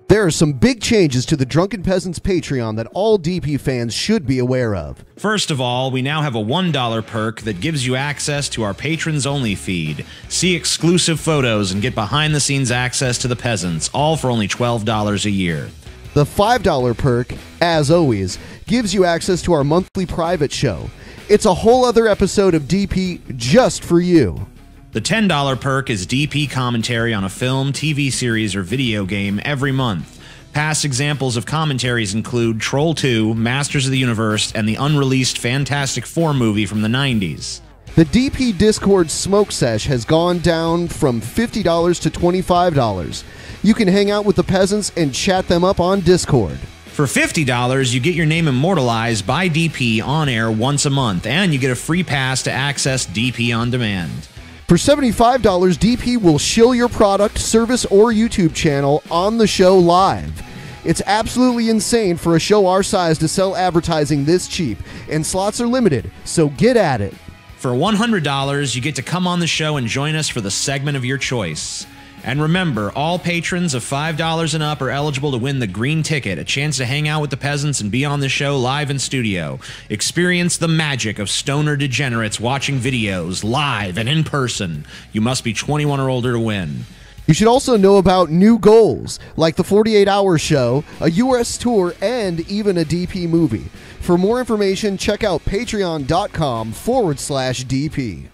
There are some big changes to the Drunken Peasants Patreon that all DP fans should be aware of. First of all, we now have a $1 perk that gives you access to our patrons-only feed. See exclusive photos and get behind-the-scenes access to the Peasants, all for only $12 a year. The $5 perk, as always, gives you access to our monthly private show. It's a whole other episode of DP just for you. The $10 perk is DP commentary on a film, TV series, or video game every month. Past examples of commentaries include Troll 2, Masters of the Universe, and the unreleased Fantastic Four movie from the 90s. The DP Discord Smoke Sesh has gone down from $50 to $25. You can hang out with the Peasants and chat them up on Discord. For $50, you get your name immortalized by DP on air once a month, and you get a free pass to access DP on demand. For $75, DP will shill your product, service, or YouTube channel on the show live. It's absolutely insane for a show our size to sell advertising this cheap, and slots are limited, so get at it. For $100, you get to come on the show and join us for the segment of your choice. And remember, all patrons of $5 and up are eligible to win the green ticket, a chance to hang out with the Peasants and be on the show live in studio. Experience the magic of stoner degenerates watching videos live and in person. You must be 21 or older to win. You should also know about new goals, like the 48-hour show, a US tour, and even a DP movie. For more information, check out patreon.com/DP.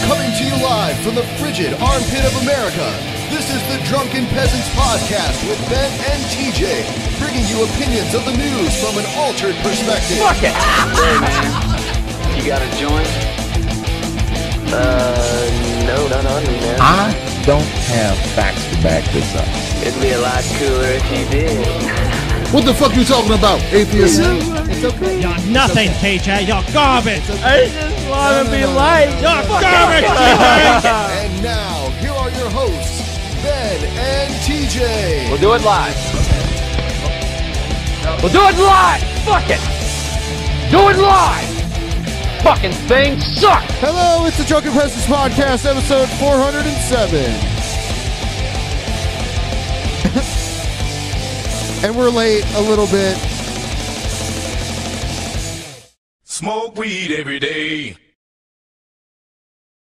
Coming to you live from the frigid armpit of America, this is the Drunken Peasants Podcast with Ben and TJ, bringing you opinions of the news from an altered perspective. Fuck it! Hey man, you got a joint? No, not on me, man. I don't have facts to back this up. It'd be a lot cooler if you did. What the fuck you talking about, atheist? It's okay. You're nothing, TJ. You're garbage. I just want to be light. You're garbage, And now, here are your hosts, Ben and TJ. We'll do it live. We'll do it live. Fuck it. Do it live. Fucking thing sucks. Hello, it's the Drunken Peasants Podcast, episode 407. And we're late a little bit. Smoke weed every day.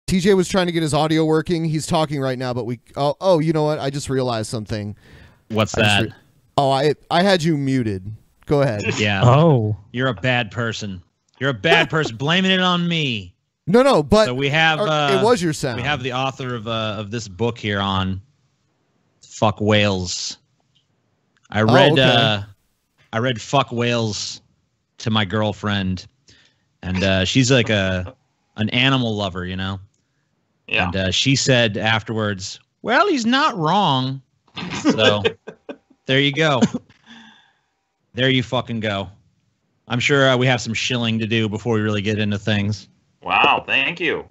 TJ was trying to get his audio working. He's talking right now, but we... Oh, you know what? I just realized something. What's that? I had you muted. Go ahead. Yeah. Oh. You're a bad person. You're a bad person. Blaming it on me. No, but... So we have... it was your sound. We have the author of this book here on Fuck Whales. I read Fuck Whales to my girlfriend, and she's like an animal lover, you know? Yeah. And she said afterwards, well, he's not wrong. So there you go. There you fucking go. I'm sure we have some shilling to do before we really get into things. Wow, thank you.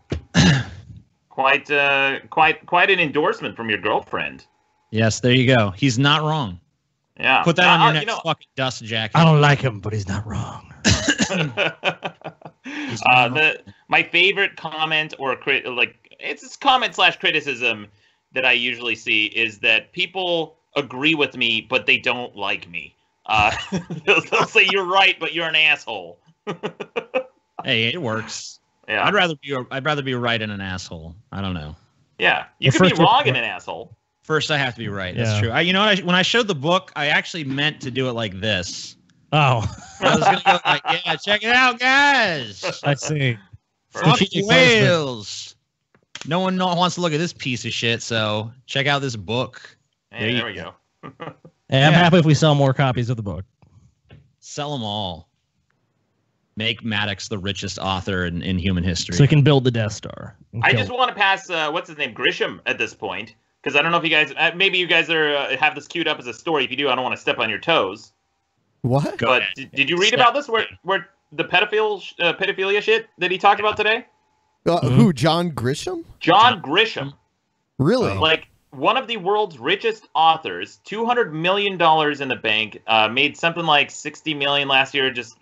Quite an endorsement from your girlfriend. Yes, there you go. He's not wrong. Yeah. Put that on your next fucking dust jacket. I don't like him, but he's not wrong. My favorite comment or it's comment/criticism that I usually see is that people agree with me, but they don't like me. They'll say you're right, but you're an asshole. Hey, it works. Yeah. I'd rather be right and an asshole. I don't know. Yeah, you could be wrong and an asshole. First, I have to be right. Yeah. That's true. You know what? When I showed the book, I actually meant to do it like this. Oh. I was gonna go like, yeah, check it out, guys. I see. Fuck whales. No one wants to look at this piece of shit, so check out this book. Hey, there we go. Hey, I'm happy if we sell more copies of the book. Sell them all. Make MADDOX the richest author in human history. So we can build the Death Star. I just want to pass, what's his name, Grisham at this point. Because I don't know if you guys, maybe you guys have this queued up as a story. If you do, I don't want to step on your toes. What? But did you read about this? Where the pedophilia shit that he talked about today? Who? John Grisham? John Grisham. Really? one of the world's richest authors, $200 million in the bank, made something like $60 million last year, just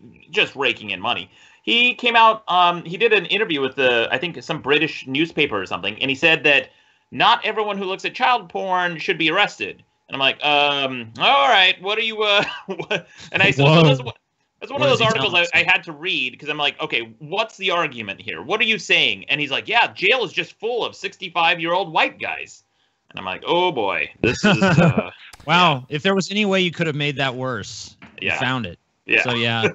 raking in money. He came out, he did an interview with I think some British newspaper or something, and he said that not everyone who looks at child porn should be arrested. And I'm like, all right, what are you, what? And I said, that's one of those articles I had to read, because I'm like, okay, what's the argument here? What are you saying? And he's like, yeah, jail is just full of 65-year-old white guys. And I'm like, oh boy, this is... Wow, yeah. if there was any way you could have made that worse, you found it. Yeah. So yeah,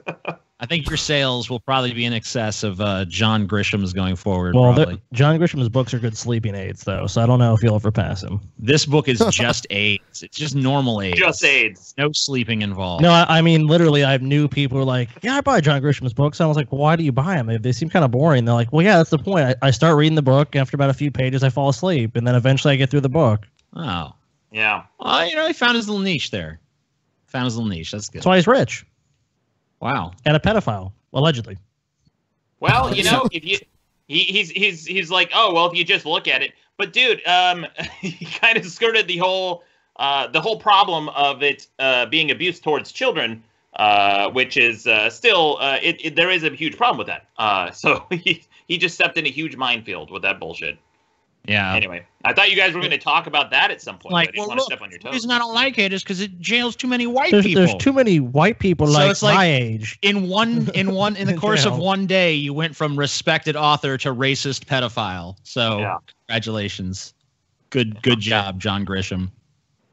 I think your sales will probably be in excess of John Grisham's going forward. Well, probably. John Grisham's books are good sleeping aids, though, so I don't know if you'll ever pass him. This book is just AIDS. It's just normal AIDS. Just AIDS. No sleeping involved. No, I mean, literally, I knew people were like, yeah, I buy John Grisham's books. And I was like, well, why do you buy them? They seem kind of boring. They're like, well, yeah, that's the point. I start reading the book, and after about a few pages, I fall asleep, and then eventually I get through the book. Oh. Yeah. Well, he found his little niche there. Found his little niche. That's good. That's why he's rich. Wow. And a pedophile, allegedly. Well, if you, he's like, oh, well, if you just look at it, but dude, he kind of skirted the whole problem of it being abuse towards children, which is still there is a huge problem with that. So he just stepped in a huge minefield with that bullshit. Yeah. Anyway, I thought you guys were going to talk about that at some point. Like, I didn't want to step on your toes. The reason I don't like it is because it jails too many white people. There's too many white people it's my age. In the course of one day, you went from respected author to racist pedophile. So congratulations, good job, John Grisham.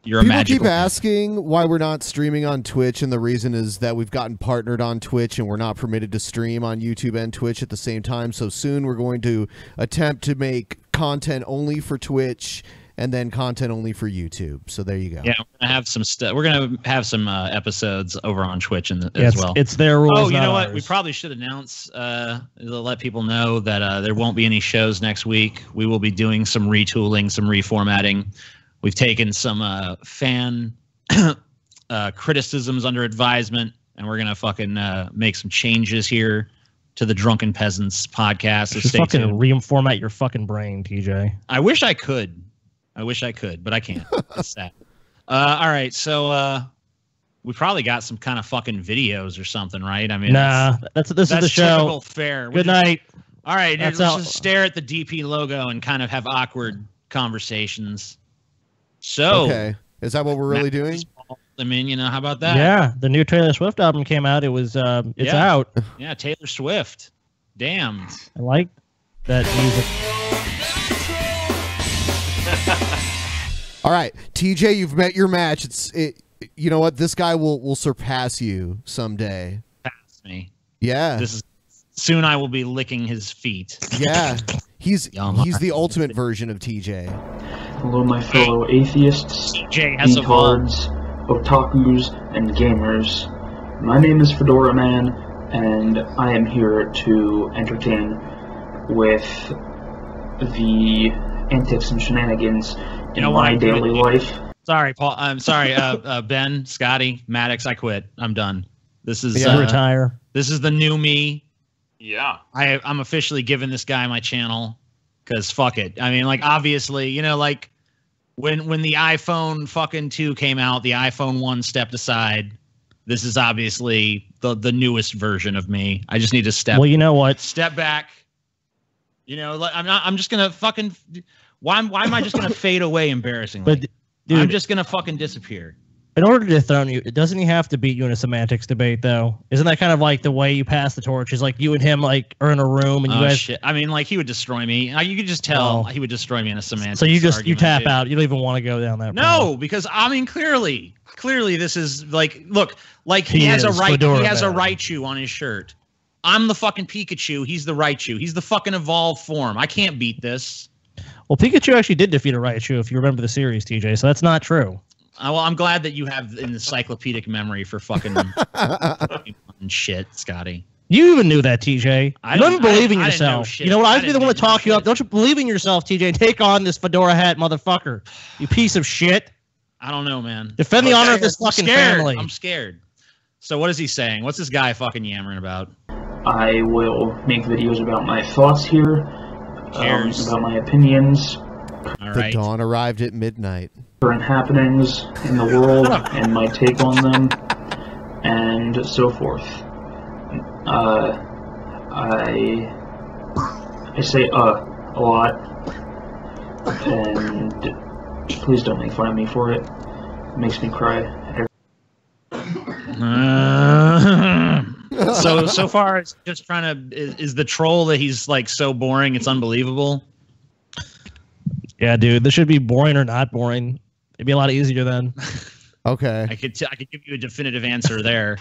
You're People a magical keep asking why we're not streaming on Twitch, and the reason is that we've gotten partnered on Twitch and we're not permitted to stream on YouTube and Twitch at the same time. So soon we're going to attempt to make content only for Twitch and then content only for YouTube. So there you go. Yeah, we're gonna have some stuff. We're gonna have some episodes over on Twitch as well. It's their rules. Oh, you know what? Ours. We probably should announce to let people know that there won't be any shows next week. We will be doing some retooling, some reformatting. We've taken some fan criticisms under advisement, and we're gonna fucking make some changes here to the Drunken Peasants podcast. So just stay fucking tuned. reformat your fucking brain, TJ. I wish I could, but I can't. That's sad. All right, so we probably got some kind of fucking videos or something, right? I mean, nah, this is the show. Typical fare. Good night. All right, let's just stare at the DP logo and kind of have awkward conversations. So, okay, is that what we're really doing? I mean, how about that? Yeah, the new Taylor Swift album came out. It's out. Yeah, Taylor Swift. Damn. I like that music. All right, TJ, you've met your match. You know what? This guy will surpass you someday. Pass me. Yeah. Soon I will be licking his feet. Yeah. He's the ultimate version of TJ. Hello, my fellow atheists, retards, otakus, and gamers. My name is Fedora Man, and I am here to entertain with the antics and shenanigans in my daily life. Sorry, Paul. I'm sorry, Ben, Scotty, MADDOX. I quit. I'm done. This is retire. This is the new me. Yeah. I'm officially giving this guy my channel because fuck it. I mean, like, obviously, like when the iPhone fucking 2 came out, the iPhone 1 stepped aside. This is obviously the newest version of me. I just need to step. Well, you know what? Step back. I'm just gonna fucking. Why am I just gonna fade away embarrassingly? But dude, I'm just gonna fucking disappear. In order to dethrone you, doesn't he have to beat you in a semantics debate, though? Isn't that kind of like the way you pass the torch? Is like you and him are in a room and you guys. Shit. I mean, like he would destroy me. You could just tell he would destroy me in a semantics. So you argument, tap dude. out. You don't even want to go down that. No, because I mean, clearly, this is like, look, like he has a right. He has a Raichu on his shirt. I'm the fucking Pikachu. He's the Raichu. He's the fucking evolved form. I can't beat this. Well, Pikachu actually did defeat a Raichu, if you remember the series, TJ. So that's not true. Well, I'm glad that you have an encyclopedic memory for fucking shit, Scotty. You even knew that, TJ. You don't even believe in yourself. You know what? I'd be the one to talk you up. Don't you believe in yourself, TJ? Take on this fedora hat, motherfucker. You piece of shit. I don't know, man. Defend the honor of this fucking family. I'm scared. So what is he saying? What's this guy fucking yammering about? I will make videos about my thoughts here, about my opinions. All The right. dawn arrived at midnight. current happenings in the world and my take on them, and so forth. I say a lot, and please don't make fun of me for it. It makes me cry. So far, it's just trying to is the troll that he's like so boring, it's unbelievable. Yeah, dude, this should be boring or not boring. It'd be a lot easier then. Okay. I could give you a definitive answer there.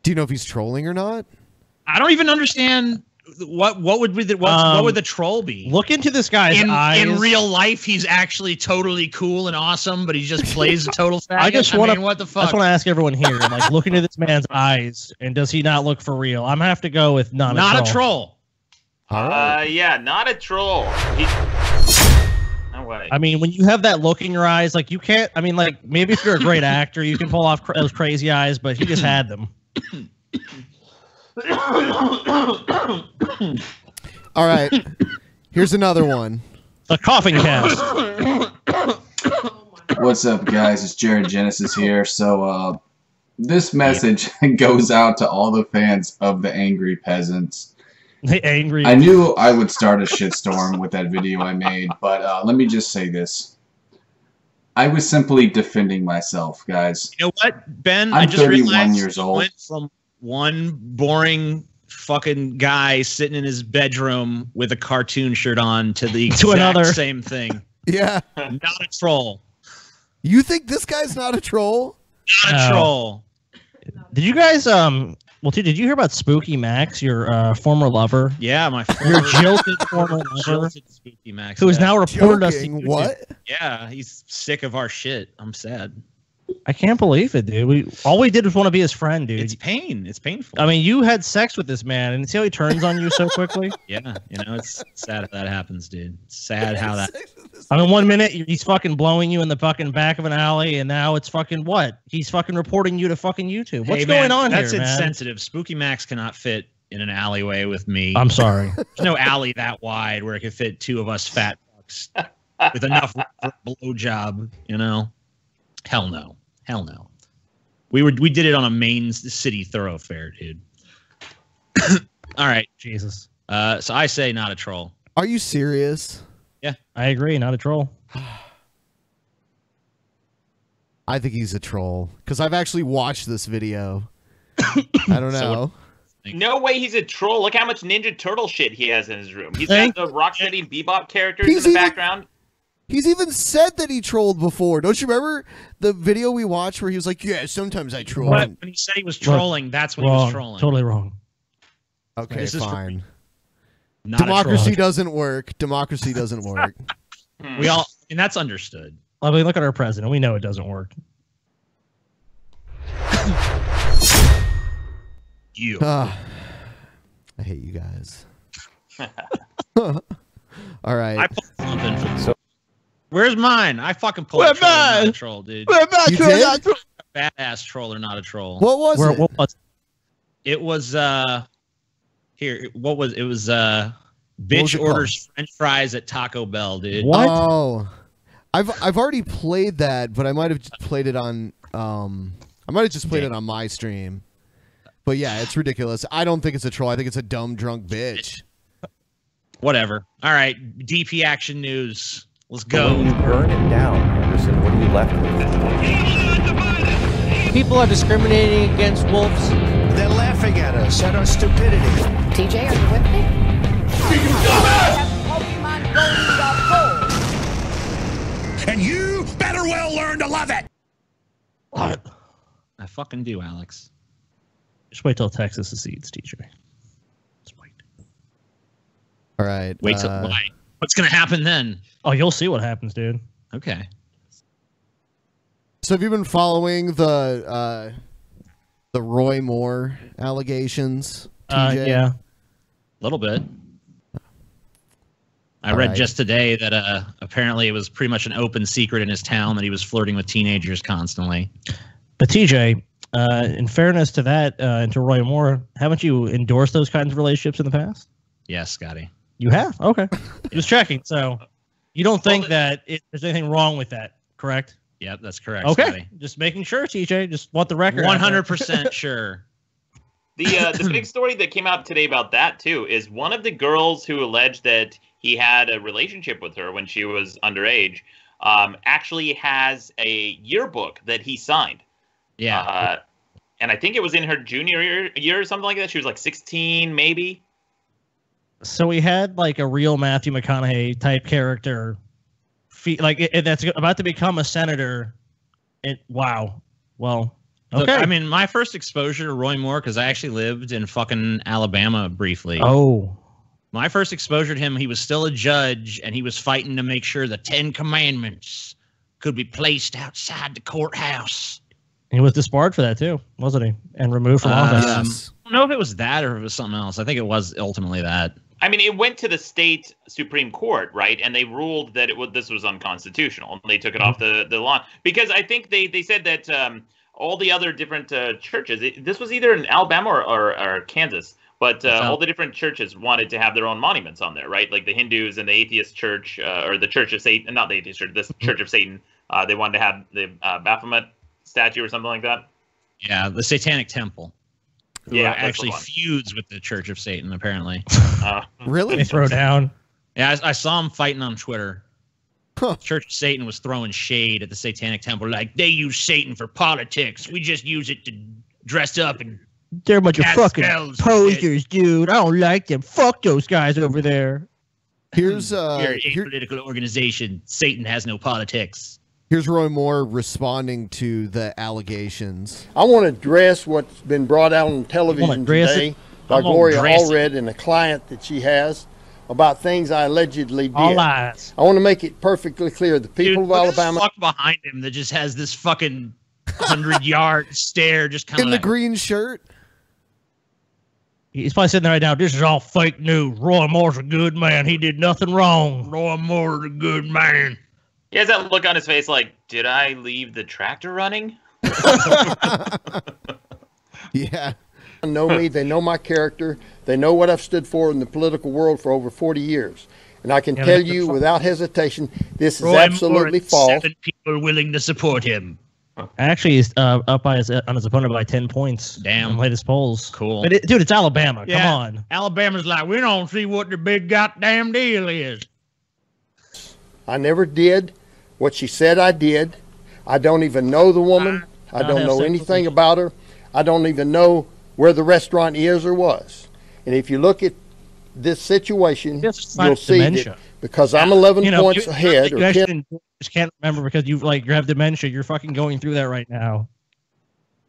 Do you know if he's trolling or not? I don't even understand what would be what would the troll be? Look into this guy's eyes. In real life, he's actually totally cool and awesome, but he just plays a total faggot. I just want to. What the fuck? I just want to ask everyone here, like, look into this man's eyes, and does he not look for real? I'm gonna have to go with not a troll. Yeah, not a troll. No way. I mean, when you have that look in your eyes, like you can't. I mean, like maybe if you're a great actor, you can pull off those crazy eyes, but he just had them. All right. Here's another one. A coughing cast. What's up, guys? It's Jared Genesis here. So, this message goes out to all the fans of the Angry Peasants. The Angry. I knew I would start a shitstorm with that video I made, but let me just say this. I was simply defending myself, guys. You know what, Ben? I'm I just 31 realized years old. Went from one boring fucking guy sitting in his bedroom with a cartoon shirt on to the exact same thing. Yeah. Not a troll. You think this guy's not a troll? Not a troll. Did you guys well, dude, did you hear about Spooky Max, your former lover? Yeah, my your jilted former lover, jilted Spooky Max, who is now reported us. What? Yeah, he's sick of our shit. I'm sad. I can't believe it, dude. All we did was want to be his friend, dude. It's pain. It's painful. I mean, you had sex with this man, and see how he turns on you so quickly? Yeah, you know, it's sad how that happens, dude. It's sad how that. I mean, 1 minute he's fucking blowing you in the fucking back of an alley, and now it's fucking what? He's fucking reporting you to fucking YouTube. What's going on here, man? That's insensitive. Spooky Max cannot fit in an alleyway with me. I'm sorry. There's no alley that wide where it could fit two of us fat fucks with enough for a blowjob, you know? Hell no. Hell no. We did it on a main city thoroughfare, dude. All right. Jesus. So I say not a troll. Are you serious? Yeah, I agree. Not a troll. I think he's a troll because I've actually watched this video. I don't know. No way he's a troll. Look how much Ninja Turtle shit he has in his room. He's got the Rocksteady and Bebop characters in the background. He's even said that he trolled before. Don't you remember the video we watched where he was like, yeah, sometimes I troll. But when he said he was trolling, that's when he was trolling. Totally wrong. Okay, fine. Democracy doesn't work. Democracy doesn't work. We all, and that's understood. I mean, look at our president. We know it doesn't work. You. I hate you guys. All right. I pulled something for where's mine? I fucking pulled a troll, not a troll, dude. You did? Badass troll or not a troll? What was it? What was it? Was here. What was it? Was was bitch it orders French fries at Taco Bell, dude. What? Oh, I've already played that, but I might have played it on I might have just played it on my stream. But yeah, it's ridiculous. I don't think it's a troll. I think it's a dumb drunk bitch. Whatever. All right, DP Action News. Let's go. When you burn it down, Anderson, what are you left with? People are discriminating against wolves. They're laughing at us, at our stupidity. TJ, are you with me? And you better well learn to love it. What? I fucking do, Alex. Just wait till Texas secedes, TJ. Just wait. All right. Wait till why? What's gonna happen then? Oh, you'll see what happens, dude. Okay. So have you been following the Roy Moore allegations, TJ? Yeah. A little bit. I read just today that apparently it was pretty much an open secret in his town that he was flirting with teenagers constantly. But TJ, in fairness to that, and to Roy Moore, haven't you endorsed those kinds of relationships in the past? Yes, Scotty. You have? Okay. Just checking. So You don't think that there's anything wrong with that, correct? Yep, that's correct. Okay, Scotty. just making sure, TJ. Just want the record. 100% sure. The big story that came out today about that too is one of the girls who alleged that he had a relationship with her when she was underage actually has a yearbook that he signed. Yeah. And I think it was in her junior year or something like that. She was like 16, maybe. So we had like a real Matthew McConaughey type character, that's about to become a senator. Wow. Well, okay. Look, I mean, my first exposure to Roy Moore, because I actually lived in fucking Alabama briefly. Oh. My first exposure to him, he was still a judge, and he was fighting to make sure the 10 Commandments could be placed outside the courthouse. He was disbarred for that too, wasn't he? And removed from office. Yes. I don't know if it was that or if it was something else. I think it was ultimately that. I mean, it went to the state Supreme Court, right? And they ruled that this was unconstitutional. And they took it off the lawn. Because I think they said that all the other different churches, this was either in Alabama or Kansas, but all the different churches wanted to have their own monuments on there, right? Like the Hindus and the Atheist Church, or the Church of Satan, not the Atheist Church, the Church of Satan, they wanted to have the Baphomet statue or something like that. Yeah, the Satanic Temple. Who actually the feuds with the Church of Satan, apparently. Really? They throw down. Yeah, I saw him fighting on Twitter. Church of Satan was throwing shade at the Satanic Temple, like, they use Satan for politics. We just use it to dress up and they're a bunch of fucking spells posers, dude. I don't like them. Fuck those guys over there. Here's We're a political organization. Satan has no politics. Here's Roy Moore responding to the allegations. I want to address what's been brought out on television today by Gloria Allred and a client that she has about things I allegedly did. All lies. I want to make it perfectly clear. The people of Alabama. Fuck behind him that just has this fucking 100-yard stare, just kind of in the green shirt. He's probably sitting there right now. This is all fake news. Roy Moore's a good man. He did nothing wrong. Roy Moore's a good man. He has that look on his face like, did I leave the tractor running? Yeah. They know me. They know my character. They know what I've stood for in the political world for over 40 years. And I can tell you without hesitation, this is absolutely false. 7 people willing to support him. Actually, he's up on his opponent by 10 points. Damn. In the latest polls. Cool. But dude, it's Alabama. Yeah. Come on. Alabama's like, we don't see what the big goddamn deal is. I never did what she said I did. I don't even know the woman. I don't know anything about her. I don't even know where the restaurant is or was. And if you look at this situation, you'll see that because I'm 11 points ahead. You actually just can't remember because you have dementia. You're fucking going through that right now.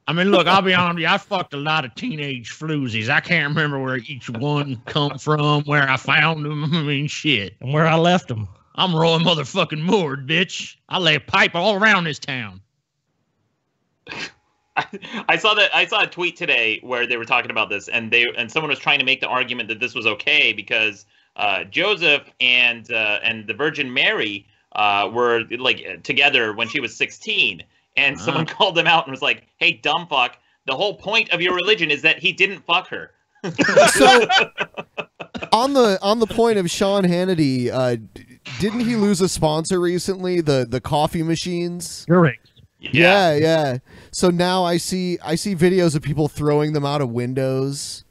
I mean, look, I'll be honest with you. I fucked a lot of teenage floozies. I can't remember where each one come from, where I found them. I mean, shit. And where I left them. I'm Roy motherfucking Moore, bitch. I lay a pipe all around this town. I saw a tweet today where they were talking about this, and someone was trying to make the argument that this was okay because Joseph and the Virgin Mary were like together when she was 16, and someone called them out and was like, "Hey, dumb fuck! The whole point of your religion is that he didn't fuck her." So, on the point of Sean Hannity, didn't he lose a sponsor recently? The coffee machines. You're right. Yeah. So now I see videos of people throwing them out of windows.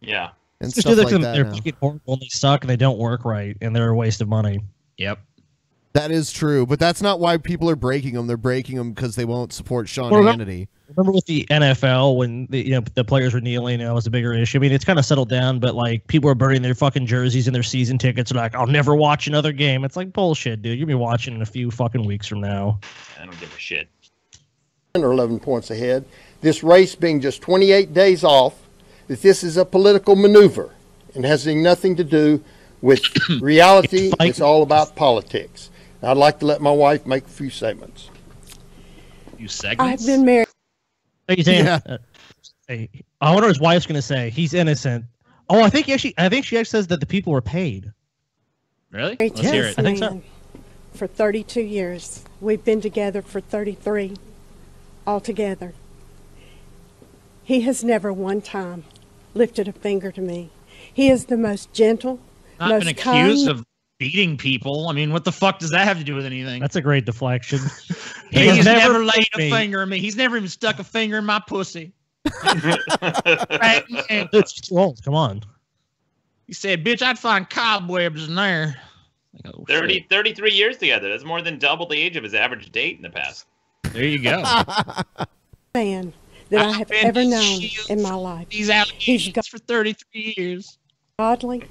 Yeah. And stuff like that. They're fucking horrible and they suck and they don't work right and they're a waste of money. Yep. That is true, but that's not why people are breaking them. They're breaking them because they won't support Sean Hannity. Remember with the NFL when the players were kneeling, it was a bigger issue. I mean, it's kind of settled down, but like people are burning their fucking jerseys and their season tickets. Like, I'll never watch another game. It's like bullshit, dude. You'll be watching in a few fucking weeks from now. I don't give a shit. 10 or 11 points ahead. This race being just 28 days off, that this is a political maneuver and has nothing to do with reality. It's all about politics. And I'd like to let my wife make a few statements. I've been married. Yeah. I wonder what his wife's going to say. He's innocent. Oh, I think she actually says that the people were paid. Really? Let's hear it. I think so. For 32 years. We've been together for 33 altogether. He has never one time lifted a finger to me. He is the most gentle, Not most been accused kind. of beating people. I mean, what the fuck does that have to do with anything? That's a great deflection. He's never laid a finger on me. He's never even stuck a finger in my pussy. It's too old. Come on. He said, bitch, I'd find cobwebs in there. Like, oh, 33 years together. That's more than double the age of his average date in the past. There you go. Man that I have ever known in my life. He's for 33 years. Godly.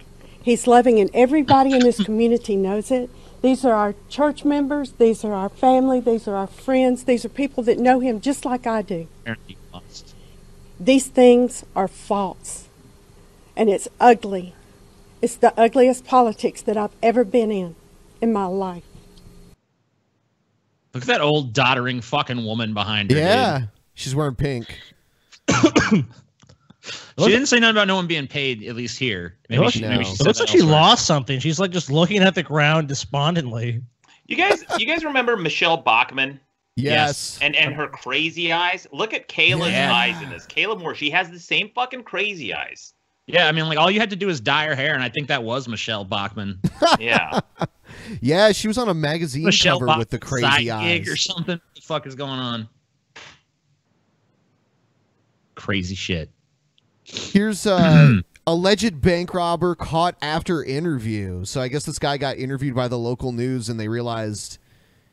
He's loving, and everybody in this community knows it. These are our church members. These are our family. These are our friends. These are people that know him just like I do. These things are false, and it's ugly. It's the ugliest politics that I've ever been in my life. Look at that old doddering fucking woman behind her. Yeah, dude. She's wearing pink. She didn't say nothing about no one being paid, at least here. Maybe she it looks like she lost something. She's like just looking at the ground despondently. You guys remember Michelle Bachmann? Yes. And her crazy eyes? Look at Kayla's eyes in this. Kayla Moore, she has the same fucking crazy eyes. Yeah, I mean, like, all you had to do is dye her hair, and I think that was Michelle Bachmann. Yeah. Yeah, she was on a magazine cover with the crazy eyes. Or something. What the fuck is going on? Crazy shit. Here's alleged bank robber caught after interview. So I guess this guy got interviewed by the local news and they realized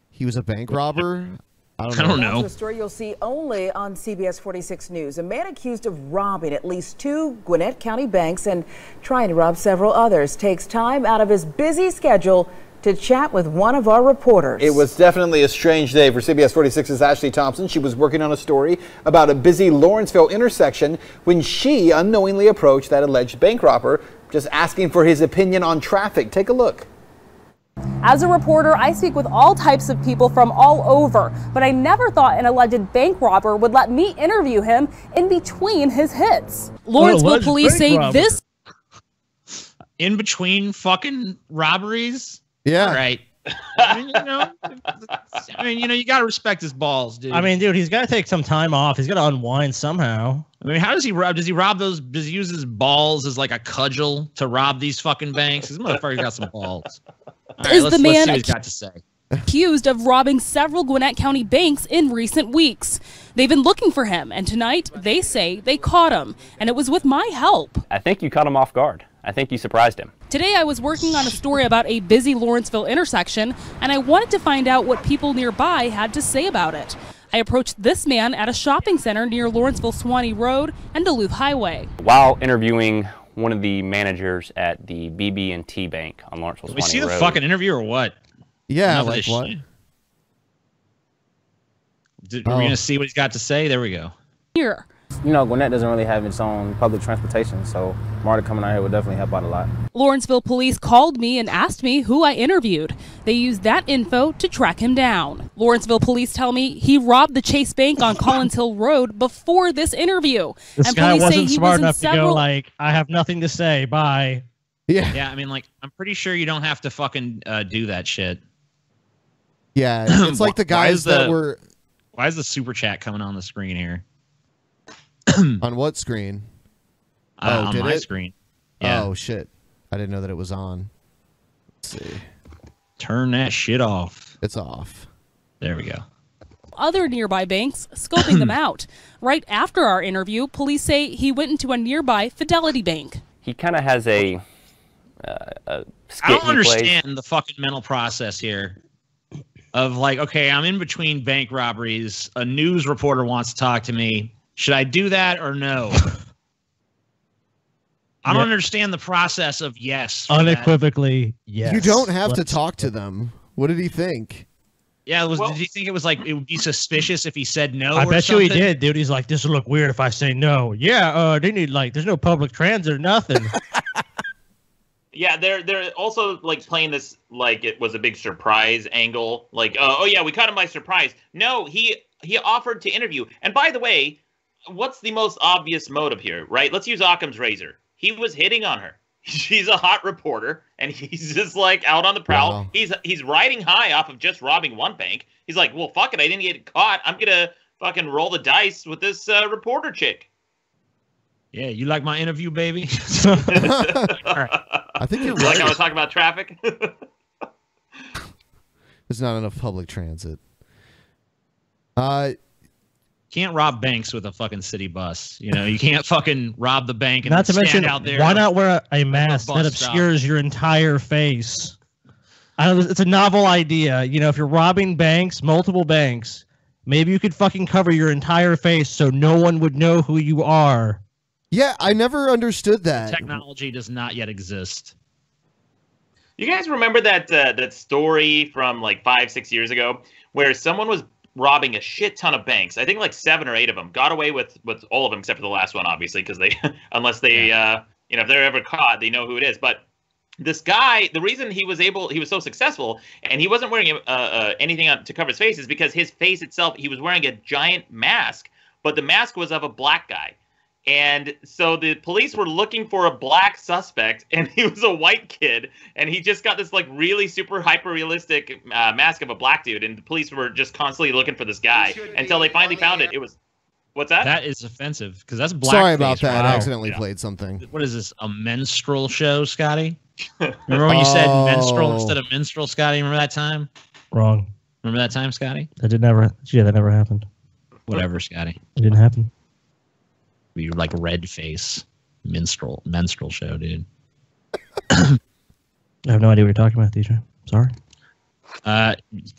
he was a bank robber. I don't know. That's a story you'll see only on CBS 46 News. A man accused of robbing at least 2 Gwinnett County banks and trying to rob several others takes time out of his busy schedule to chat with one of our reporters. It was definitely a strange day for CBS 46's Ashley Thompson. She was working on a story about a busy Lawrenceville intersection when she unknowingly approached that alleged bank robber, just asking for his opinion on traffic. Take a look. As a reporter, I speak with all types of people from all over, but I never thought an alleged bank robber would let me interview him in between his hits. Lawrenceville police say this. In between fucking robberies? Yeah. All right. I mean, you got to respect his balls, dude. I mean, dude, he's got to take some time off. He's got to unwind somehow. I mean, how does he rob? Does he rob those? Does he use his balls as like a cudgel to rob these fucking banks? This motherfucker got some balls. All right, let's see what he's got to say. Accused of robbing several Gwinnett County banks in recent weeks. They've been looking for him, and tonight they say they caught him, and it was with my help. I think you caught him off guard. I think you surprised him. Today I was working on a story about a busy Lawrenceville intersection, and I wanted to find out what people nearby had to say about it. I approached this man at a shopping center near Lawrenceville Swanee Road and Duluth Highway. While interviewing one of the managers at the BB&T Bank on Lawrenceville Swanee Road. We see the fucking interview or what? Yeah, like what? We're going to see what he's got to say. There we go. Here. You know, Gwinnett doesn't really have its own public transportation, so MARTA coming out here would definitely help out a lot. Lawrenceville police called me and asked me who I interviewed. They used that info to track him down. Lawrenceville police tell me he robbed the Chase Bank on Collins Hill Road before this interview. This guy wasn't smart enough to go like, I have nothing to say, bye. Yeah. Yeah, I mean, like, I'm pretty sure you don't have to fucking do that shit. Yeah, it's like the guys that were... Why is the super chat coming on the screen here? On what screen? On my screen. Yeah. Oh, shit. I didn't know that it was on. Let's see. Turn that shit off. It's off. There we go. Other nearby banks, scoping them out. Right after our interview, police say he went into a nearby Fidelity Bank. He kind of has a I don't understand the fucking mental process here. Of like, okay, I'm in between bank robberies. A news reporter wants to talk to me. Should I do that or no? I don't understand the process of yes. Unequivocally, yes. You don't have to talk to them. What did he think? Yeah, did he think it was like it would be suspicious if he said no? I bet something? you he did, dude. He's like, this will look weird if I say no. Yeah, they need like, there's no public transit or nothing. Yeah, they're also like playing this like it was a big surprise angle. Like, oh yeah, we caught him by surprise. No, he offered to interview. And by the way, what's the most obvious motive here, right? Let's use Occam's razor. He was hitting on her. She's a hot reporter, and he's just like out on the prowl. Wow. He's riding high off of just robbing one bank. He's like, well, fuck it, I didn't get caught. I'm gonna fucking roll the dice with this reporter chick. Yeah, you like my interview, baby? All right. I think you're Like right. I was talking about traffic. There's not enough public transit. Can't rob banks with a fucking city bus. You know, you can't fucking rob the bank and Not to stand mention, out there. why not wear a mask bus that obscures your entire face? I don't know, it's a novel idea. You know, if you're robbing banks, multiple banks, maybe you could fucking cover your entire face so no one would know who you are. Yeah, I never understood that. Technology does not yet exist. You guys remember that story from like 5-6 years ago where someone was robbing a shit ton of banks? I think like 7 or 8 of them got away with all of them except for the last one, obviously, because they unless they you know, if they're ever caught, they know who it is. But this guy, the reason he was so successful and he wasn't wearing anything to cover his face is because his face itself, he was wearing a giant mask, but the mask was of a black guy. And so the police were looking for a black suspect, and he was a white kid, and he just got this like really super hyper realistic mask of a black dude, and the police were just constantly looking for this guy until they finally found it. It was, what's that? That is offensive because that's black. Sorry about that. I accidentally played something. What is this? A minstrel show, Scotty? Remember when you said minstrel instead of minstrel, Scotty? Remember that time? Wrong. Remember that time, Scotty? That never happened. Whatever, Scotty. It didn't happen. You like red face minstrel show, dude. I have no idea what you're talking about, DJ. Sorry.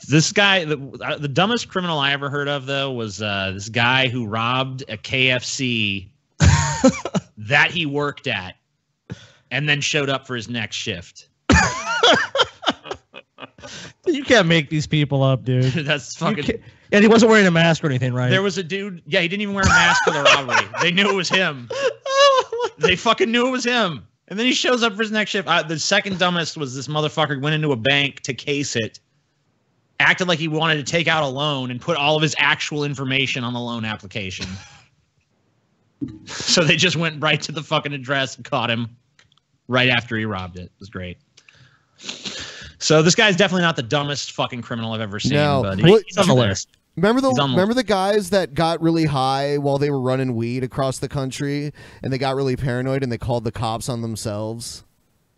This guy, the dumbest criminal I ever heard of, though, was this guy who robbed a KFC that he worked at and then showed up for his next shift. You can't make these people up, dude. That's fucking... And he wasn't wearing a mask or anything, right? There was a dude... Yeah, he didn't even wear a mask for the robbery. They knew it was him. They fucking knew it was him. And then he shows up for his next shift. The second dumbest was this motherfucker went into a bank to case it, acted like he wanted to take out a loan, and put all of his actual information on the loan application. So they just went right to the fucking address and caught him right after he robbed it. It was great. So this guy's definitely not the dumbest fucking criminal I've ever seen. No. But he's on the list. Remember the guys that got really high while they were running weed across the country, and they got really paranoid and they called the cops on themselves?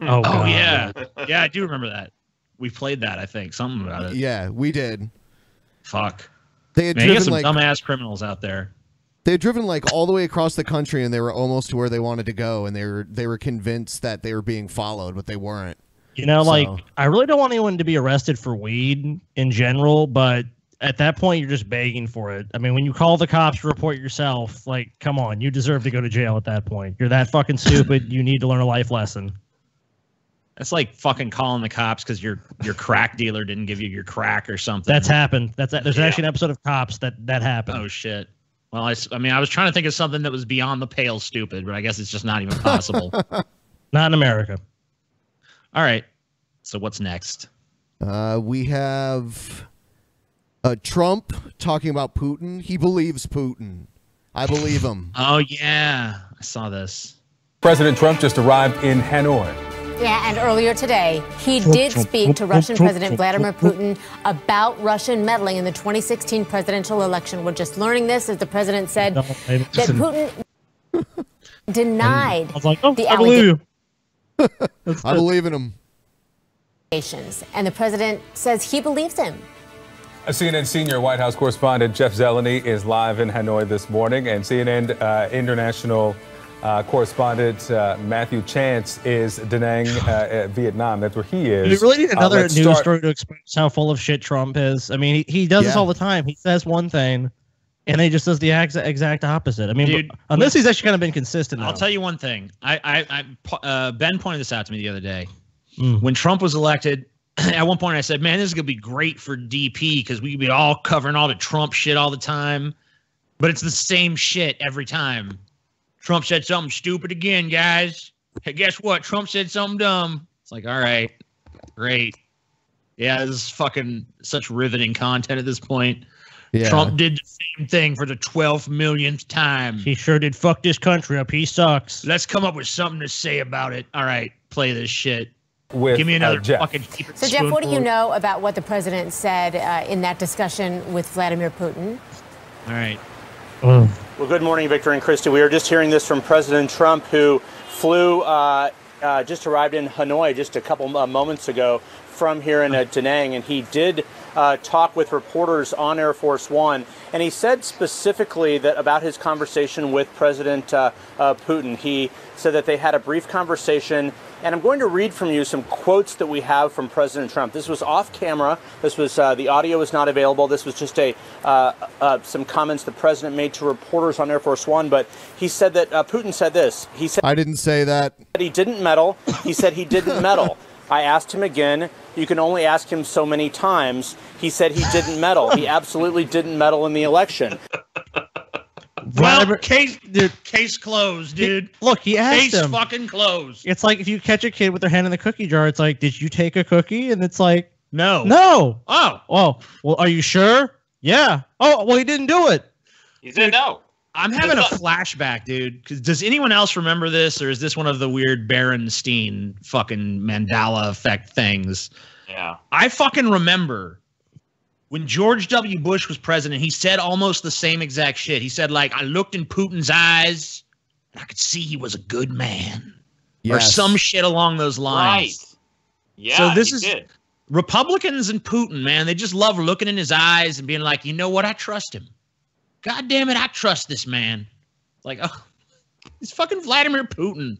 Oh yeah, yeah, I do remember that. We played that, I think, something about it. Yeah, we did. Fuck. They had Man, you got driven some like dumbass criminals out there. They had driven like all the way across the country, and they were almost to where they wanted to go, and they were convinced that they were being followed, but they weren't. You know, like, I really don't want anyone to be arrested for weed in general, but at that point, you're just begging for it. I mean, when you call the cops to report yourself, like, come on, you deserve to go to jail at that point. You're that fucking stupid. You need to learn a life lesson. That's like fucking calling the cops because your crack dealer didn't give you your crack or something. That's happened. There's actually an episode of Cops that happened. Oh, shit. Well, I mean, I was trying to think of something that was beyond the pale stupid, but I guess it's just not even possible. Not in America. All right. So what's next? We have Trump talking about Putin. He believes Putin. I believe him. Oh, yeah. I saw this. President Trump just arrived in Hanoi. Yeah, and earlier today, he did speak to Russian President Vladimir Putin about Russian meddling in the 2016 presidential election. We're just learning this, as the president said, that Putin denied the I believe you. I believe in him. allegations. And the president says he believes him. A CNN senior White House correspondent Jeff Zeleny is live in Hanoi this morning, and CNN international correspondent Matthew Chance is Da Nang, Vietnam. That's where he is. We really need another news story to express how full of shit Trump is. I mean, he does this all the time. He says one thing, and he just does the exact opposite. I mean, dude, unless he's actually kind of been consistent. I'll tell you one thing. Ben pointed this out to me the other day. When Trump was elected, at one point I said, man, this is going to be great for DP because we could be all covering all the Trump shit all the time. But it's the same shit every time. Trump said something stupid again, guys. Hey, guess what? Trump said something dumb. It's like, all right, great. Yeah, this is fucking such riveting content at this point. Yeah. Trump did the same thing for the 12th millionth time. He sure did fuck this country up. He sucks. Let's come up with something to say about it. All right, play this shit. With, give me another Jeff. fucking. So, Jeff, what do you know about what the president said in that discussion with Vladimir Putin? All right. Well, good morning, Victor and Christy. We were just hearing this from President Trump, who flew just arrived in Hanoi just a couple moments ago from here in Da Nang, and he did talk with reporters on Air Force One, and he said specifically that about his conversation with President Putin. He said that they had a brief conversation, and I'm going to read from you some quotes that we have from President Trump. This was off camera. This was the audio was not available. This was just some comments the president made to reporters on Air Force One. But he said that Putin said this. He said, I didn't say that. He didn't meddle. He said he didn't meddle. I asked him again. You can only ask him so many times. He said he didn't meddle. He absolutely didn't meddle in the election. Well, case closed, dude. Look, he asked case him. Fucking closed. It's like if you catch a kid with their hand in the cookie jar, it's like, did you take a cookie? And it's like, no. No. Oh. Well, are you sure? Yeah. Oh, well, he didn't do it. He said no. I'm having a flashback, dude. Does anyone else remember this, or is this one of the weird Berenstein fucking Mandela effect things? Yeah. I fucking remember when George W. Bush was president, he said almost the same exact shit. He said, like, I looked in Putin's eyes, and I could see he was a good man. Or some shit along those lines. Right. Yeah, so this he is did. Republicans and Putin, man. They just love looking in his eyes and being like, you know what? I trust him. God damn it, I trust this man. Like, oh, he's fucking Vladimir Putin.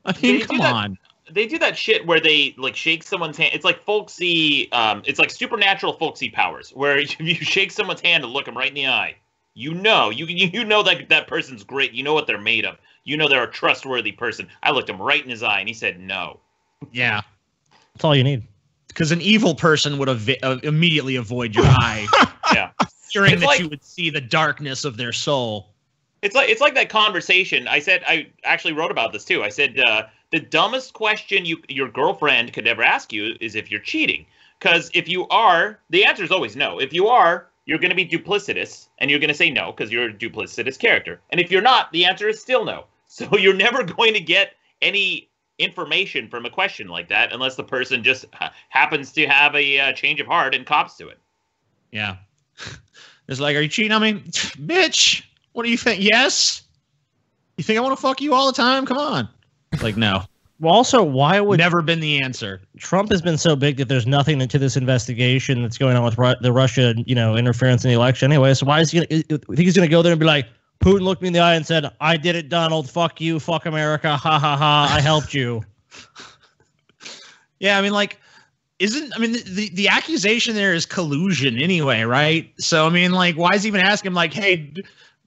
I mean, come on. They do that shit where they like shake someone's hand. It's like folksy. It's like supernatural folksy powers, where if you shake someone's hand and look them right in the eye, you know that person's great. You know what they're made of. You know they're a trustworthy person. I looked him right in his eye, and he said no. Yeah, that's all you need. Because an evil person would immediately avoid your eye. Yeah. Fearing that you would see the darkness of their soul. It's like that conversation. I actually wrote about this too. I said the dumbest question your girlfriend could ever ask you is if you're cheating. Because if you are, the answer is always no. If you are, you're going to be duplicitous, and you're going to say no because you're a duplicitous character. And if you're not, the answer is still no. So you're never going to get any information from a question like that unless the person just happens to have a change of heart and cops to it. Yeah. It's like, are you cheating on me? Bitch, what do you think? Yes? You think I want to fuck you all the time? Come on. Like, no. Well, also, why would... Never been the answer. Trump has been so big that there's nothing into this investigation that's going on with the Russia, interference in the election anyway. So why is he going to... You think he's going to go there and be like, Putin looked me in the eye and said, I did it, Donald. Fuck you. Fuck America. Ha, ha, ha. I helped you. Yeah, I mean, like... the accusation there is collusion anyway, right? So, I mean, like, why is he even asking him, like, hey,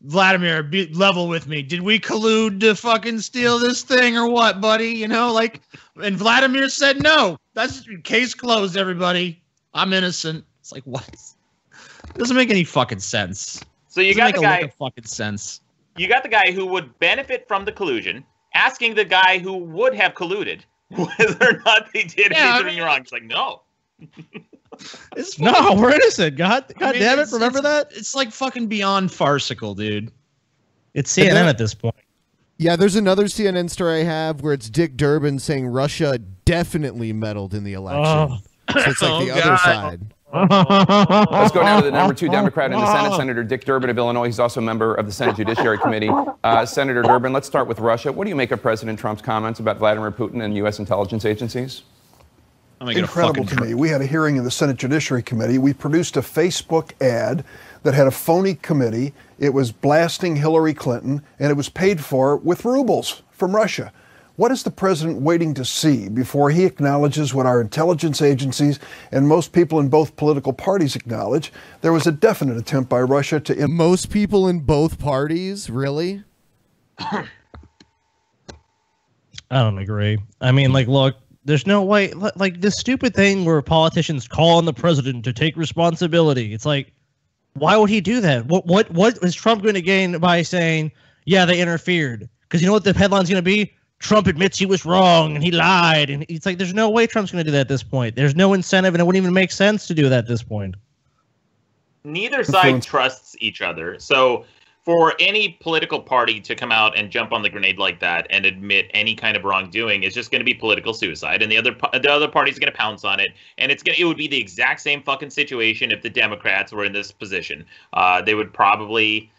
Vladimir, be level with me. Did we collude to fucking steal this thing or what, buddy? And Vladimir said no. That's case closed, everybody. I'm innocent. It's like, what? It doesn't make any fucking sense. So you got the guy... Make a fucking sense. You got the guy who would benefit from the collusion, asking the guy who would have colluded whether or not they did anything wrong. It's like, no. No, we're innocent. God damn it. Remember that? It's like fucking beyond farcical, dude. It's CNN at this point. Yeah, there's another CNN story I have where it's Dick Durbin saying Russia definitely meddled in the election. So it's like the other side. Let's go now to the number 2 Democrat in the Senate, Senator Dick Durbin of Illinois. He's also a member of the Senate Judiciary Committee. Senator Durbin, let's start with Russia. What do you make of President Trump's comments about Vladimir Putin and U.S. intelligence agencies? Incredible to me. We had a hearing in the Senate Judiciary Committee. We produced a Facebook ad that had a phony committee. It was blasting Hillary Clinton, and it was paid for with rubles from Russia. What is the president waiting to see before he acknowledges what our intelligence agencies and most people in both political parties acknowledge? There was a definite attempt by Russia to... Most people in both parties? Really? I don't agree. I mean, like, look, there's no way... Like, this stupid thing where politicians call on the president to take responsibility. It's like, why would he do that? What is Trump going to gain by saying, yeah, they interfered? Because you know what the headline's going to be? Trump admits he was wrong and he lied. And it's like, there's no way Trump's going to do that at this point. There's no incentive, and it wouldn't even make sense to do that at this point. Neither side trusts each other. So for any political party to come out and jump on the grenade like that and admit any kind of wrongdoing is just going to be political suicide. And the other party's going to pounce on it. And it would be the exact same fucking situation if the Democrats were in this position. They would probably...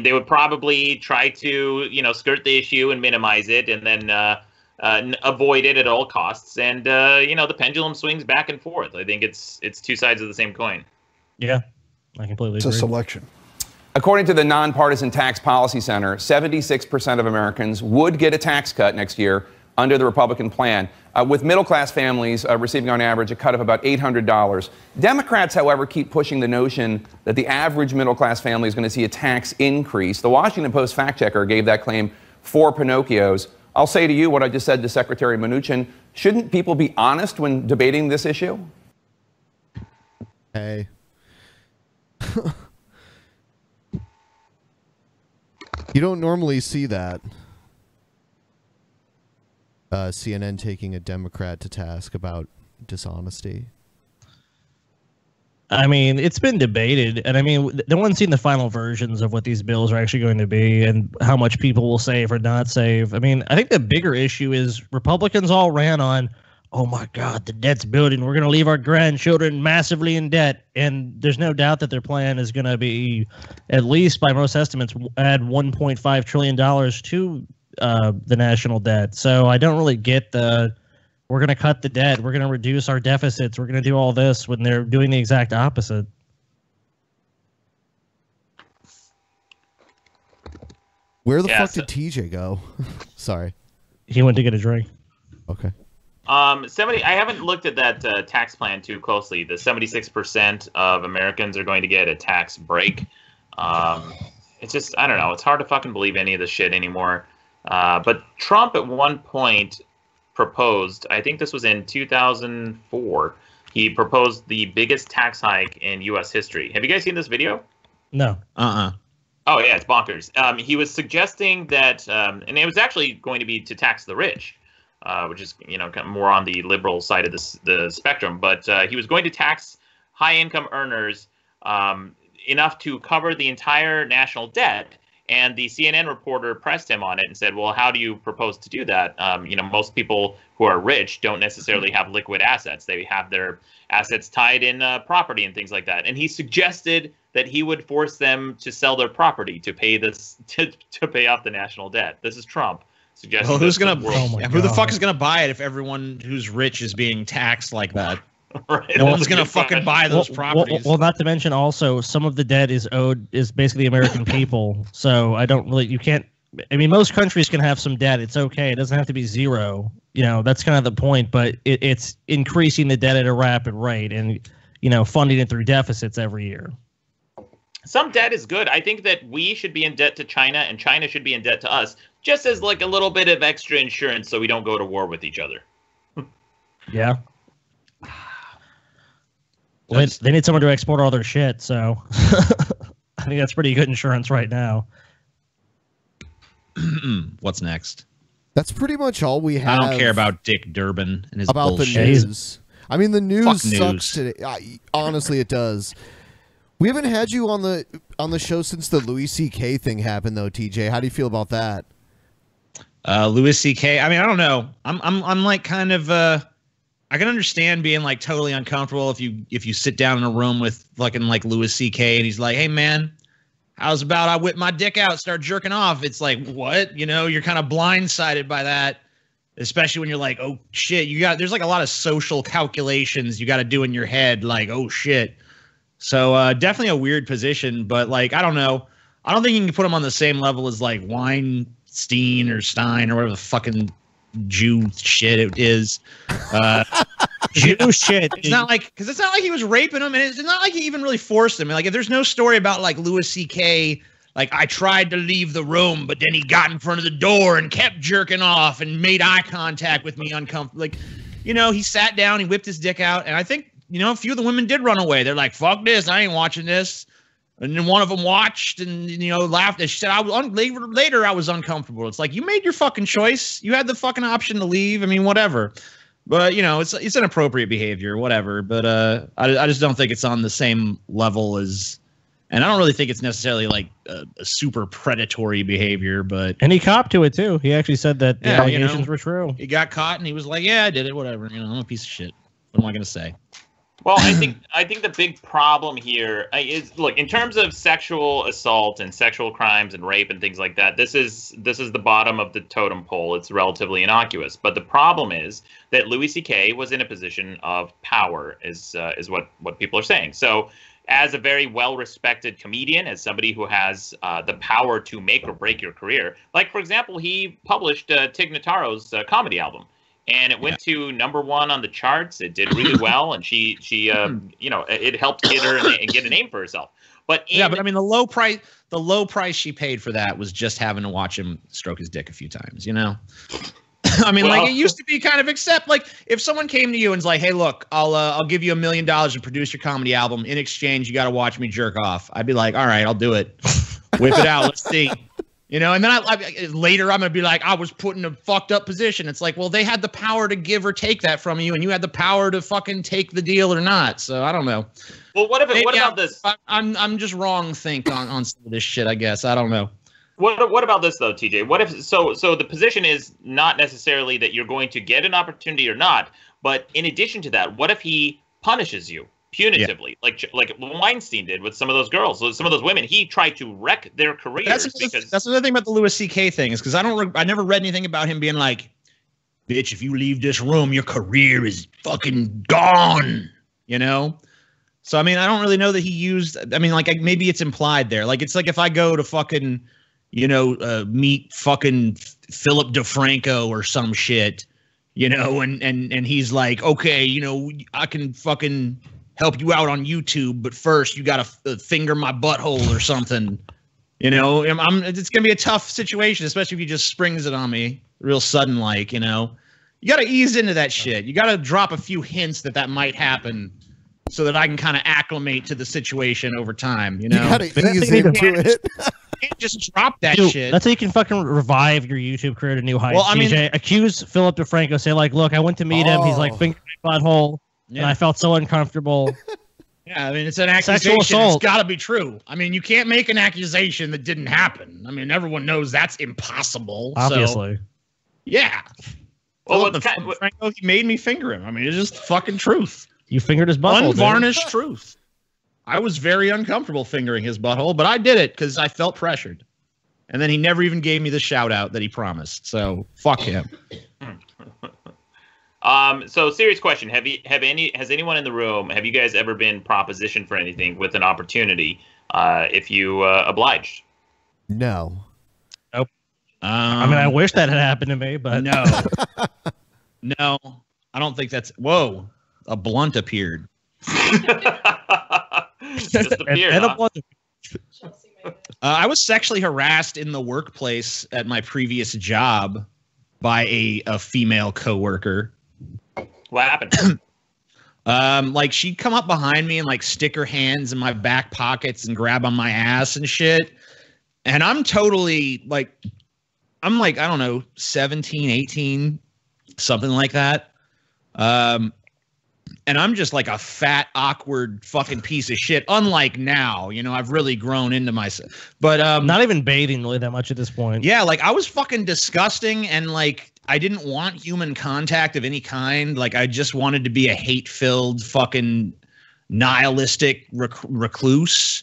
they would probably try to, skirt the issue and minimize it, and then avoid it at all costs. And the pendulum swings back and forth. I think it's two sides of the same coin. Yeah, I completely agree. It's a selection. According to the Nonpartisan Tax Policy Center, 76% of Americans would get a tax cut next year under the Republican plan, with middle-class families receiving on average a cut of about $800. Democrats, however, keep pushing the notion that the average middle-class family is going to see a tax increase. The Washington Post fact-checker gave that claim 4 Pinocchios. I'll say to you what I just said to Secretary Mnuchin. Shouldn't people be honest when debating this issue? Hey. You don't normally see that. CNN taking a Democrat to task about dishonesty. I mean, it's been debated, and I mean, no one's seen the final versions of what these bills are actually going to be and how much people will save or not save. I mean, I think the bigger issue is Republicans all ran on, oh my God, the debt's building. We're going to leave our grandchildren massively in debt. And there's no doubt that their plan is going to be, at least by most estimates, add $1.5 trillion to the national debt. So I don't really get we're going to cut the debt, we're going to reduce our deficits, we're going to do all this when they're doing the exact opposite. Where the fuck did TJ go? Sorry. He went to get a drink. Okay. I haven't looked at that tax plan too closely. The 76% of Americans are going to get a tax break. It's just, I don't know. It's hard to fucking believe any of this shit anymore. But Trump at one point proposed, I think this was in 2004, he proposed the biggest tax hike in U.S. history. Have you guys seen this video? No. Oh, yeah, it's bonkers. He was suggesting that, and it was actually going to be to tax the rich, which is, kind of more on the liberal side of the spectrum. But he was going to tax high-income earners enough to cover the entire national debt. And the CNN reporter pressed him on it and said, well, how do you propose to do that? Most people who are rich don't necessarily have liquid assets. They have their assets tied in property and things like that. And he suggested that he would force them to sell their property to pay this to pay off the national debt. This is Trump suggesting. Well, who the fuck is gonna buy it if everyone who's rich is being taxed like that? Right. No one's gonna fucking buy those properties. Well, not to mention also some of the debt is basically the American people. So you can't. I mean, most countries can have some debt. It's okay. It doesn't have to be zero. That's kind of the point. But it's increasing the debt at a rapid rate and funding it through deficits every year. Some debt is good. I think that we should be in debt to China and China should be in debt to us, just as like a little bit of extra insurance so we don't go to war with each other. Yeah. Well, they need someone to export all their shit, so I think that's pretty good insurance right now. What's next? That's pretty much all we have. I don't care about Dick Durbin and his about bullshit. The news. I mean, the news Fuck sucks today. Honestly, it does. We haven't had you on the show since the Louis C.K. thing happened, though. TJ, how do you feel about that? Louis C.K. I mean, I don't know. I'm like kind of. I can understand being like totally uncomfortable if you sit down in a room with fucking like Louis C.K. and he's like, "Hey man, how's about I whip my dick out, start jerking off?" It's like, what? You're kind of blindsided by that, especially when you're like, "Oh shit, there's like a lot of social calculations you got to do in your head, like, oh shit." So definitely a weird position, but like I don't know. I don't think you can put him on the same level as like Weinstein or Stein or whatever the fucking Jew shit it is. Jew shit. It's not like he was raping him, and it's not like he even really forced him. Like if there's no story about like Louis C.K. like I tried to leave the room, but then he got in front of the door and kept jerking off and made eye contact with me uncomfortable. Like, he sat down, he whipped his dick out, and I think a few of the women did run away. They're like, "Fuck this, I ain't watching this." And then one of them watched and laughed. And she said, later I was uncomfortable. It's like, you made your fucking choice. You had the fucking option to leave. I mean, whatever. But it's inappropriate behavior, whatever. But I just don't think it's on the same level as, and I don't really think it's necessarily like a super predatory behavior. But and he copped to it too. He actually said that the allegations were true. He got caught and he was like, "Yeah, I did it. Whatever. I'm a piece of shit. What am I gonna say?" Well, I think the big problem here is, look, in terms of sexual assault and sexual crimes and rape and things like that, this is the bottom of the totem pole. It's relatively innocuous. But the problem is that Louis C.K. was in a position of power, is what people are saying. So as a very well-respected comedian, as somebody who has the power to make or break your career, like, for example, he published Tig Notaro's comedy album. And it went to #1 on the charts. It did really well, and she you know, it helped get her and get a name for herself. But but I mean, the low price she paid for that was just having to watch him stroke his dick a few times. You know, I mean, like, it used to be kind of like if someone came to you and was like, "Hey, look, I'll give you $1 million to produce your comedy album. In exchange, you got to watch me jerk off." I'd be like, "All right, I'll do it. Whip it out. Let's see." You know, and then later I'm going to be like, I was put in a fucked up position. It's like, well, they had the power to give or take that from you, and you had the power to fucking take the deal or not. So I don't know. Well, what about this? I'm just wrong think on some of this shit, I guess. I don't know. What about this though, TJ? What if so the position is not necessarily that you're going to get an opportunity or not, but in addition to that, what if he punishes you punitively, like Weinstein did with some of those girls, some of those women? He tried to wreck their careers. That's another thing about the Louis C.K. thing, is because I never read anything about him being like, "Bitch, if you leave this room, your career is fucking gone." You know. So I mean, I don't really know that he used. I mean, like, maybe it's implied there. Like, it's like if I go to fucking, you know, meet fucking Philip DeFranco or some shit, you know, and he's like, "Okay, you know, I can fucking help you out on YouTube, but first you got to finger my butthole or something." You know, it's going to be a tough situation, especially if he just springs it on me real sudden, like, you know. You got to ease into that shit. You got to drop a few hints that might happen so that I can kind of acclimate to the situation over time, you know. You got to ease into it. You can't just drop that shit. That's how you can fucking revive your YouTube career to new heights. Well, I mean, TJ, accuse Philip DeFranco, say like, "Look, I went to meet him. He's like, finger my butthole. Yeah. And I felt so uncomfortable." Yeah, I mean, it's an accusation. It's got to be true. I mean, you can't make an accusation that didn't happen. I mean, everyone knows that's impossible. Obviously. So, yeah. Well, Franco, he made me finger him. I mean, it's just fucking truth. You fingered his butthole. Unvarnished truth. I was very uncomfortable fingering his butthole, but I did it because I felt pressured. And then he never even gave me the shout out that he promised. So fuck him. So serious question. Has anyone in the room, have you guys ever been propositioned for anything with an opportunity if you obliged? No. Nope. I mean, I wish that had happened to me, but no. No. I don't think that's whoa. A blunt appeared. Just appeared, and huh? a blunt. I was sexually harassed in the workplace at my previous job by a female coworker. What happened? Like, she'd come up behind me and like stick her hands in my back pockets and grab on my ass and shit. And I'm totally like, I don't know, 17, 18, something like that. And I'm just like a fat, awkward fucking piece of shit. Unlike now, you know, I've really grown into myself. But not even bathing really that much at this point. Yeah, like, I was fucking disgusting, and like, I didn't want human contact of any kind. Like, I just wanted to be a hate-filled, fucking nihilistic recluse.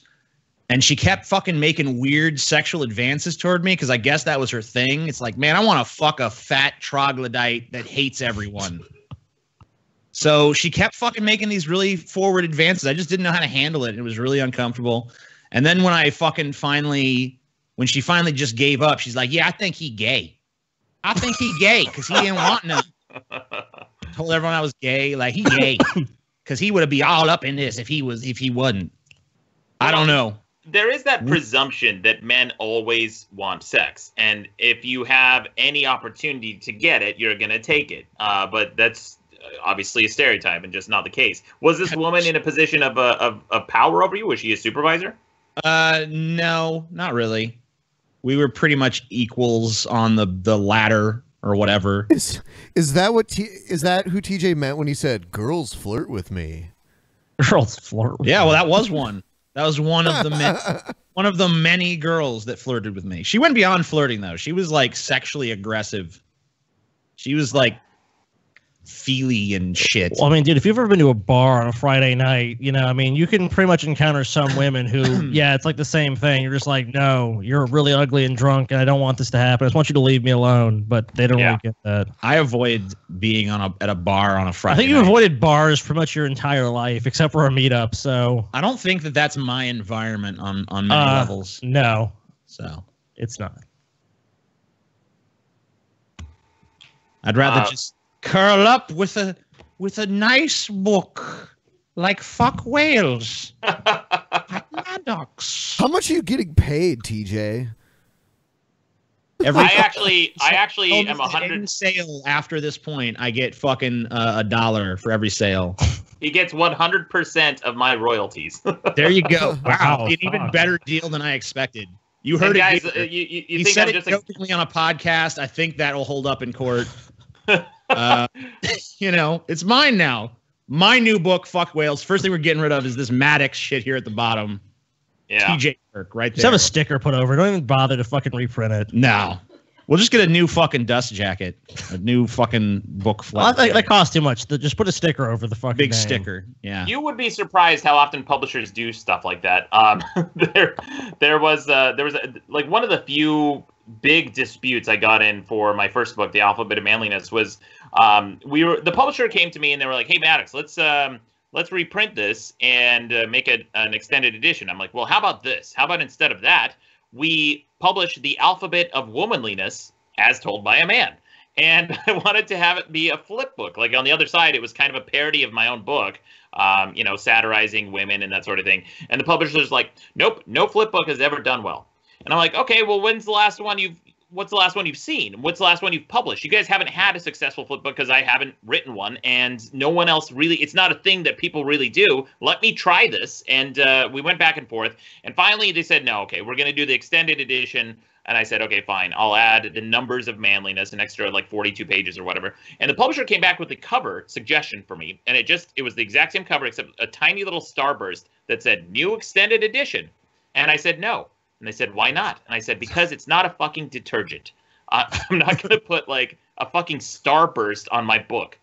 And she kept fucking making weird sexual advances toward me because I guess that was her thing. It's like, man, I want to fuck a fat troglodyte that hates everyone. So she kept fucking making these really forward advances. I just didn't know how to handle it. It was really uncomfortable. And then when when she finally just gave up, she's like, "Yeah, I think he gay. I think he gay because he didn't want none." Told everyone I was gay. Like, he gay because he would be all up in this if he wasn't. I don't know. There is that presumption that men always want sex, and if you have any opportunity to get it, you're gonna take it. But that's obviously a stereotype and just not the case. Was this woman in a position of power over you? Was she a supervisor? No, not really. We were pretty much equals on the ladder or whatever. Is that who TJ meant when he said girls flirt with me? Girls flirt with me. Yeah, well, that was one. That was one of the many girls that flirted with me. She went beyond flirting though. She was like sexually aggressive. She was like feely and shit. Well, I mean, dude, if you've ever been to a bar on a Friday night, you know, I mean, you can pretty much encounter some women who, yeah, it's like the same thing. You're just like, no, you're really ugly and drunk, and I don't want this to happen. I just want you to leave me alone. But they don't really get that. I avoid being at a bar on a Friday. I think you avoided bars pretty much your entire life, except for a meetup. So I don't think that that's my environment on many levels. No, so it's not. I'd rather just curl up with a nice book like fuck whales at MADDOX. How much are you getting paid, TJ? I actually am 100 sale after this point. I get fucking $1 for every sale. He gets 100% of my royalties. There you go. Wow, an even better deal than I expected. You heard it, guys. You he think said I'm it just jokingly on a podcast. I think that'll hold up in court. You know, it's mine now. My new book, Fuck Whales. First thing we're getting rid of is this MADDOX shit here at the bottom. Yeah. TJ Kirk right there. Just have a sticker put over. Don't even bother to fucking reprint it. No. We'll just get a new fucking dust jacket. A new fucking book flap. Well, that costs too much. Just put a sticker over the fucking big name. sticker. Yeah. You would be surprised how often publishers do stuff like that. There was like one of the few big disputes I got in for my first book, The Alphabet of Manliness, was the publisher came to me and they were like, "Hey MADDOX, let's reprint this and make an extended edition." I'm like, "Well, how about this? How about instead of that, we publish The Alphabet of Womanliness as told by a man?" And I wanted to have it be a flip book. Like on the other side, it was kind of a parody of my own book, you know, satirizing women and that sort of thing. And the publisher's like, "Nope, no flip book has ever done well." And I'm like, "Okay, well, what's the last one you've seen? What's the last one you've published? You guys haven't had a successful flip book because I haven't written one, and no one else really. It's not a thing that people really do. Let me try this." And we went back and forth, and finally they said, "No, okay, we're going to do the extended edition." And I said, "Okay, fine. I'll add the numbers of manliness, an extra like 42 pages or whatever." And the publisher came back with the cover suggestion for me, and it was the exact same cover except a tiny little starburst that said "New Extended Edition." And I said no. And they said, "Why not?" And I said, "Because it's not a fucking detergent. I'm not going to put like a fucking starburst on my book."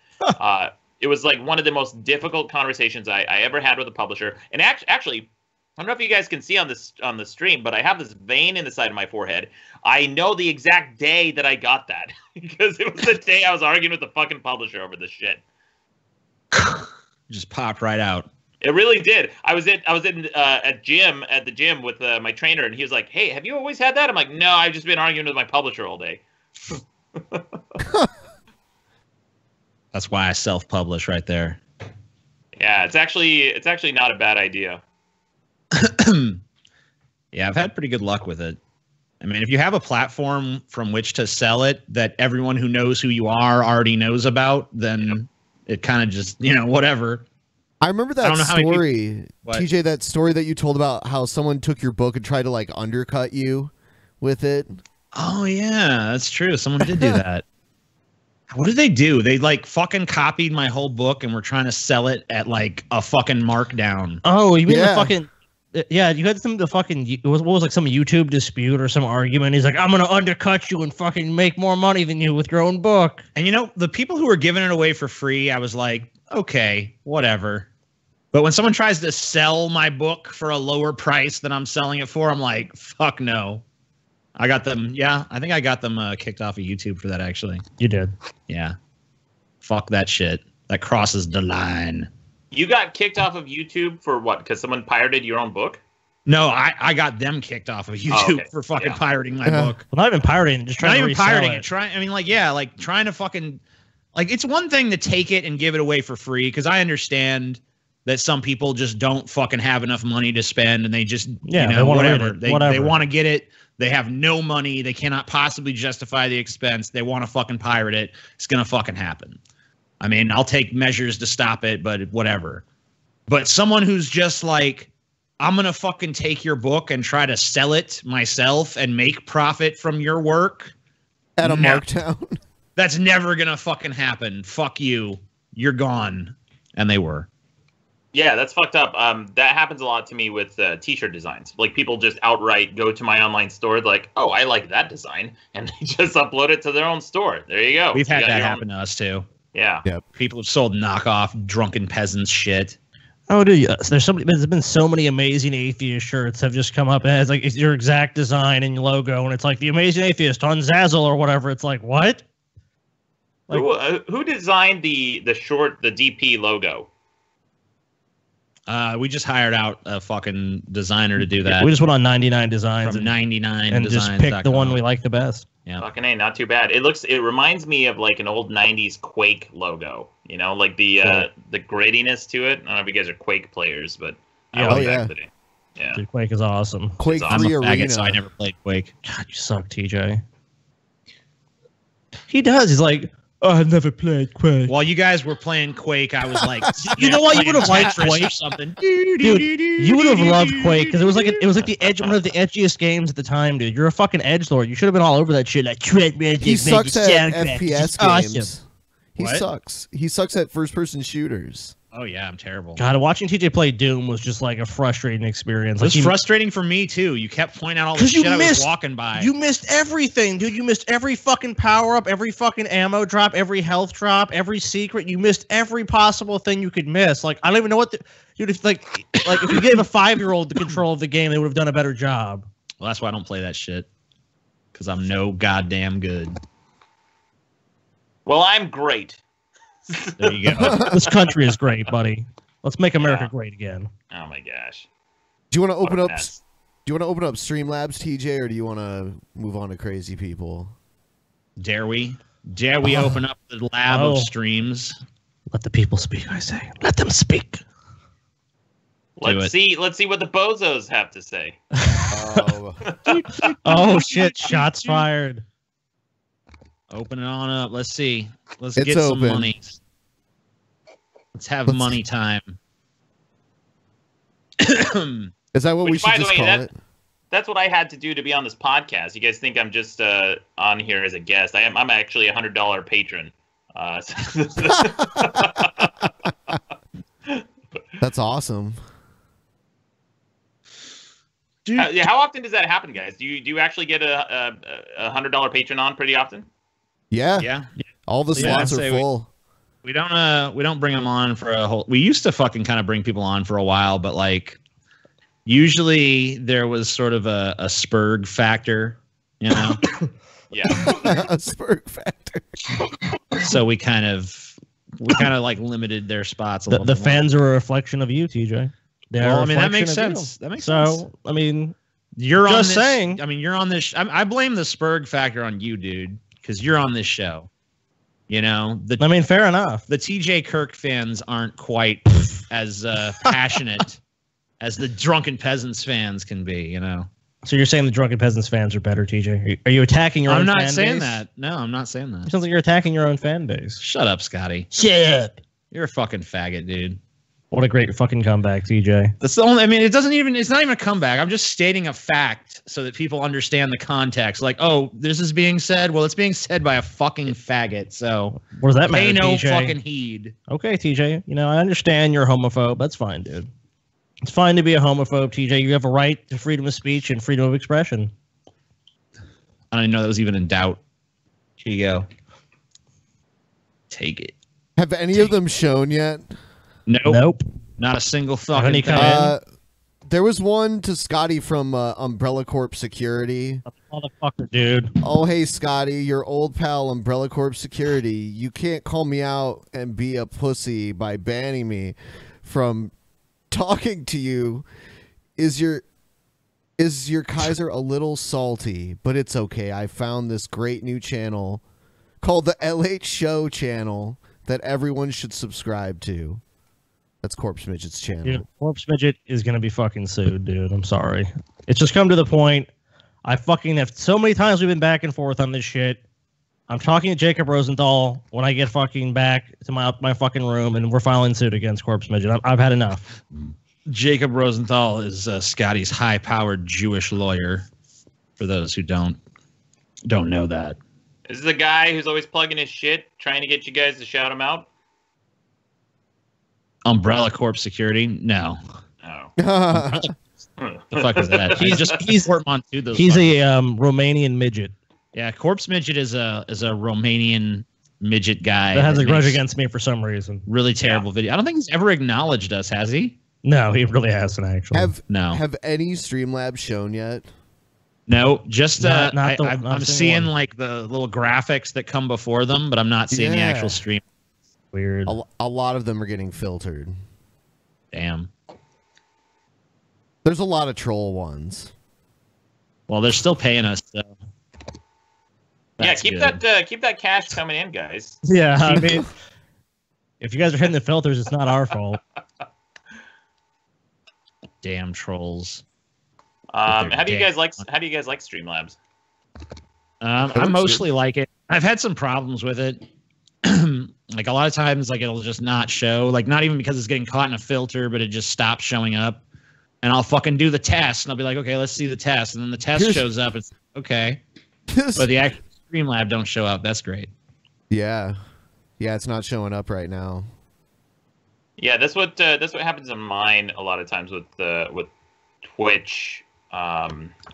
It was like one of the most difficult conversations I ever had with a publisher. And actually, I don't know if you guys can see on the stream, but I have this vein in the side of my forehead. I know the exact day that I got that because it was the day I was arguing with the fucking publisher over this shit. Just popped right out. It really did. I was at the gym with my trainer, and he was like, "Hey, have you always had that?" I'm like, "No, I've just been arguing with my publisher all day." That's why I self-publish right there. Yeah, it's actually not a bad idea. Yeah, I've had pretty good luck with it. I mean, if you have a platform from which to sell it that everyone who knows who you are already knows about, then it kind of just, you know, whatever. I remember that story, TJ, that story that you told about how someone took your book and tried to like undercut you with it. Oh yeah, that's true. Someone did do that. What did they do? They like fucking copied my whole book and were trying to sell it at like a fucking markdown. Oh, you mean the fucking... Yeah, you had some what was like some YouTube dispute or some argument. He's like, "I'm gonna undercut you and fucking make more money than you with your own book." And you know, the people who were giving it away for free, I was like, okay, whatever. But when someone tries to sell my book for a lower price than I'm selling it for, I'm like, fuck no. I got them. Yeah, I think I got them kicked off of YouTube for that, actually. You did. Yeah. Fuck that shit. That crosses the line. You got kicked off of YouTube for what? Because someone pirated your own book? No, I got them kicked off of YouTube for fucking pirating my book. Well, not even pirating, just trying to resell it. Not even pirating it. Trying to fucking... Like, it's one thing to take it and give it away for free, because I understand that some people just don't fucking have enough money to spend, and they just, you know, whatever. They want to get it. They have no money. They cannot possibly justify the expense. They want to fucking pirate it. It's going to fucking happen. I mean, I'll take measures to stop it, but whatever. But someone who's just like, I'm going to fucking take your book and try to sell it myself and make profit from your work. At a markdown. That's never going to fucking happen. Fuck you. You're gone. And they were. Yeah, that's fucked up. That happens a lot to me with t-shirt designs. Like, people just outright go to my online store, like, "Oh, I like that design," and they just upload it to their own store. There you go. We've had that happen to us too. Yeah. People have sold knockoff Drunken Peasants shit. Oh, dude, there's been so many amazing atheist shirts have just come up and it's like it's your exact design and your logo, and it's like the Amazing Atheist on Zazzle or whatever. It's like what? Like, who designed the DP logo? We just hired out a fucking designer to do that. We just went on 99 Designs from 99 and just picked the one we like the best. Yeah. Fucking A, not too bad. It reminds me of like an old 90s Quake logo. You know, like the grittiness to it. I don't know if you guys are Quake players, but I was back today. Yeah. Dude, Quake is awesome. Quake I'm a 3 faggot, Arena. so I never played Quake. God, you suck, TJ. He does. He's like, oh, I've never played Quake. While you guys were playing Quake, I was like, you know what? You would have liked Quake or something. Dude, you would have loved Quake because it was like one of the edgiest games at the time, dude. You're a fucking edgelord. You should have been all over that shit. Like, He sucks at FPS games. Awesome. He sucks. He sucks at first-person shooters. Oh yeah, I'm terrible. God, watching TJ play Doom was just like a frustrating experience. It was frustrating for me too. You kept pointing out all the shit I was walking by. You missed everything, dude. You missed every fucking power up, every fucking ammo drop, every health drop, every secret. You missed every possible thing you could miss. Like I don't even know what dude. If like if you gave a 5-year-old the control of the game, they would have done a better job. Well, that's why I don't play that shit. Because I'm no goddamn good. Well, I'm great. There you go. This country is great, buddy. Let's make America great again. Oh my gosh. Do you want to open up? Do you want to open up Streamlabs, TJ, or do you want to move on to crazy people? Dare we? Dare we open up the lab of streams? Let the people speak. I say, let them speak. Let's see what the bozos have to say. Oh shit! Shots fired. Open it on up. Let's see. Let's It's get open. some money. Let's have money time. Is that what we Which, should by the just way, call it? that's what I had to do to be on this podcast. You guys think I'm just on here as a guest? I'm actually a $100 patron. That's awesome. How often does that happen, guys? Do you actually get a $100 patron on pretty often? Yeah. Yeah. All the slots are full. We don't bring them on for a whole. We used to fucking kind of bring people on for a while, but like usually there was sort of a spurg factor, you know. Yeah. A spurg factor. So we kind of like limited their spots a little The bit more. fans are a reflection of you, TJ. Well, I mean that makes sense. That makes sense. So I mean, you're just on this, saying. I mean, you're on this. I blame the spurg factor on you, dude, because you're on this show. You know, I mean, fair enough. The TJ Kirk fans aren't quite as passionate as the Drunken Peasants fans can be. You know. So you're saying the Drunken Peasants fans are better, TJ? Are you attacking your own fan base? I'm not saying that. No, I'm not saying that. It sounds like you're attacking your own fan base. Shut up, Scotty. Shit. You're a fucking faggot, dude. What a great fucking comeback, TJ. That's the only. I mean, it's not even a comeback. I'm just stating a fact so that people understand the context. Like, oh, this is being said. Well, it's being said by a fucking faggot. So what does that matter? Pay no TJ? fucking heed. Okay, TJ. You know, I understand you're a homophobe. That's fine, dude. It's fine to be a homophobe, TJ. You have a right to freedom of speech and freedom of expression. I didn't know that was even in doubt. Here you go. Take it. Have any of them shown yet? Nope. Not a single fucking Any thing. There was one to Scotty from Umbrella Corp Security. Motherfucker, dude. Oh, hey, Scotty, your old pal, Umbrella Corp Security. You can't call me out and be a pussy by banning me from talking to you. Is your Kaiser a little salty? But it's okay. I found this great new channel called the LH Show channel that everyone should subscribe to. That's Corpse Midget's channel. Dude, Corpse Midget is going to be fucking sued, dude. I'm sorry. It's just come to the point. I fucking have so many times we've been back and forth on this shit. I'm talking to Jacob Rosenthal when I get fucking back to my fucking room, and we're filing suit against Corpse Midget. I've had enough. Jacob Rosenthal is Scotty's high-powered Jewish lawyer. For those who don't know that. This is the guy who's always plugging his shit, trying to get you guys to shout him out. Umbrella Corp Security? No. Oh. The fuck is that? He's He's a Romanian midget. Yeah, Corpse Midget is a Romanian midget guy that has a grudge against me for some reason. Really terrible video. I don't think he's ever acknowledged us, has he? No, he really hasn't actually. Have any Streamlabs shown yet? No, just I'm seeing like the little graphics that come before them, but I'm not seeing the actual stream. Weird. A lot of them are getting filtered. Damn. There's a lot of troll ones. Well, they're still paying us, so. Yeah, keep that cash coming in, guys. Yeah, I mean, if you guys are hitting the filters, it's not our fault. Damn trolls. How do you guys like Streamlabs? I mostly like it. I've had some problems with it. Like a lot of times, like it'll just not show. Like not even because it's getting caught in a filter, but it just stops showing up. And I'll fucking do the test, and I'll be like, okay, let's see the test. And then the test shows up. It's okay, but the actual Streamlab don't show up. That's great. Yeah, it's not showing up right now. Yeah, that's what happens on mine a lot of times with Twitch,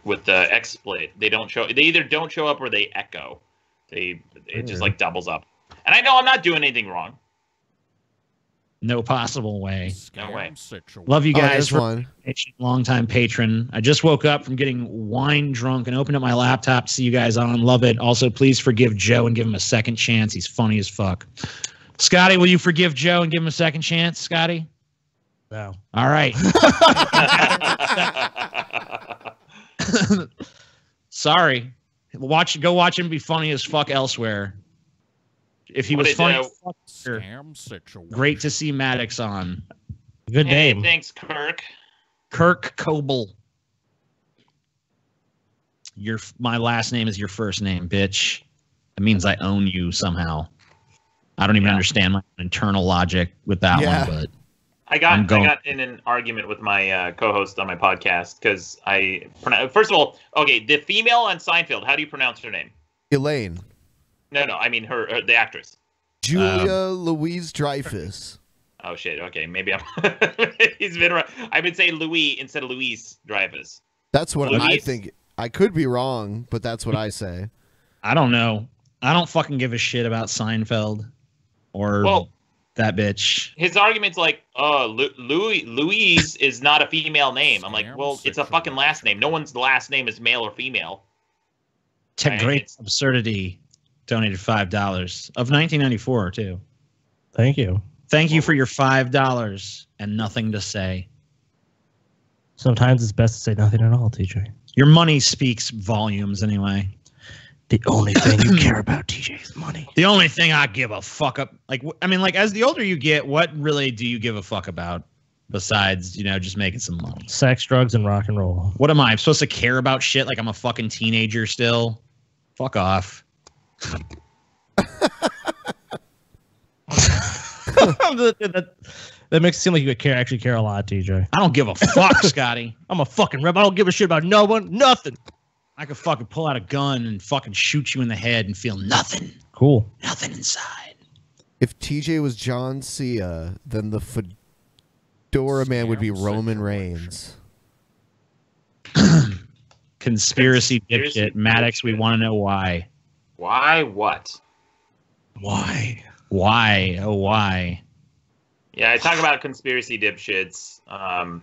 with the XSplit. They don't show. They either don't show up or they echo. It just like doubles up. And I know I'm not doing anything wrong. No possible way. No way. Love you guys. One. Long-time patron. I just woke up from getting wine drunk and opened up my laptop to see you guys on. Love it. Also, please forgive Joe and give him a second chance. He's funny as fuck. Scotty, will you forgive Joe and give him a second chance, Scotty? No. All right. Sorry. Go watch him be funny as fuck elsewhere. If he was funny, great to see MADDOX on. Good name. Thanks, Kirk. Kirk Coble. My last name is your first name, bitch. That means I own you somehow. I don't even understand my internal logic with that one, but I got in an argument with my co-host on my podcast because first of all, okay, the female on Seinfeld, how do you pronounce her name? Elaine. No, I mean the actress. Julia Louise Dreyfus. Oh shit. Okay, maybe he's been right. I've been saying Louis instead of Louise Dreyfus. That's what I think. I could be wrong, but that's what I say. I don't know. I don't fucking give a shit about Seinfeld or that bitch. His argument's like, Louise is not a female name. I'm like, well, it's a fucking last name. No one's last name is male or female. To great absurdity. Donated $5 of 1994 too. Thank you. Thank you for your $5 and nothing to say. Sometimes it's best to say nothing at all, TJ. Your money speaks volumes anyway. The only thing you care about, TJ, is money. The only thing I give a fuck up. Like, I mean, like as the older you get, what really do you give a fuck about besides, just making some money? Sex, drugs, and rock and roll. What am I? I'm supposed to care about shit like I'm a fucking teenager still? Fuck off. That makes it seem like you actually care a lot, TJ. I don't give a fuck, Scotty. I'm a fucking rebel. I don't give a shit about no one, nothing. I could fucking pull out a gun and fucking shoot you in the head and feel nothing. Cool. Nothing inside. If TJ was John Cena, then the Fedora Man would be Roman Reigns. Conspiracy dipshit. MADDOX, we want to know why. Why what? Why? Why? Oh, why? Yeah, I talk about conspiracy dipshits. I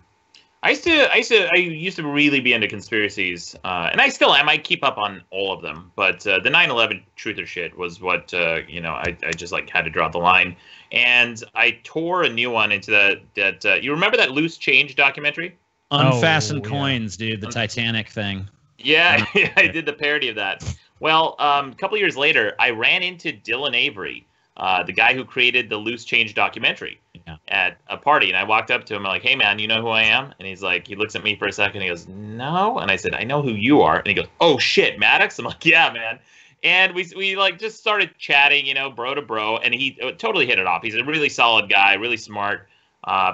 used to really be into conspiracies, and I still am. I keep up on all of them, but the 9/11 truther shit was what I just like had to draw the line, and I tore a new one into that. You remember that Loose Change documentary? Unfastened coins, dude. The Titanic thing. Yeah, I did the parody of that. Well, a couple years later, I ran into Dylan Avery, the guy who created the Loose Change documentary, at a party. And I walked up to him, I'm like, hey, man, you know who I am? And he's like, he looks at me for a second. He goes, no. And I said, I know who you are. And he goes, oh, shit, MADDOX? I'm like, yeah, man. And we like just started chatting, bro to bro. And he totally hit it off. He's a really solid guy, really smart,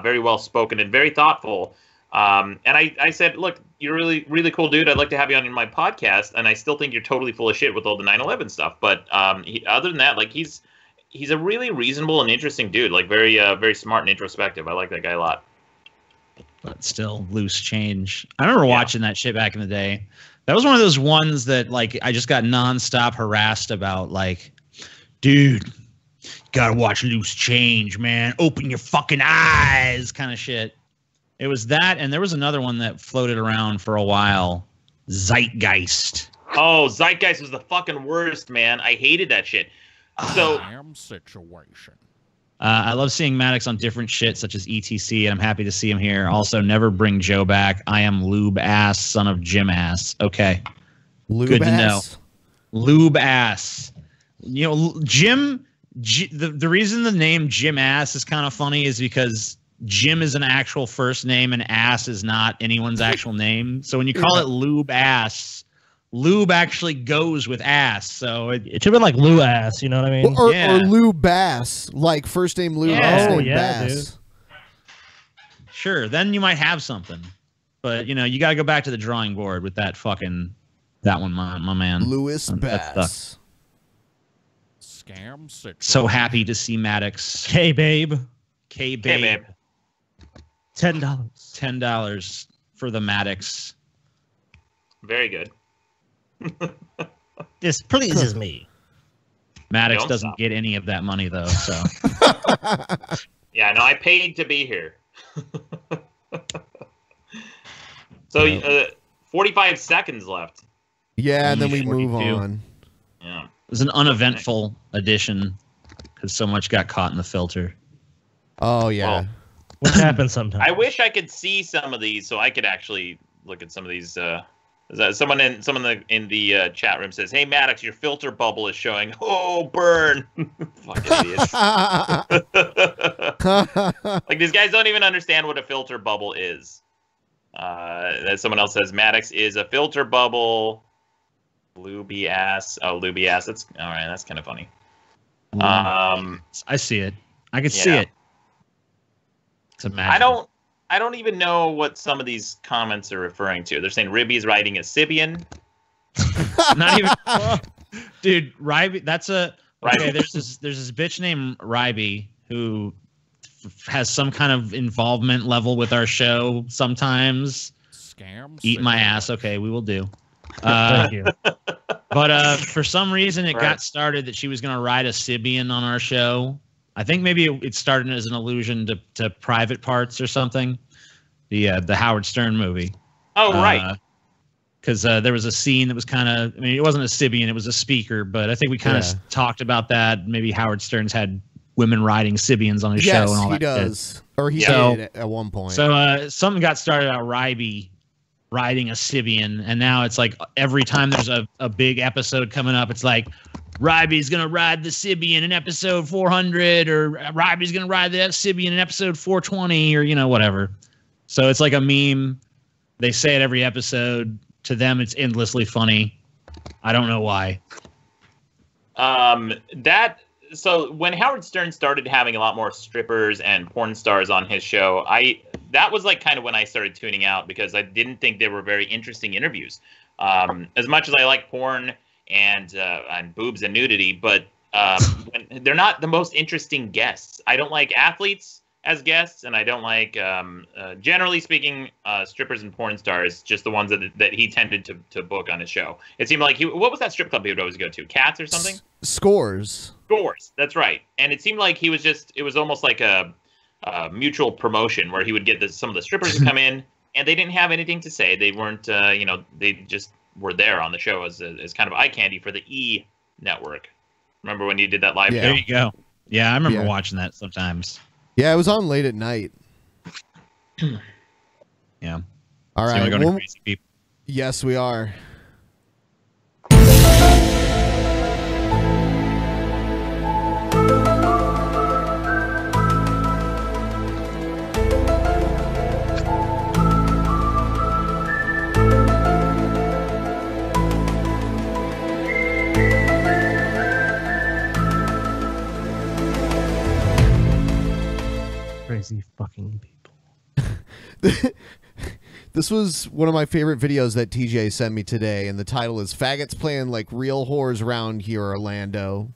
very well spoken, and very thoughtful. And I said, look, you're a really, really cool dude. I'd like to have you on my podcast. And I still think you're totally full of shit with all the 9/11 stuff. But other than that, like he's a really reasonable and interesting dude. Like very, very smart and introspective. I like that guy a lot. But still, Loose Change. I remember watching that shit back in the day. That was one of those ones that like I just got nonstop harassed about. Like, dude, gotta watch Loose Change, man. Open your fucking eyes, kind of shit. It was that, and there was another one that floated around for a while. Zeitgeist. Oh, Zeitgeist was the fucking worst, man. I hated that shit. So, situation. I love seeing Maddox on different shit, such as ETC, and I'm happy to see him here. Also, never bring Joe back. I am Lube Ass, son of Jim Ass. Okay. Lube Good ass? to know. Lube Ass. You know, Jim, the reason the name Jim Ass is kind of funny is because Jim is an actual first name and Ass is not anyone's actual name. So when you call it Lube Ass, Lube actually goes with ass, so it should have been like Lou Ass, you know what I mean? Or Lou Bass, like first name Lou, last name Bass. Dude. Sure, then you might have something, but you know you got to go back to the drawing board with that one, my man. Louis Bass. Scam situation. So happy to see Maddox. K babe. $10 for the Maddox. Very good. This pleases me. Maddox doesn't get any of that money though, so. Yeah, no, I paid to be here. So 45 seconds left. Yeah, and then we move on. Yeah, it was an uneventful edition because so much got caught in the filter. Oh yeah, well, what happens sometimes? I wish I could see some of these so I could actually look at some of these. Someone in the chat room says, "Hey Maddox, your filter bubble is showing." Oh, burn! Fucking idiots. Like these guys don't even understand what a filter bubble is. Someone else says Maddox is a filter bubble. Luby ass. Oh, Luby ass. That's all right. That's kind of funny. I see it. I can see it. It's imagine. I don't even know what some of these comments are referring to. They're saying Ribby's riding a Sibian. Not even, dude. Ryby, that's a okay. There's this bitch named Ryby who has some kind of involvement level with our show sometimes. Eat my ass. Okay, we will do. Thank you. But for some reason, it got started that she was going to ride a Sibian on our show. I think maybe it started as an allusion to Private Parts or something, the Howard Stern movie. Oh, right. Because there was a scene that was kind of, I mean, it wasn't a Sibian, it was a speaker, but I think we kind of talked about that. Maybe Howard Stern's had women riding Sibians on his show and all that. Yes, he does. Or he did at one point. So something got started out Ryby riding a Sibian, and now it's like every time there's a big episode coming up, it's like, Ryby's going to ride the Sibian in episode 400, or Ryby's going to ride the Sibian in episode 420, or, you know, whatever. So it's like a meme. They say it every episode. To them, it's endlessly funny. I don't know why. So when Howard Stern started having a lot more strippers and porn stars on his show, that was like kind of when I started tuning out because I didn't think they were very interesting interviews. As much as I like porn and boobs and nudity, but they're not the most interesting guests. I don't like athletes as guests, and I don't like, generally speaking, strippers and porn stars, just the ones that he tended to book on his show. It seemed like what was that strip club he would always go to? Cats or something? Scores. That's right. And it seemed like he was it was almost like a mutual promotion where he would get some of the strippers to come in, and they didn't have anything to say. They weren't, they just were there on the show as kind of eye candy for the E network. Remember when you did that live show? There you go. Yeah, I remember watching that sometimes. Yeah, it was on late at night. Yeah. All right. So you wanna go to Crazy People? Yes, we are. Crazy fucking people. This was one of my favorite videos that TJ sent me today, and the title is "Faggots Playing Like Real Whores Around Here, Orlando."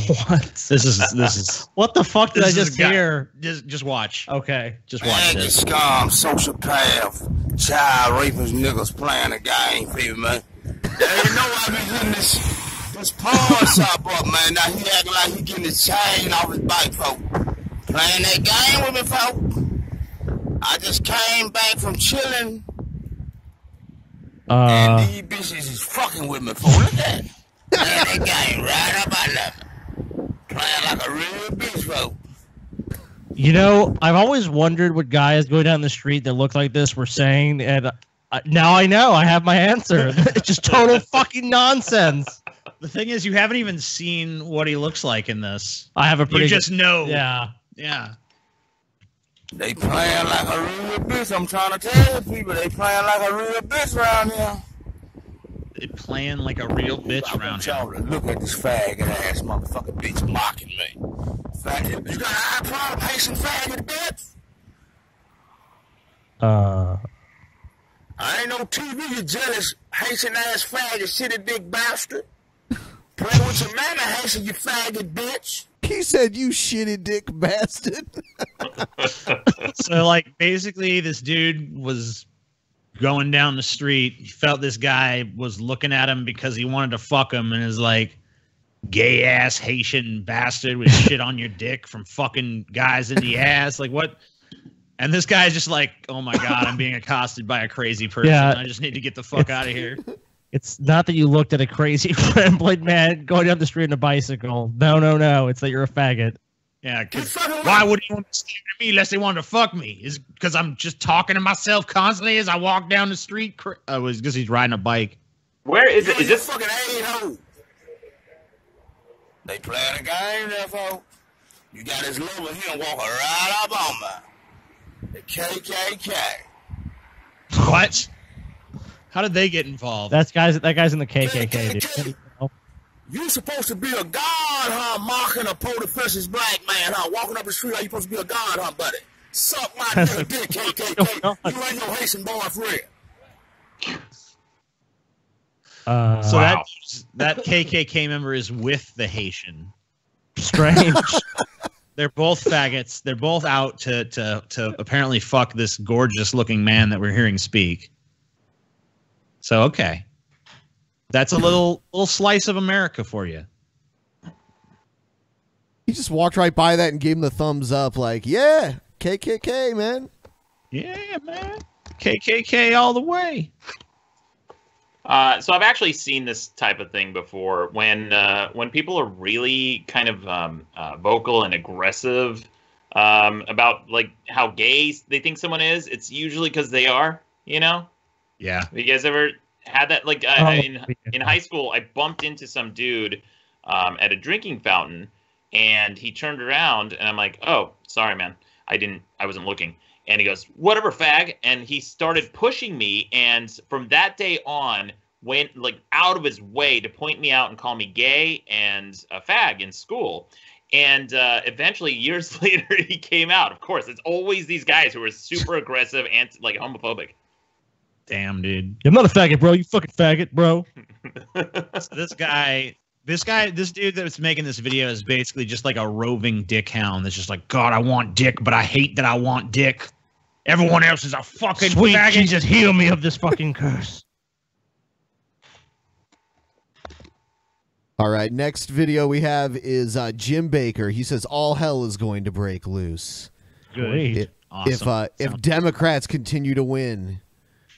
What? This is what the fuck did I just hear? Just watch. Okay. Just watch this. Scum, sociopath, child rapist niggas playing a game, people, man. They know I be hitting this. his pawn shop up, man. Now he acting like he getting his chain off his bike, folk. Playing that game with me, folk. I just came back from chilling. And these bitches is fucking with me, folk. Look at that. Playing that game right up I love it. Playing like a real bitch, folk. You know, I've always wondered what guys going down the street that look like this were saying, and now I know. I have my answer. It's just total fucking nonsense. The thing is, you haven't even seen what he looks like in this. I have a pretty. You just know. Yeah. Yeah. They playing like a real bitch. I'm trying to tell people, they playing like a real bitch around here. They playing like a real bitch around here. Y'all to look at this faggot ass motherfucking bitch mocking me. Faggot, you got an eye problem, Haitian faggot bitch? I ain't no TV, you jealous Haitian ass faggot shitty dick bastard. Play with your man, Haitian, you faggot bitch. He said, you shitty dick bastard. So, like, basically, this dude was going down the street. He felt this guy was looking at him because he wanted to fuck him, and is like, gay ass Haitian bastard with shit on your dick from fucking guys in the ass. Like, what? And this guy's just like, oh my God, I'm being accosted by a crazy person. Yeah. I just need to get the fuck out of here. It's not that you looked at a crazy rambling man going down the street on a bicycle. No. It's that you're a faggot. Yeah, because why would he want to stare at me unless they wanted to fuck me? Is because I'm just talking to myself constantly as I walk down the street? Oh, it's because he's riding a bike. Where is it? Is this fucking a-hole? They playing a game there, folks. You got his lover here walking right up on me. The KKK. What? How did they get involved? That guy's in the KKK, dude. You supposed to be a god, huh? Mocking a poor-defensive black man, huh? Walking up the street, are you supposed to be a god, huh, buddy? Suck my dick, KKK. You ain't no Haitian boy for real. So that KKK member is with the Haitian. Strange. They're both faggots. They're both out to apparently fuck this gorgeous-looking man that we're hearing speak. So, okay. That's a little slice of America for you. He just walked right by that and gave him the thumbs up, like, yeah, KKK, man. Yeah, man. KKK all the way. So I've actually seen this type of thing before when people are really kind of vocal and aggressive about like how gay they think someone is. It's usually because they are, you know. Yeah. Have you guys ever had that? Like in high school, I bumped into some dude at a drinking fountain, and he turned around, and I'm like, "Oh, sorry, man, I wasn't looking." And he goes, "Whatever, fag," and he started pushing me, and from that day on, went like out of his way to point me out and call me gay and a fag in school. And eventually, years later, he came out. Of course, it's always these guys who are super aggressive and like homophobic. Damn, dude. I'm not a faggot, bro. You fucking faggot, bro. So this dude that's making this video is basically just like a roving dick hound that's just like, God, I want dick, but I hate that I want dick. Everyone else is a fucking Sweet faggot. Jesus, heal me of this fucking curse. All right, next video we have is Jim Baker. He says all hell is going to break loose. Great. If Democrats continue to win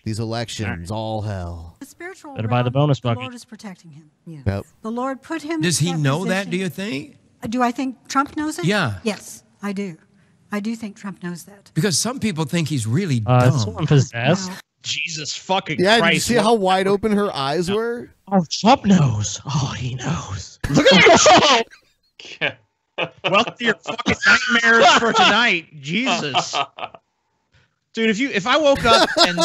these elections, all hell. The spiritual Better buy the bonus realm, bucket. The Lord is protecting him. Yeah. Yep. The Lord put him. Does in he that know that, position. do you think? Do I think Trump knows it? Yeah. Yes, I do. I do think Trump knows that. Because some people think he's really dumb. Someone possessed. No. Jesus fucking Yeah, Christ. did you see how wide open her eyes were? Oh, Trump knows. Oh, he knows. Look at that. Welcome to your fucking nightmares for tonight. Jesus. Dude, if I woke up and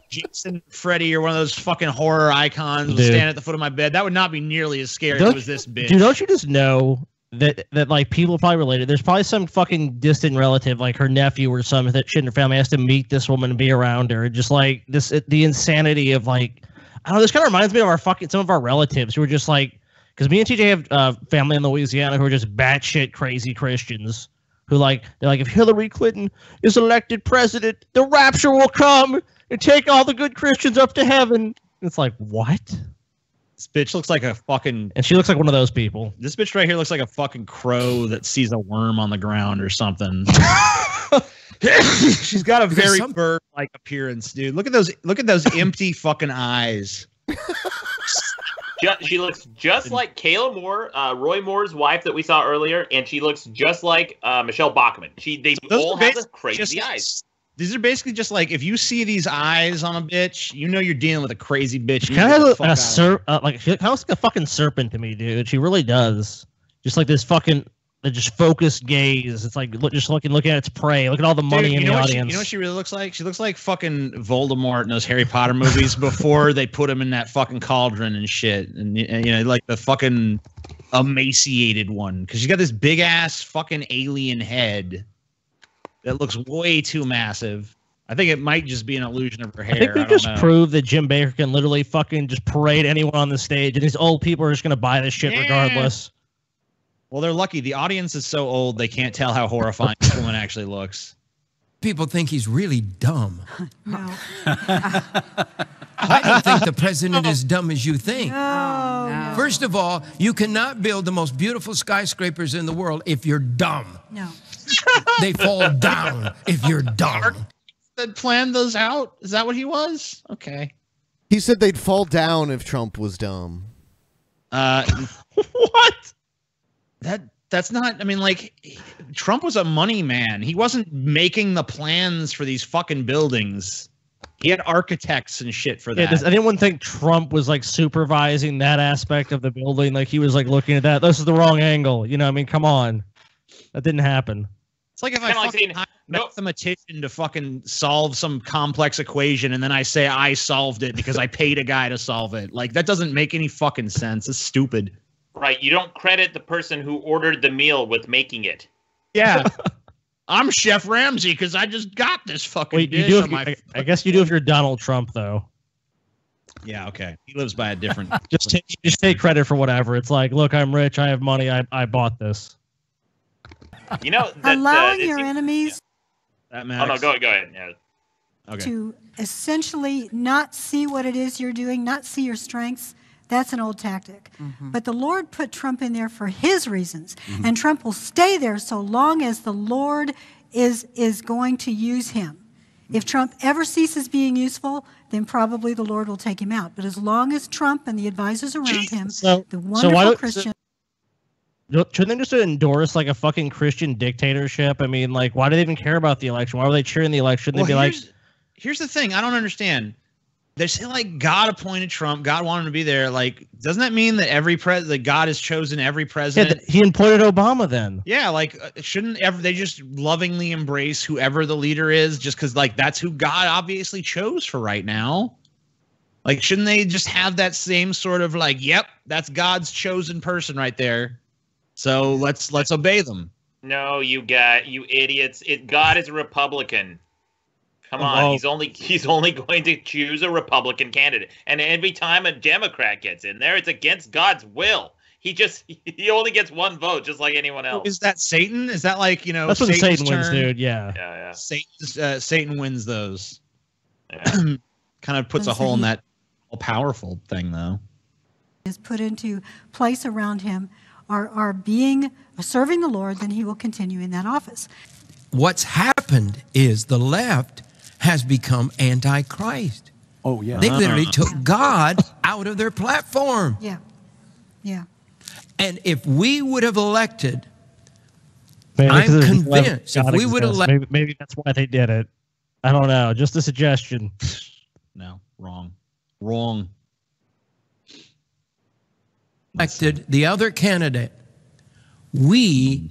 Jason, Freddy, or one of those fucking horror icons was standing at the foot of my bed, that would not be nearly as scary if it was this bitch. Dude, don't you just know that like people probably related? There's probably some fucking distant relative, like her nephew or some that shit in her family has to meet this woman and be around her. Just like the insanity of like, I don't know. This kind of reminds me of some of our relatives who are just like, because me and TJ have family in Louisiana who are just batshit crazy Christians. Who they're like, if Hillary Clinton is elected president, the rapture will come and take all the good Christians up to heaven. It's like, what? This bitch looks like a fucking... And she looks like one of those people. This bitch right here looks like a fucking crow that sees a worm on the ground or something. She's got a very bird-like appearance, dude. Look at those empty fucking eyes. She looks just like Kayla Moore, Roy Moore's wife that we saw earlier, and she looks just like Michelle Bachmann. They all have the crazy eyes. These are basically just like, if you see these eyes on a bitch, you know you're dealing with a crazy bitch. She kind of has she looks like a fucking serpent to me, dude. She really does. Just like this fucking just focused gaze. It's like just looking at its prey. Look at all the money in the audience. You know what she really looks like? She looks like fucking Voldemort in those Harry Potter movies before they put him in that fucking cauldron and shit. And you know, like the fucking emaciated one, because she's got this big ass fucking alien head that looks way too massive. I think it might just be an illusion of her hair. I think they just proved that Jim Baker can literally fucking just parade anyone on the stage, and these old people are just gonna buy this shit regardless. Well, they're lucky. The audience is so old they can't tell how horrifying this woman actually looks. People think he's really dumb. No. I don't think the president is dumb as you think. No. First of all, you cannot build the most beautiful skyscrapers in the world if you're dumb. No. They fall down if you're dumb. That planned those out? Is that what he was? Okay. He said they'd fall down if Trump was dumb. What? That's not, I mean, like, Trump was a money man. He wasn't making the plans for these fucking buildings. He had architects and shit for that. Yeah, does anyone think Trump was like supervising that aspect of the building? Like he was like looking at that. This is the wrong angle. You know, I mean, come on. That didn't happen. It's like if I fucking hire a mathematician to fucking solve some complex equation and then I say I solved it because I paid a guy to solve it. Like, that doesn't make any fucking sense. It's stupid. Right, you don't credit the person who ordered the meal with making it. Yeah. I'm Chef Ramsay because I just got this fucking dish you do on my... I guess you do if you're Donald Trump, though. Yeah, okay. He lives by a different... just take credit for whatever. It's like, look, I'm rich. I have money. I bought this. You know, that, allowing your enemies that oh, no, go ahead. Yeah. Okay. to essentially not see what it is you're doing, not see your strengths, that's an old tactic. But the Lord put Trump in there for his reasons, and Trump will stay there so long as the Lord is going to use him. If Trump ever ceases being useful, then probably the Lord will take him out. But as long as Trump and the advisors around him, the wonderful Christian... Shouldn't they just endorse like a fucking Christian dictatorship? I mean, like, why do they even care about the election? Why were they cheering the election? They'd be like, here's the thing. I don't understand. They're saying like God appointed Trump. God wanted him to be there. Like, doesn't that mean that every president, God has chosen every president? Yeah, he appointed Obama then. Yeah, like shouldn't they just lovingly embrace whoever the leader is, just because like that's who God obviously chose for right now? Like, shouldn't they just have that same sort of like, yep, that's God's chosen person right there. So let's obey them. No, you idiots! God is a Republican. Come on, he's only going to choose a Republican candidate, and every time a Democrat gets in there, it's against God's will. He only gets one vote, just like anyone else. Is that Satan? Is that like, you know? That's when Satan's Satan wins, turn? dude. Yeah. Yeah. Satan wins those. Yeah. Kind of puts a hole in that all-powerful thing, though. Is put into place around him are serving the Lord, then he will continue in that office. What's happened is the left has become anti-Christ. Oh, yeah. They literally took God out of their platform. Yeah. Yeah. And if we would have elected, Maybe I'm convinced, if we would have maybe that's why they did it. I don't know. Just a suggestion. No, wrong. Elected the other candidate, we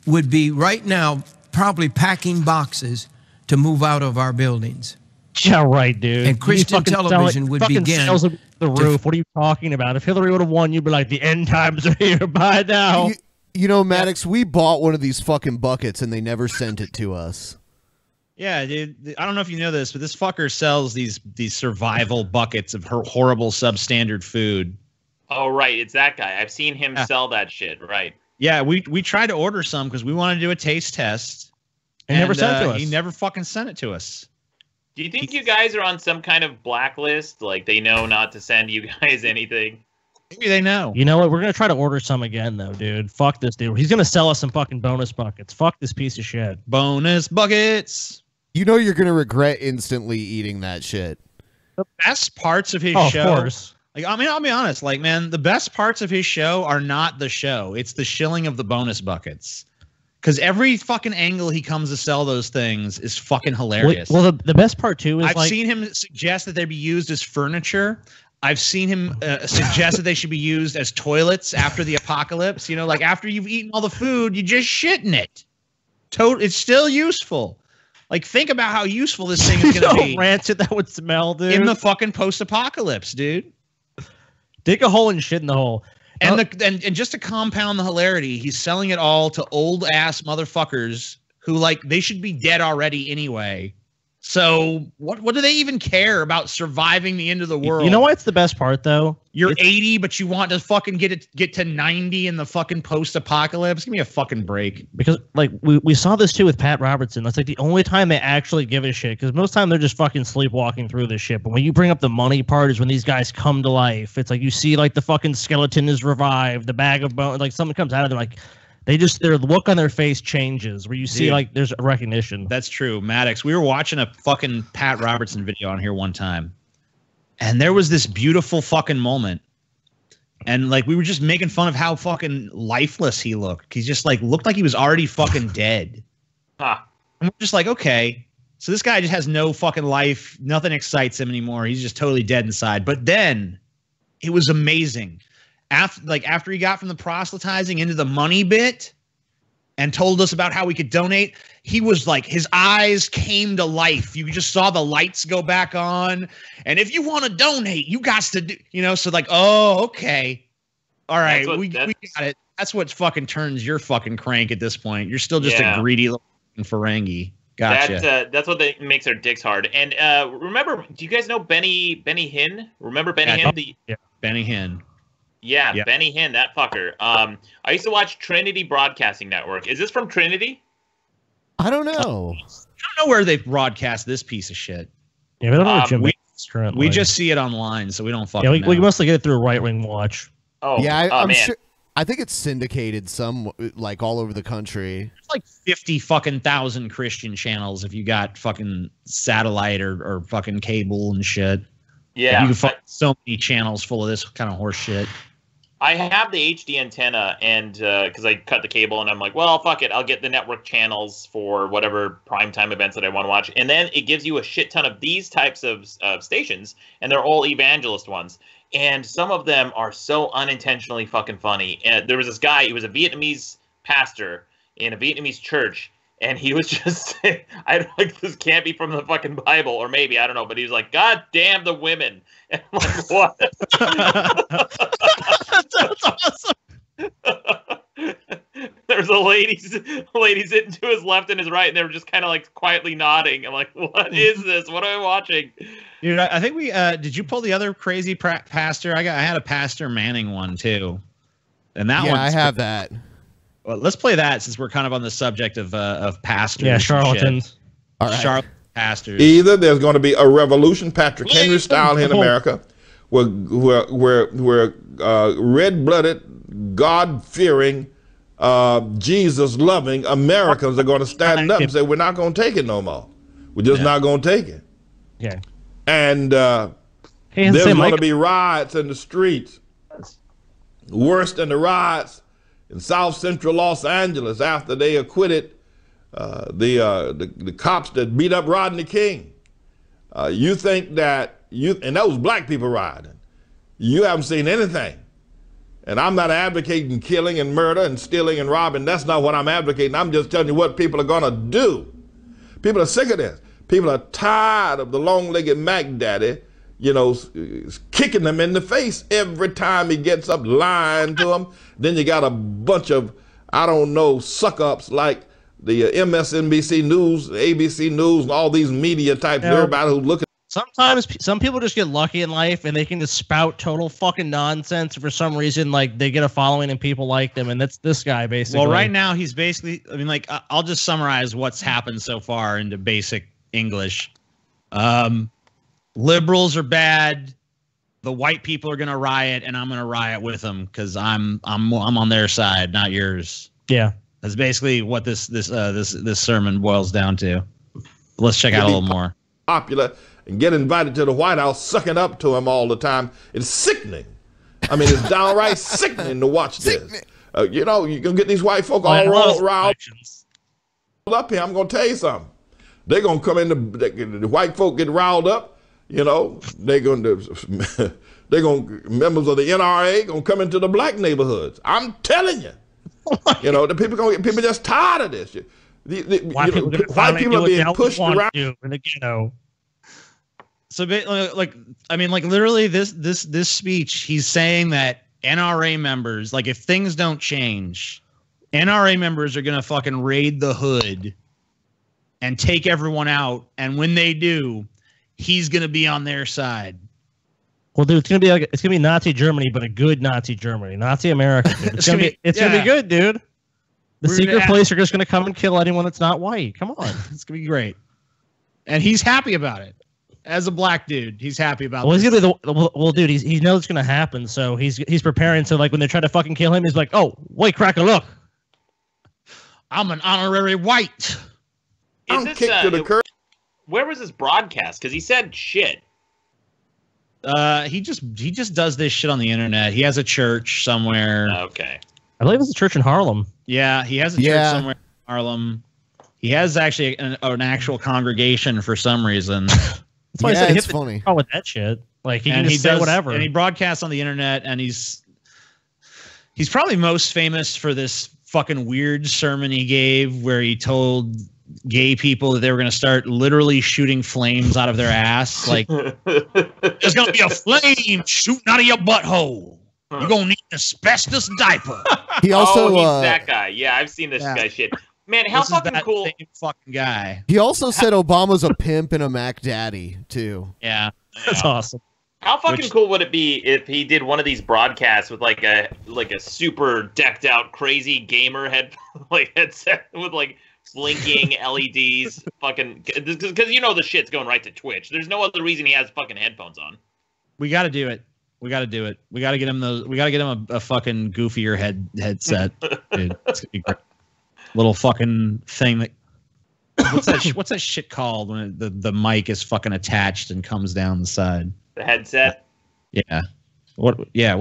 would be right now probably packing boxes to move out of our buildings. Yeah, right, dude. And Christian television would begin. The roof. What are you talking about? If Hillary would have won, you'd be like, the end times are here by now. You know, Maddox, we bought one of these fucking buckets and they never sent it to us. Yeah, dude. I don't know if you know this, but this fucker sells these survival buckets of horrible substandard food. Oh, right. It's that guy. I've seen him sell that shit. Right. Yeah, we tried to order some because we wanted to do a taste test. He never sent it to us. He never fucking sent it to us. Do you think you guys are on some kind of blacklist? Like they know not to send you guys anything? Maybe they know. You know what? We're gonna try to order some again, though, dude. Fuck this dude. He's gonna sell us some fucking bonus buckets. Fuck this piece of shit. Bonus buckets. You know you're gonna regret instantly eating that shit. The best parts of his show. Of course. Like, I mean, I'll be honest. Like, man, the best parts of his show are not the show. It's the shilling of the bonus buckets. Because every fucking angle he comes to sell those things is fucking hilarious. Well, the best part too is I've seen him suggest that they be used as furniture. I've seen him suggest that they should be used as toilets after the apocalypse. You know, like after you've eaten all the food, you just shit in it. It's still useful. Like, think about how useful this thing is going to be. Rancid that would smell, dude. In the fucking post-apocalypse, dude. Dig a hole and shit in the hole. And and just to compound the hilarity, he's selling it all to old ass motherfuckers who, like, they should be dead already anyway. So what do they even care about surviving the end of the world? You know what's the best part though? You're 80, but you want to fucking get to 90 in the fucking post-apocalypse. Give me a fucking break. Because like we saw this too with Pat Robertson. That's like the only time they actually give a shit. Because most of the time they're just fucking sleepwalking through this shit. But when you bring up the money part is when these guys come to life. It's like you see like the fucking skeleton is revived, the bag of bones, like something comes out of them, like their look on their face changes where you see like there's a recognition. That's true. MADDOX. We were watching a fucking Pat Robertson video on here one time. And there was this beautiful fucking moment. And like we were just making fun of how fucking lifeless he looked. He's just like looked like he was already fucking dead. And we're just like, okay. So this guy just has no fucking life. Nothing excites him anymore. He's just totally dead inside. But then it was amazing. After he got from the proselytizing into the money bit and told us about how we could donate, he was like, his eyes came to life. You just saw the lights go back on. And if you want to donate, you got to do, you know, so like, oh, okay. All right. We got it. That's what fucking turns your fucking crank at this point. You're still just a greedy little Ferengi. Gotcha. That's what makes their dicks hard. And remember, do you guys know Benny Hinn? Remember Benny Hinn? Yeah, Benny Hinn. Yeah, Benny Hinn, that fucker. I used to watch Trinity Broadcasting Network. Is this from Trinity? I don't know. I don't know where they broadcast this piece of shit. Yeah, we don't know where Jim is currently. We just see it online, so we don't fucking know. We mostly get it through Right Wing Watch. Oh, yeah, I'm man. sure. I think it's syndicated some like all over the country. There's like 50 fucking thousand Christian channels if you got fucking satellite or fucking cable and shit. Yeah, you can find so many channels full of this kind of horse shit. I have the HD antenna, and because I cut the cable, and I'm like, well, fuck it, I'll get the network channels for whatever primetime events that I want to watch, and then it gives you a shit ton of these types of stations, and they're all evangelist ones, and some of them are so unintentionally fucking funny. And there was this guy, he was a Vietnamese pastor in a Vietnamese church, and he was just saying, I don't like, this can't be from the fucking Bible, or maybe, I don't know, but he was like, God damn the women. And I'm like, what? That's awesome. There's a lady sitting to his left and his right, and they were just kind of like quietly nodding. I'm like, what is this? What am I watching? Dude, I think we did you pull the other crazy pastor? I had a Pastor Manning one too, and that one. I have that. Well, let's play that since we're kind of on the subject of pastors. Yeah, charlatans. All right. Charlatan pastors. Either there's going to be a revolution, Patrick Henry style here in America, where red-blooded, God-fearing, Jesus-loving Americans are going to stand up and say, we're not going to take it no more. We're just not going to take it. Yeah. And there's going to be riots in the streets, worse than the riots in South Central Los Angeles after they acquitted the cops that beat up Rodney King. You think that and that was black people rioting. You haven't seen anything. And I'm not advocating killing and murder and stealing and robbing. That's not what I'm advocating. I'm just telling you what people are going to do. People are sick of this. People are tired of the long-legged Mac Daddy, you know, kicking them in the face every time he gets up, lying to them. Then you got a bunch of, I don't know, suck-ups like the MSNBC News, ABC News, and all these media types, everybody who look at. Sometimes some people just get lucky in life and they can just spout total fucking nonsense. For some reason, like they get a following and people like them, and that's this guy basically. Well, right now he's basically, I mean, like I'll just summarize what's happened so far into basic English. Liberals are bad. The white people are gonna riot, and I'm gonna riot with them because I'm on their side, not yours. Yeah, that's basically what this sermon boils down to. Let's check out a little more. Popular and get invited to the White House, sucking up to him all the time. It's sickening. I mean, it's downright sickening to watch this. You know, you can get these white folk all riled up here. I'm going to tell you something. They're going to come in, the white folk get riled up. You know, members of the NRA going to come into the black neighborhoods. I'm telling you. You know, the people just tired of this. White people are being pushed around in the ghetto. So, literally, this speech, he's saying that NRA members, like, if things don't change, NRA members are gonna fucking raid the hood and take everyone out, and when they do, he's gonna be on their side. Well, dude, it's gonna be Nazi Germany, but a good Nazi Germany, Nazi America. Dude. It's gonna be good, dude. The secret police are just gonna come and kill anyone that's not white. Come on, it's gonna be great, and he's happy about it. As a black dude, he's happy about. Well, he's gonna be dude. He knows it's gonna happen, so he's preparing. So like when they try to fucking kill him, he's like, "Oh, wait, cracker, look, I'm an honorary white." Where was this broadcast? Because he said shit. He just does this shit on the internet. He has a church somewhere. Okay. I believe it's a church in Harlem. Yeah, he has a church somewhere in Harlem. He has actually an actual congregation for some reason. That's why I said it's funny. Oh, with that shit, like he can just say whatever. And he broadcasts on the internet, and he's probably most famous for this fucking weird sermon he gave where he told gay people that they were going to start literally shooting flames out of their ass. Like, there's going to be a flame shooting out of your butthole. You're going to need an asbestos diaper. He also he's that guy. Yeah, I've seen this guy shit. Man, how fucking cool. Fucking guy. He also said Obama's a pimp and a Mac Daddy, too. Yeah. That's awesome. How fucking cool would it be if he did one of these broadcasts with like a super decked out crazy gamer headset with like blinking LEDs, fucking, because you know the shit's going right to Twitch. There's no other reason he has fucking headphones on. We got to do it. We got to get him those. We got to get him a fucking goofier headset, dude. It's gonna be great. Little fucking thing that. What's that shit called when the mic is fucking attached and comes down the side? The headset. Yeah. What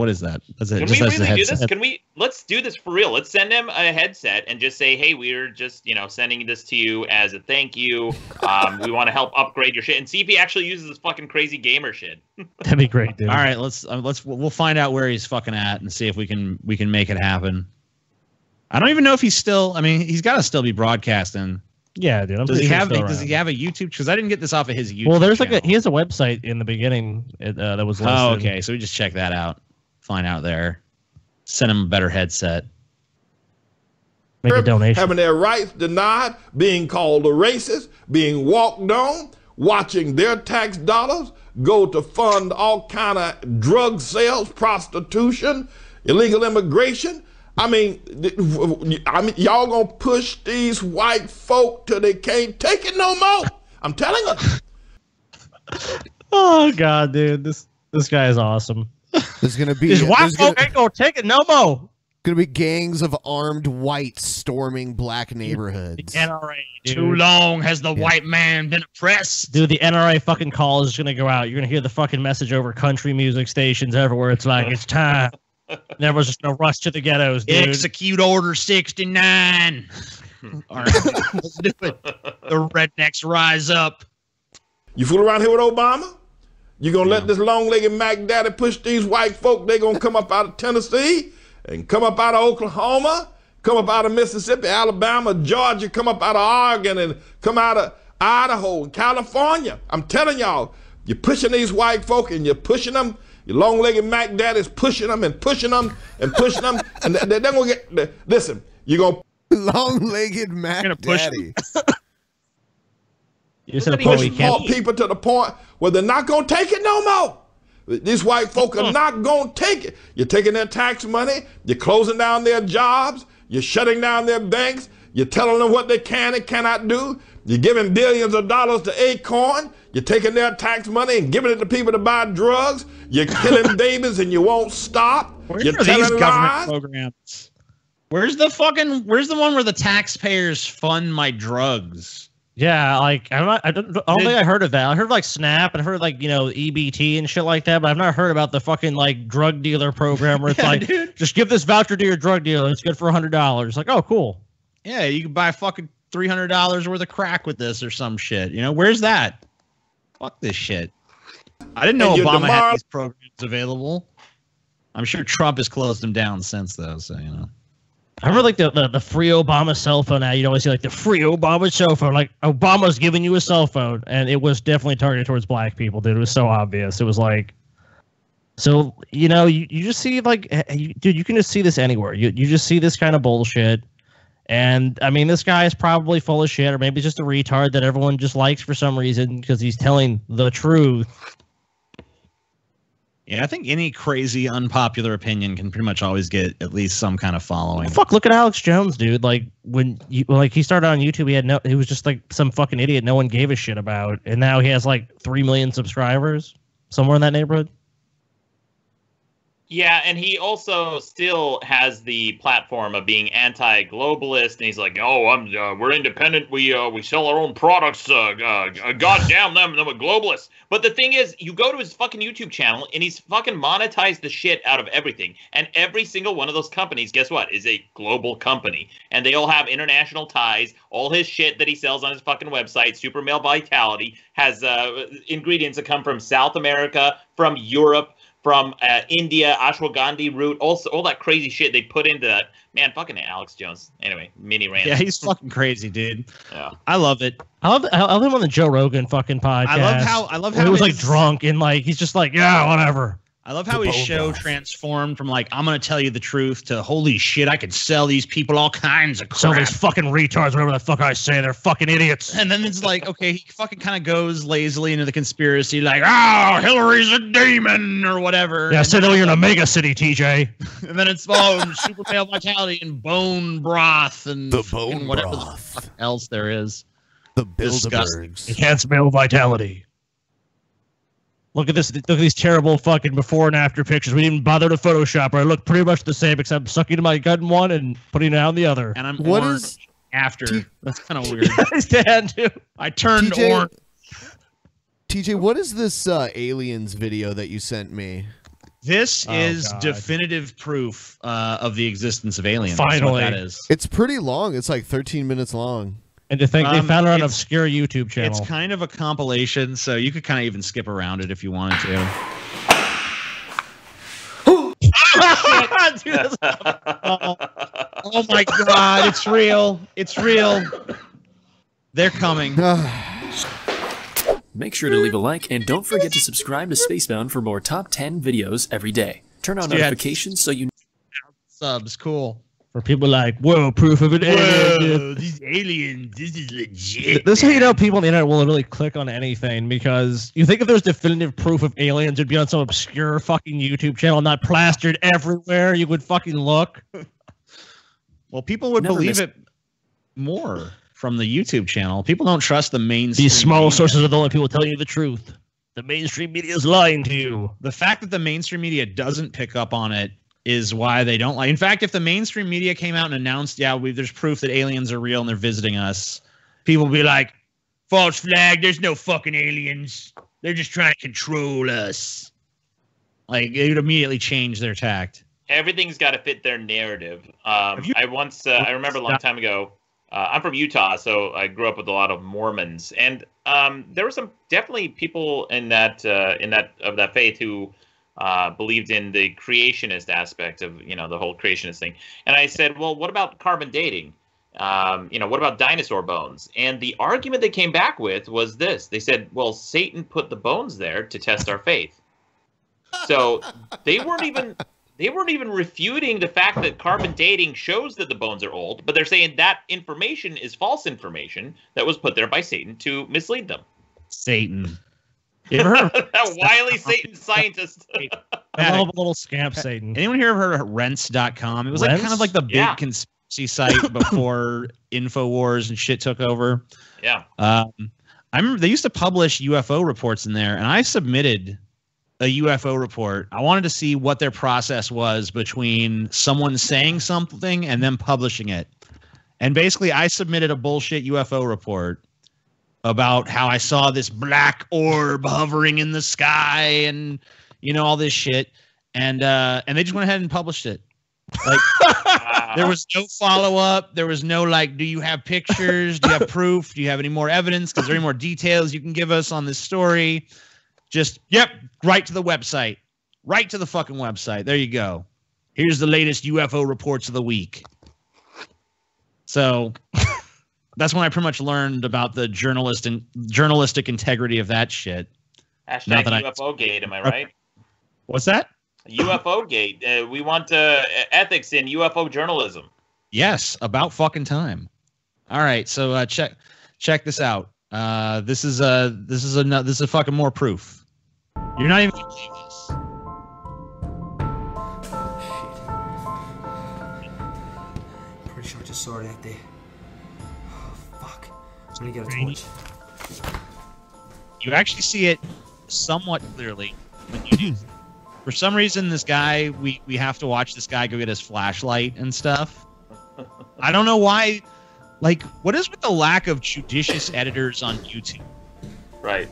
is that? Can we really do this? Let's do this for real. Let's send him a headset and just say, hey, we're just, sending this to you as a thank you. We want to help upgrade your shit, and see if he actually uses this fucking crazy gamer shit. That'd be great, dude. All right, we'll find out where he's fucking at and see if we can make it happen. I don't even know if he's still. I mean, he's got to still be broadcasting. Yeah, dude. Does he have a YouTube? Because I didn't get this off of his YouTube. Well, there's channel. he has a website in the beginning that was listed. Oh, okay. So we just check that out. Find out there. Send him a better headset. Make a donation. Having their rights denied, being called a racist, being walked on, watching their tax dollars go to fund all kind of drug sales, prostitution, illegal immigration. I mean, y'all gonna push these white folk till they can't take it no more. I'm telling you. Oh God, dude, this guy is awesome. There's gonna be these white folk ain't gonna take it no more. Gonna be gangs of armed whites storming black neighborhoods. The NRA, dude. Too long has the white man been oppressed. Dude, the NRA fucking call is gonna go out. You're gonna hear the fucking message over country music stations everywhere. It's like it's time. There was just no rush to the ghettos, dude. Execute Order 69. All right, let's do it. The rednecks rise up. You fool around here with Obama? You gonna let this long-legged Mac Daddy push these white folk? They gonna come up out of Tennessee and come up out of Oklahoma, come up out of Mississippi, Alabama, Georgia, come up out of Oregon and come out of Idaho and California. I'm telling y'all, you're pushing these white folk and you're pushing them. Your long-legged Mac Daddy's pushing them and pushing them and pushing them, and they're gonna get. Listen, you're gonna long-legged Mac Daddy. You're pushing people to the point where they're not gonna take it no more. These white folk are not gonna take it. You're taking their tax money. You're closing down their jobs. You're shutting down their banks. You're telling them what they can and cannot do. You're giving billions of dollars to Acorn. You're taking their tax money and giving it to people to buy drugs. You're killing babies and you won't stop. Where You're are these telling government lies. programs? Where's the one where the taxpayers fund my drugs? Yeah, like I don't think I heard of that. I heard like SNAP and I heard like EBT and shit like that, but I've not heard about the fucking like drug dealer program where it's just give this voucher to your drug dealer. It's good for $100. Like, oh, cool. Yeah, you can buy fucking $300 worth of crack with this or some shit. Where's that? Fuck this shit. I didn't know Obama had these programs available. I'm sure Trump has closed them down since, though. So I remember like the free Obama cell phone ad. You'd always see like the free Obama cell phone. Like Obama's giving you a cell phone, and it was definitely targeted towards black people, dude. It was so obvious. It was like, so you just see like, dude, you can just see this anywhere. You just see this kind of bullshit. And I mean, this guy is probably full of shit, or maybe just a retard that everyone just likes for some reason because he's telling the truth. Yeah, I think any crazy, unpopular opinion can pretty much always get at least some kind of following. Fuck, look at Alex Jones, dude. Like he started on YouTube, he was just like some fucking idiot no one gave a shit about, and now he has like 3 million subscribers, somewhere in that neighborhood. Yeah, and he also still has the platform of being anti-globalist, and he's like, "Oh, we're independent. We sell our own products. Goddamn them a globalist." But the thing is, you go to his fucking YouTube channel, and he's fucking monetized the shit out of everything. And every single one of those companies, guess what, is a global company, and they all have international ties. All his shit that he sells on his fucking website, Super Male Vitality, has ingredients that come from South America, from Europe, from India, ashwagandha root, also all that crazy shit they put into that. Man, fucking Alex Jones. Anyway, mini rant. Yeah, he's fucking crazy, dude. Yeah, I love it. I love him on the Joe Rogan fucking podcast. I love how he was like drunk and like he's just like, yeah, whatever. I love how his show transformed from like, I'm gonna tell you the truth, to holy shit, I could sell these people all kinds of crap. Sell these fucking retards, whatever the fuck I say, they're fucking idiots. And then it's like, okay, he fucking kind of goes lazily into the conspiracy, like, oh, Hillary's a demon or whatever. Yeah, say that you're in a mega city, TJ. And then it's Super Male Vitality and bone broth and the bone whatever broth. The fuck else there is. The Bilderbergs. Enhanced male vitality. Look at this! Look at these terrible fucking before and after pictures. We didn't bother to Photoshop. I look pretty much the same, except sucking my gut in one and putting it out in the other. And I'm orange after. That's kind of weird. I turned TJ, orange. TJ, what is this aliens video that you sent me? This is definitive proof of the existence of aliens. Finally, that's what that is. It's pretty long. It's like 13 minutes long. And to think they found it on an obscure YouTube channel. It's kind of a compilation, so you could kind of even skip around it if you wanted to. Oh my god, it's real. It's real. They're coming. Make sure to leave a like and don't forget to subscribe to Spacebound for more top 10 videos every day. Turn on notifications so you subs. Cool. For people like, whoa, proof of an alien. Whoa, these aliens, this is legit. This is how you know people on the internet will literally click on anything, because you think if there's definitive proof of aliens, it'd be on some obscure fucking YouTube channel, not plastered everywhere. You would fucking look. Well, people would believe it more from the YouTube channel. People don't trust the mainstream. These small sources are the only people telling you the truth. The mainstream media is lying to you. The fact that the mainstream media doesn't pick up on it is why they don't like. In fact, if the mainstream media came out and announced, yeah, there's proof that aliens are real and they're visiting us, people would be like, false flag, there's no fucking aliens. They're just trying to control us. Like, it would immediately change their tact. Everything's got to fit their narrative. I remember a long time ago, I'm from Utah, so I grew up with a lot of Mormons, and there were some definitely people in that faith who believed in the creationist aspect of, the whole creationist thing. And I said, well, what about carbon dating? What about dinosaur bones? And the argument they came back with was this. They said, well, Satan put the bones there to test our faith. So they weren't even refuting the fact that carbon dating shows that the bones are old, but they're saying that information is false information that was put there by Satan to mislead them. Satan. That wily Satan scientist. I love a little scamp Satan. Anyone here ever heard of rents.com? It was like kind of like the big conspiracy conspiracy site before InfoWars and shit took over. Yeah. I remember they used to publish UFO reports in there, and I submitted a UFO report. I wanted to see what their process was between someone saying something and them publishing it. And basically, I submitted a bullshit UFO report about how I saw this black orb hovering in the sky and, you know, all this shit. And they just went ahead and published it. Like, there was no follow-up. There was no, like, do you have pictures? Do you have proof? Do you have any more evidence? Is there any more details you can give us on this story? Just, yep, right to the website. Right to the fucking website. There you go. Here's the latest UFO reports of the week. So that's when I pretty much learned about the journalistic integrity of that shit. Hashtag UFO gate, am I right? What's that? UFO gate. We want ethics in UFO journalism. Yes, about fucking time. All right, so check this out. This is a fucking more proof. You're not even gonna believe this. Pretty sure I just saw it out there. Oh, fuck. I'm gonna get a torch. You actually see it somewhat clearly when you do. For some reason, this guy, we have to watch this guy go get his flashlight and stuff. I don't know why. Like, what is with the lack of judicious editors on YouTube? Right.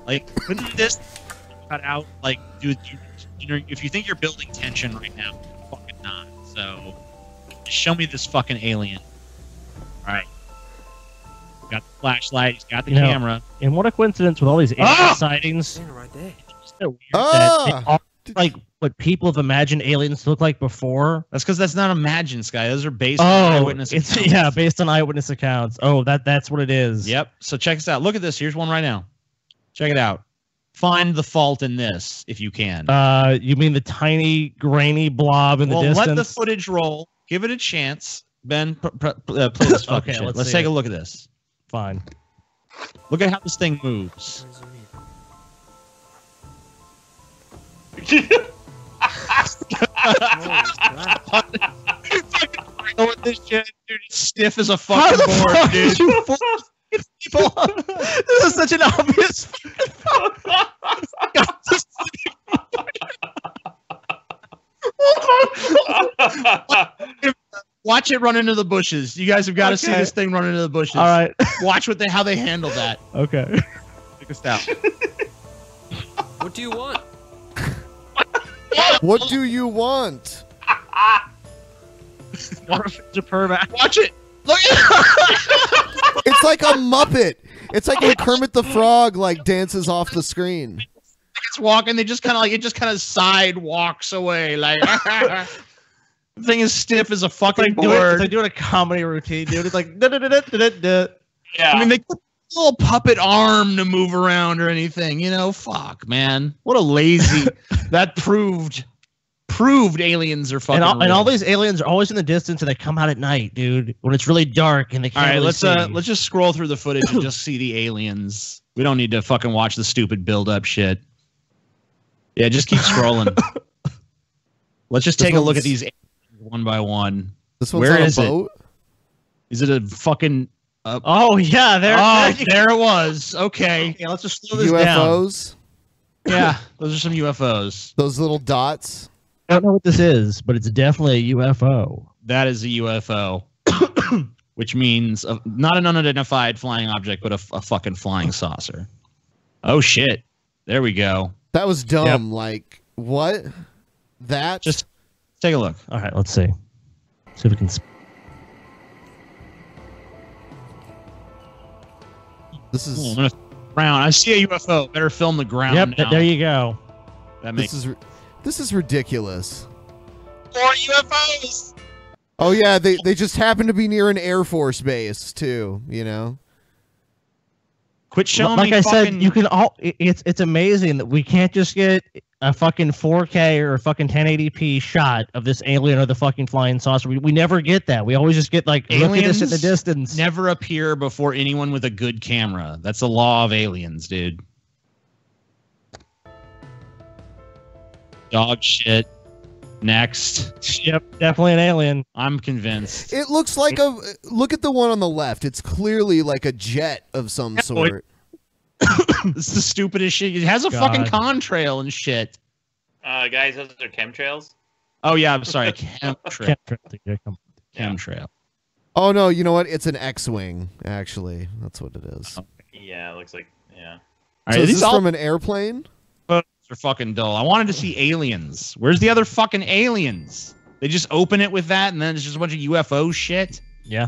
Like, couldn't this cut out? Like, dude, you know, if you think you're building tension right now, you're fucking not. So, just show me this fucking alien. All right. Got the flashlight. He's got the camera. And what a coincidence with all these alien sightings. Right there. It's so weird that they are like what people have imagined aliens to look like before. That's because that's not imagined, Sky. Those are based on eyewitness accounts. Yeah, based on eyewitness accounts. Oh, that's what it is. Yep. So check this out. Look at this. Here's one right now. Check it out. Find the fault in this if you can. You mean the tiny, grainy blob in the distance? Let the footage roll. Give it a chance. Ben, play this fucking shit. Let's take a look at this. Fine. Look at how this thing moves. This shit, dude, it's stiff as a fucking board, dude. People, this is such an obvious. Watch it run into the bushes. You guys have got to see this thing run into the bushes. All right. Watch how they handle that. Okay. Check us out. What do you want? What do you want? Watch it. Look at it. It's like a Muppet. It's like when Kermit the Frog like dances off the screen. It's walking. They just kind of like it. Just kind of side walks away. Like the thing is stiff as a fucking board. They're doing a comedy routine, dude. It's like da da da da da da. Yeah. I mean, they put a little puppet arm to move around or anything. You know, fuck, man. What a lazy. That proved aliens are fucking. And all these aliens are always in the distance, and they come out at night, dude. When it's really dark and they can't. All right, let's just scroll through the footage and just see the aliens. We don't need to fucking watch the stupid build-up shit. Yeah, just keep scrolling. Let's just take a look at these aliens one by one. This one's on a boat? Is it a fucking? Oh yeah, there it was. Okay, let's just slow this UFOs. Down. Yeah, those are some UFOs. Those little dots. I don't know what this is, but it's definitely a UFO. That is a UFO, which means not an unidentified flying object, but a fucking flying saucer. Oh shit! There we go. That was dumb. Yep. Like what? That? Just take a look. All right, let's see. See if we can. This is. I'm gonna ground. I see a UFO. Better film the ground. Yep, now. there you go. That makes. This is ridiculous. More UFOs. Oh yeah, they just happen to be near an Air Force base too. You know. Quit showing me. Like I fucking... said, you can all. It's amazing that we can't just get a fucking 4K or a fucking 1080p shot of this alien or the fucking flying saucer. We never get that. We always just get like aliens look at this in the distance. Never appear before anyone with a good camera. That's the law of aliens, dude. Dog shit. Next. Yep, definitely an alien. I'm convinced. It looks like a. Look at the one on the left. It's clearly like a jet of some sort. It's the stupidest shit. It has a fucking contrail and shit. Guys, those are chemtrails. Oh yeah, I'm sorry. Chemtrail. Chemtrail. Oh no, you know what? It's an X-wing. Actually, that's what it is. Yeah, it looks like All So right, is these this from an airplane? Are fucking dull. I wanted to see aliens. Where's the other fucking aliens? They just open it with that, and then it's just a bunch of UFO shit. Yeah.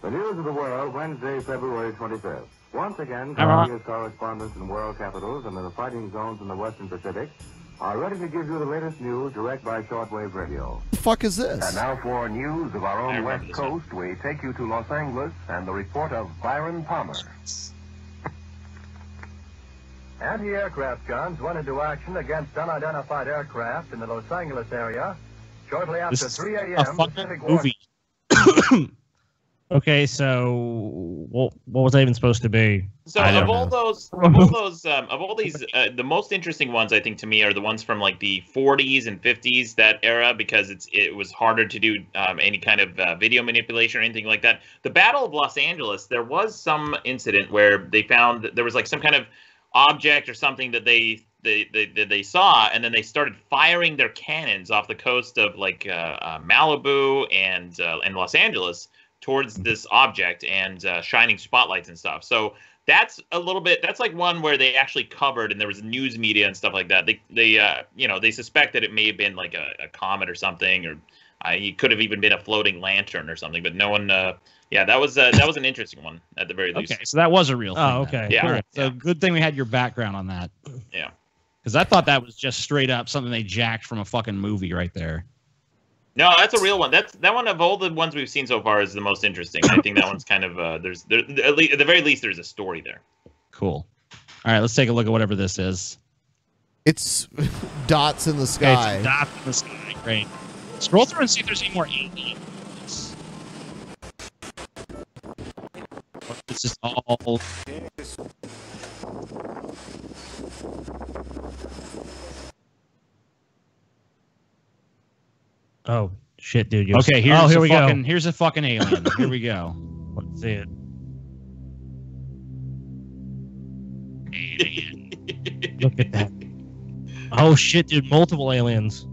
The news of the world, Wednesday, February 25th. Once again, Hello. Columbia's correspondents in world capitals and in the fighting zones in the Western Pacific are ready to give you the latest news direct by shortwave radio. The fuck is this? And now for news of our own West Coast, we take you to Los Angeles and the report of Byron Palmer. Anti-aircraft guns went into action against unidentified aircraft in the Los Angeles area shortly after 3 a.m. Pacific movie. Okay, so what was that even supposed to be? So of all these, the most interesting ones I think to me are the ones from like the 40s and 50s, that era, because it was harder to do any kind of video manipulation or anything like that. The Battle of Los Angeles, there was some incident where they found that there was like some kind of object or something that they saw, and then they started firing their cannons off the coast of like Malibu and Los Angeles towards this object, and shining spotlights and stuff. So that's a little bit, that's like one where they actually covered, and there was news media and stuff like that. They suspect that it may have been like a comet or something, or it could have even been a floating lantern or something, but no one. Yeah, that was an interesting one at the very least. Okay, so that was a real thing. Oh, okay. Yeah. Cool. So good thing we had your background on that. Yeah. Because I thought that was just straight up something they jacked from a fucking movie right there. No, that's a real one. That one of all the ones we've seen so far is the most interesting. I think that one's kind of at the very least there's a story there. Cool. All right, let's take a look at whatever this is. It's dots in the sky. It's dots in the sky. Great. Scroll through and see if there's any more aliens. This is all. Oh shit, dude! Okay, here's a fucking alien. Here we go. Let's see it. Alien. Look at that. Oh shit, dude! Multiple aliens.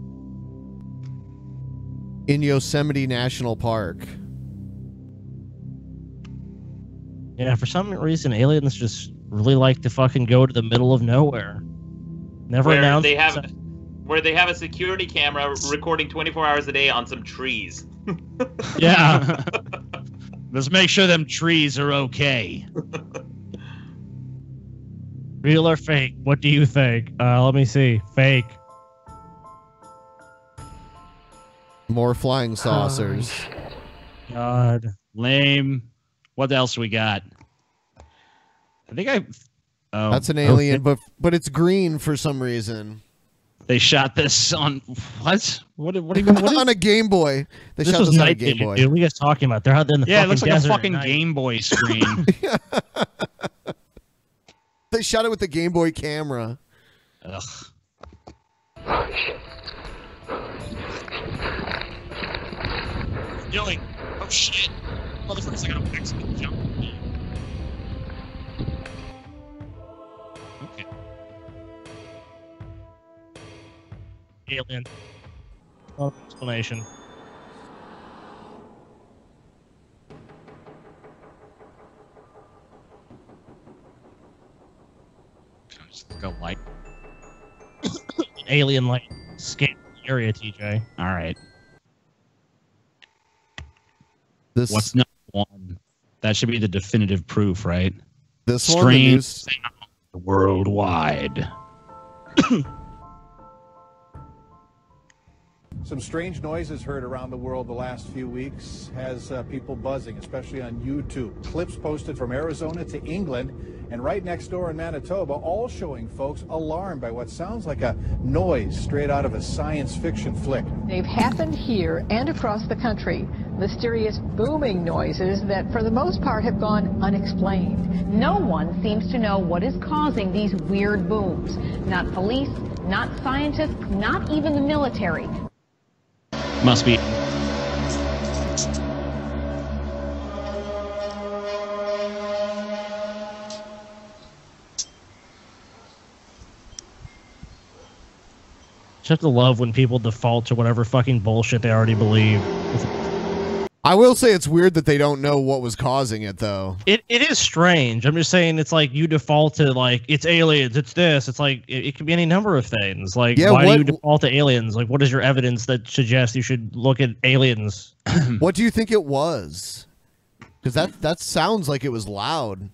In Yosemite National Park. Yeah, for some reason, aliens just really like to fucking go to the middle of nowhere. Never announced. Where they have a security camera recording 24 hours a day on some trees. Yeah. Let's make sure them trees are okay. Real or fake? What do you think? Let me see. Fake. More flying saucers. God. Lame. What else we got? I think that's an alien, but it's green for some reason. They shot this on what? What on a Game Boy. They shot this on a Game Boy. Dude, what are you guys talking about? They're out there in the fucking it looks like a fucking desert Game Boy screen. They shot it with the Game Boy camera. Ugh. Doing? Oh shit! Motherfuckers, I got a Mexican jump. Okay. Alien. No explanation. Just go light. Alien light scan area, TJ. All right. What's number one? That should be the definitive proof, right? This Strange sound worldwide. Some strange noises heard around the world the last few weeks has people buzzing, especially on YouTube. Clips posted from Arizona to England and right next door in Manitoba, all showing folks alarmed by what sounds like a noise straight out of a science fiction flick. They've happened here and across the country. Mysterious booming noises that for the most part have gone unexplained. No one seems to know what is causing these weird booms. Not police, not scientists, not even the military. Must be. Just have to love when people default to whatever fucking bullshit they already believe. I will say it's weird that they don't know what was causing it, though. It is strange. I'm just saying it's like you default to like it's aliens, it's this. It's like it could be any number of things. Like why do you default to aliens? Like what is your evidence that suggests you should look at aliens? What do you think it was? Because that sounds like it was loud.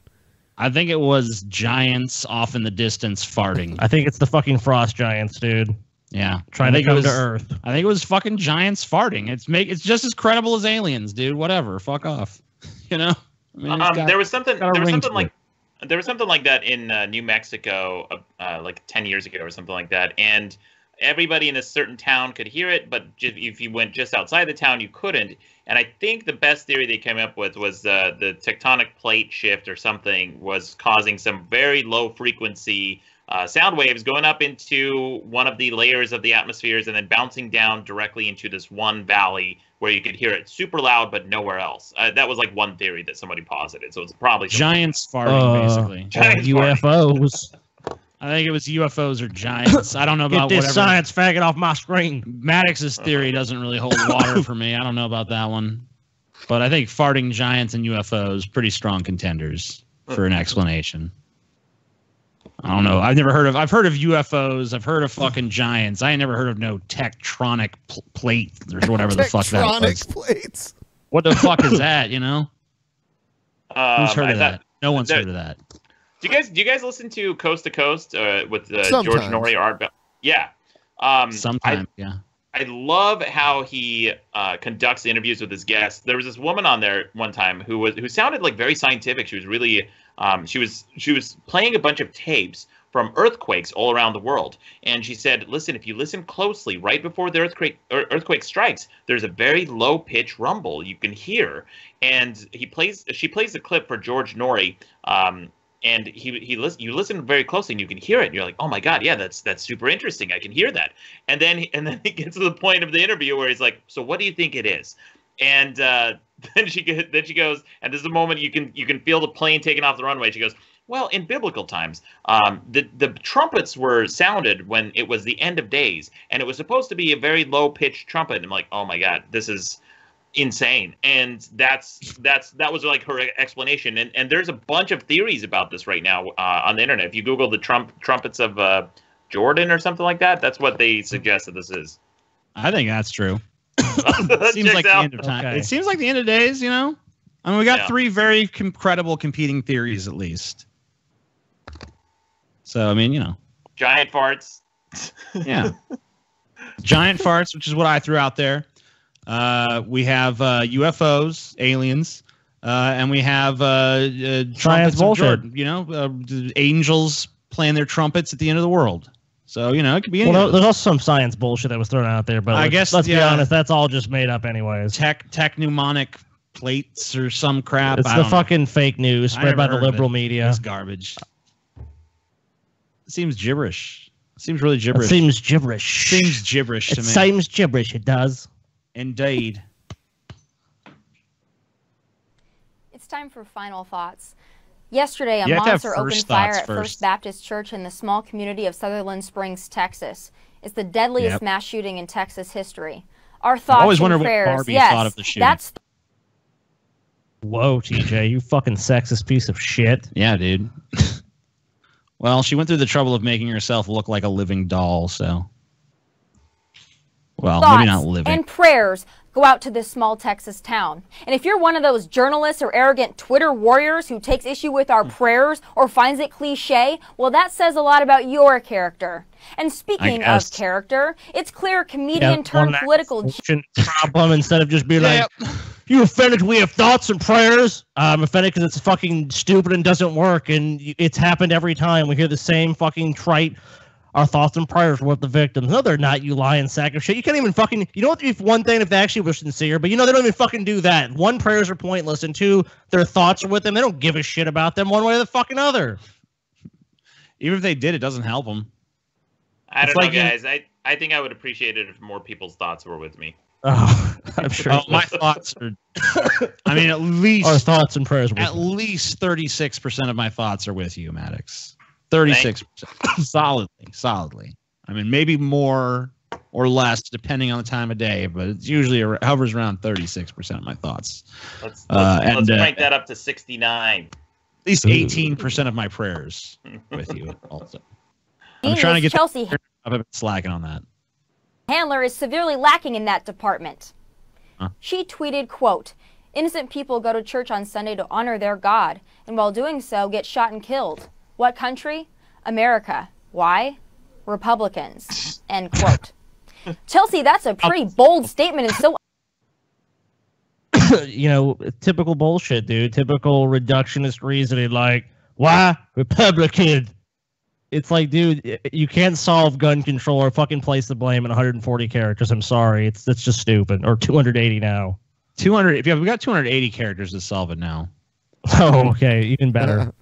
I think it was giants off in the distance farting. I think it's the fucking frost giants, dude. Yeah, trying to come to Earth. I think it was fucking giants farting. It's just as credible as aliens, dude. Whatever, fuck off. You know. I mean, there was something like that in New Mexico, like 10 years ago or something like that, and everybody in a certain town could hear it, but if you went just outside the town, you couldn't. And I think the best theory they came up with was the tectonic plate shift or something was causing some very low frequency sound waves going up into one of the layers of the atmospheres and then bouncing down directly into this one valley where you could hear it super loud but nowhere else. That was like one theory that somebody posited. So it's probably giants farting, basically. Giants UFOs. I think it was UFOs or giants. I don't know about Get this whatever. science faggot off my screen. Maddox's theory doesn't really hold water for me. I don't know about that one. But I think farting giants and UFOs, pretty strong contenders for an explanation. I don't know. I've heard of UFOs. I've heard of fucking giants. I ain't never heard of no tectonic plate or whatever the fuck that was. Tectonic plates. What the fuck is that, you know? Who's heard of that? No one's heard of that. Do you guys listen to Coast to Coast with George Norrie or Art Bell? Yeah. Sometimes, yeah. I love how he conducts interviews with his guests. There was this woman on there one time who sounded like very scientific. She was really she was playing a bunch of tapes from earthquakes all around the world, and she said, "Listen, if you listen closely, right before the earthquake strikes, there's a very low pitch rumble you can hear." And she plays the clip for George Norrie. And you listen very closely and you can hear it. And you're like, oh my God, yeah, that's super interesting. I can hear that. And then he gets to the point of the interview where he's like, so what do you think it is? And then she goes, and there's a moment you can feel the plane taking off the runway. She goes, well, in biblical times, the trumpets were sounded when it was the end of days, and it was supposed to be a very low pitched trumpet. And I'm like, oh my God, this is insane. And that was like her explanation. And there's a bunch of theories about this right now on the internet. If you Google the trumpets of Jordan or something like that, that's what they suggest that this is. I think that's true. It seems like the end of time. Okay. It seems like the end of days, you know? I mean, we got three very credible competing theories at least. So, I mean, you know. Giant farts. Yeah. Giant farts, which is what I threw out there. We have UFOs, aliens, and we have trumpets of Jordan, you know, angels playing their trumpets at the end of the world. So, you know, it could be anything. Well, there's also some science bullshit that was thrown out there, but let's be honest, that's all just made up anyways. Tech mnemonic plates or some crap. It's the fucking fake news spread by the liberal media. It's garbage. It seems gibberish. It seems really gibberish. It seems gibberish. Seems gibberish to me. It seems gibberish. It does. Indeed. It's time for final thoughts. Yesterday, a monster opened fire at First Baptist Church in the small community of Sutherland Springs, Texas. It's the deadliest mass shooting in Texas history. Our thoughts and prayers. What Barbie thought of the shooting. Whoa, TJ, you fucking sexist piece of shit. Yeah, dude. Well, she went through the trouble of making herself look like a living doll, so. Well, maybe not living. And prayers go out to this small Texas town. And if you're one of those journalists or arrogant Twitter warriors who takes issue with our prayers or finds it cliche, well, that says a lot about your character. And speaking of character, it's clear comedian turned political problem instead of just being like, you offended we have thoughts and prayers. I'm offended because it's fucking stupid and doesn't work, and it's happened every time. We hear the same fucking trite, our thoughts and prayers with the victims. No, they're not, you lying sack of shit. You can't even fucking, you know what, if one thing if they actually were sincere, but you know, they don't even fucking do that. One, prayers are pointless, and two, their thoughts are with them. They don't give a shit about them one way or the fucking other. Even if they did, it doesn't help them. I don't know, guys. I think I would appreciate it if more people's thoughts were with me. Oh, I'm sure. Oh, my thoughts are. I mean, at least our thoughts and prayers. At least 36% of my thoughts are with you, Maddox. 36%, solidly. I mean, maybe more or less depending on the time of day, but it's usually hovers around 36% of my thoughts. Let's crank that up to 69. At least 18% of my prayers with you. Also, I'm trying to get Chelsea. I've been slacking on that. Handler is severely lacking in that department. Huh? She tweeted, quote, "Innocent people go to church on Sunday to honor their God, and while doing so get shot and killed. What country? America. Why? Republicans." End quote. Chelsea, that's a pretty bold statement and so you know, typical bullshit, dude. Typical reductionist reasoning, like, why Republican? It's like, dude, you can't solve gun control or fucking place the blame in 140 characters. I'm sorry. That's just stupid. Or 280 now. 200. We've got 280 characters to solve it now. Oh, okay. Even better.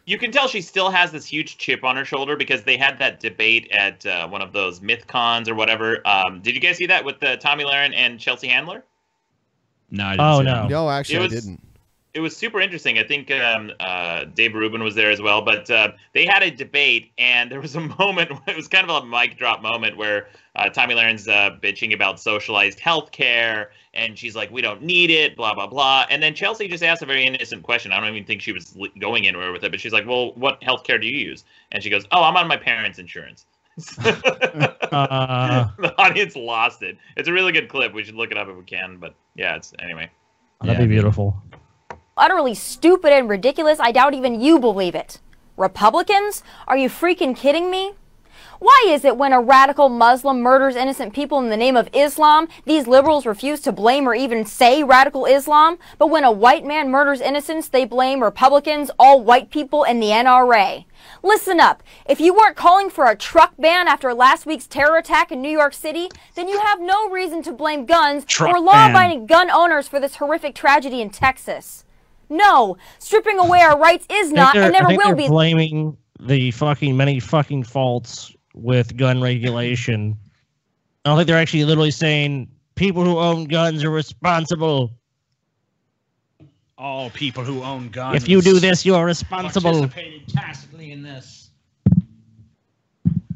You can tell she still has this huge chip on her shoulder because they had that debate at one of those MythCons or whatever. Did you guys see that with Tommy Lahren and Chelsea Handler? No, I didn't see no. that. No, actually, I didn't. It was super interesting. I think Dave Rubin was there as well. But they had a debate, and there was a moment, it was kind of a mic drop moment where Tommy Lahren's bitching about socialized healthcare, and she's like, we don't need it, blah, blah, blah. And then Chelsea just asked a very innocent question. I don't even think she was going anywhere with it, but she's like, well, what healthcare do you use? And she goes, oh, I'm on my parents' insurance. The audience lost it. It's a really good clip. We should look it up if we can. But yeah, anyway. That'd be beautiful. utterly stupid and ridiculous. I doubt even you believe it. Republicans? Are you freaking kidding me? Why is it when a radical Muslim murders innocent people in the name of Islam, these liberals refuse to blame or even say radical Islam, but when a white man murders innocents, they blame Republicans, all white people, and the NRA? Listen up. If you weren't calling for a truck ban after last week's terror attack in New York City, then you have no reason to blame guns or law-abiding gun owners for this horrific tragedy in Texas. No, stripping away our rights is not and never will be. Blaming the fucking many fucking faults with gun regulation. I don't think they're actually literally saying people who own guns are responsible. All people who own guns. If you do this, you are responsible. Participating tacitly in this.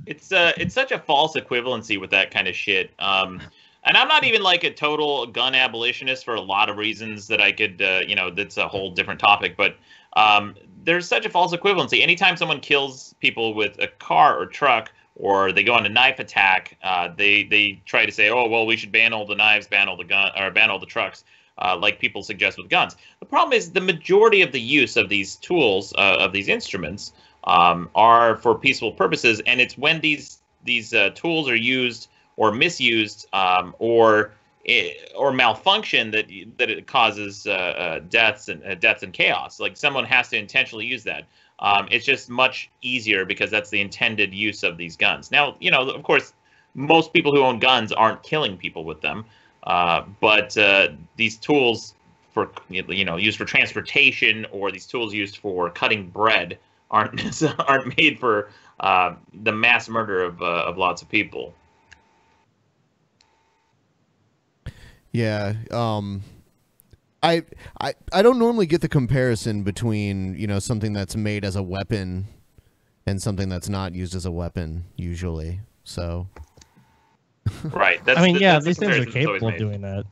It's such a false equivalency with that kind of shit. And I'm not even like a total gun abolitionist for a lot of reasons that I could, that's a whole different topic. But there's such a false equivalency. Anytime someone kills people with a car or truck, or they go on a knife attack, they try to say, oh, well, we should ban all the knives, ban all the gun, or ban all the trucks, like people suggest with guns. The problem is the majority of the use of these tools, of these instruments, are for peaceful purposes, and it's when these tools are used or misused or malfunction that it causes deaths and chaos. Like someone has to intentionally use that. It's just much easier because that's the intended use of these guns. Now, of course, most people who own guns aren't killing people with them, but these tools for used for transportation or these tools used for cutting bread aren't made for the mass murder of lots of people. Yeah, I don't normally get the comparison between something that's made as a weapon and something that's not used as a weapon usually. So, right. These things are capable of doing that.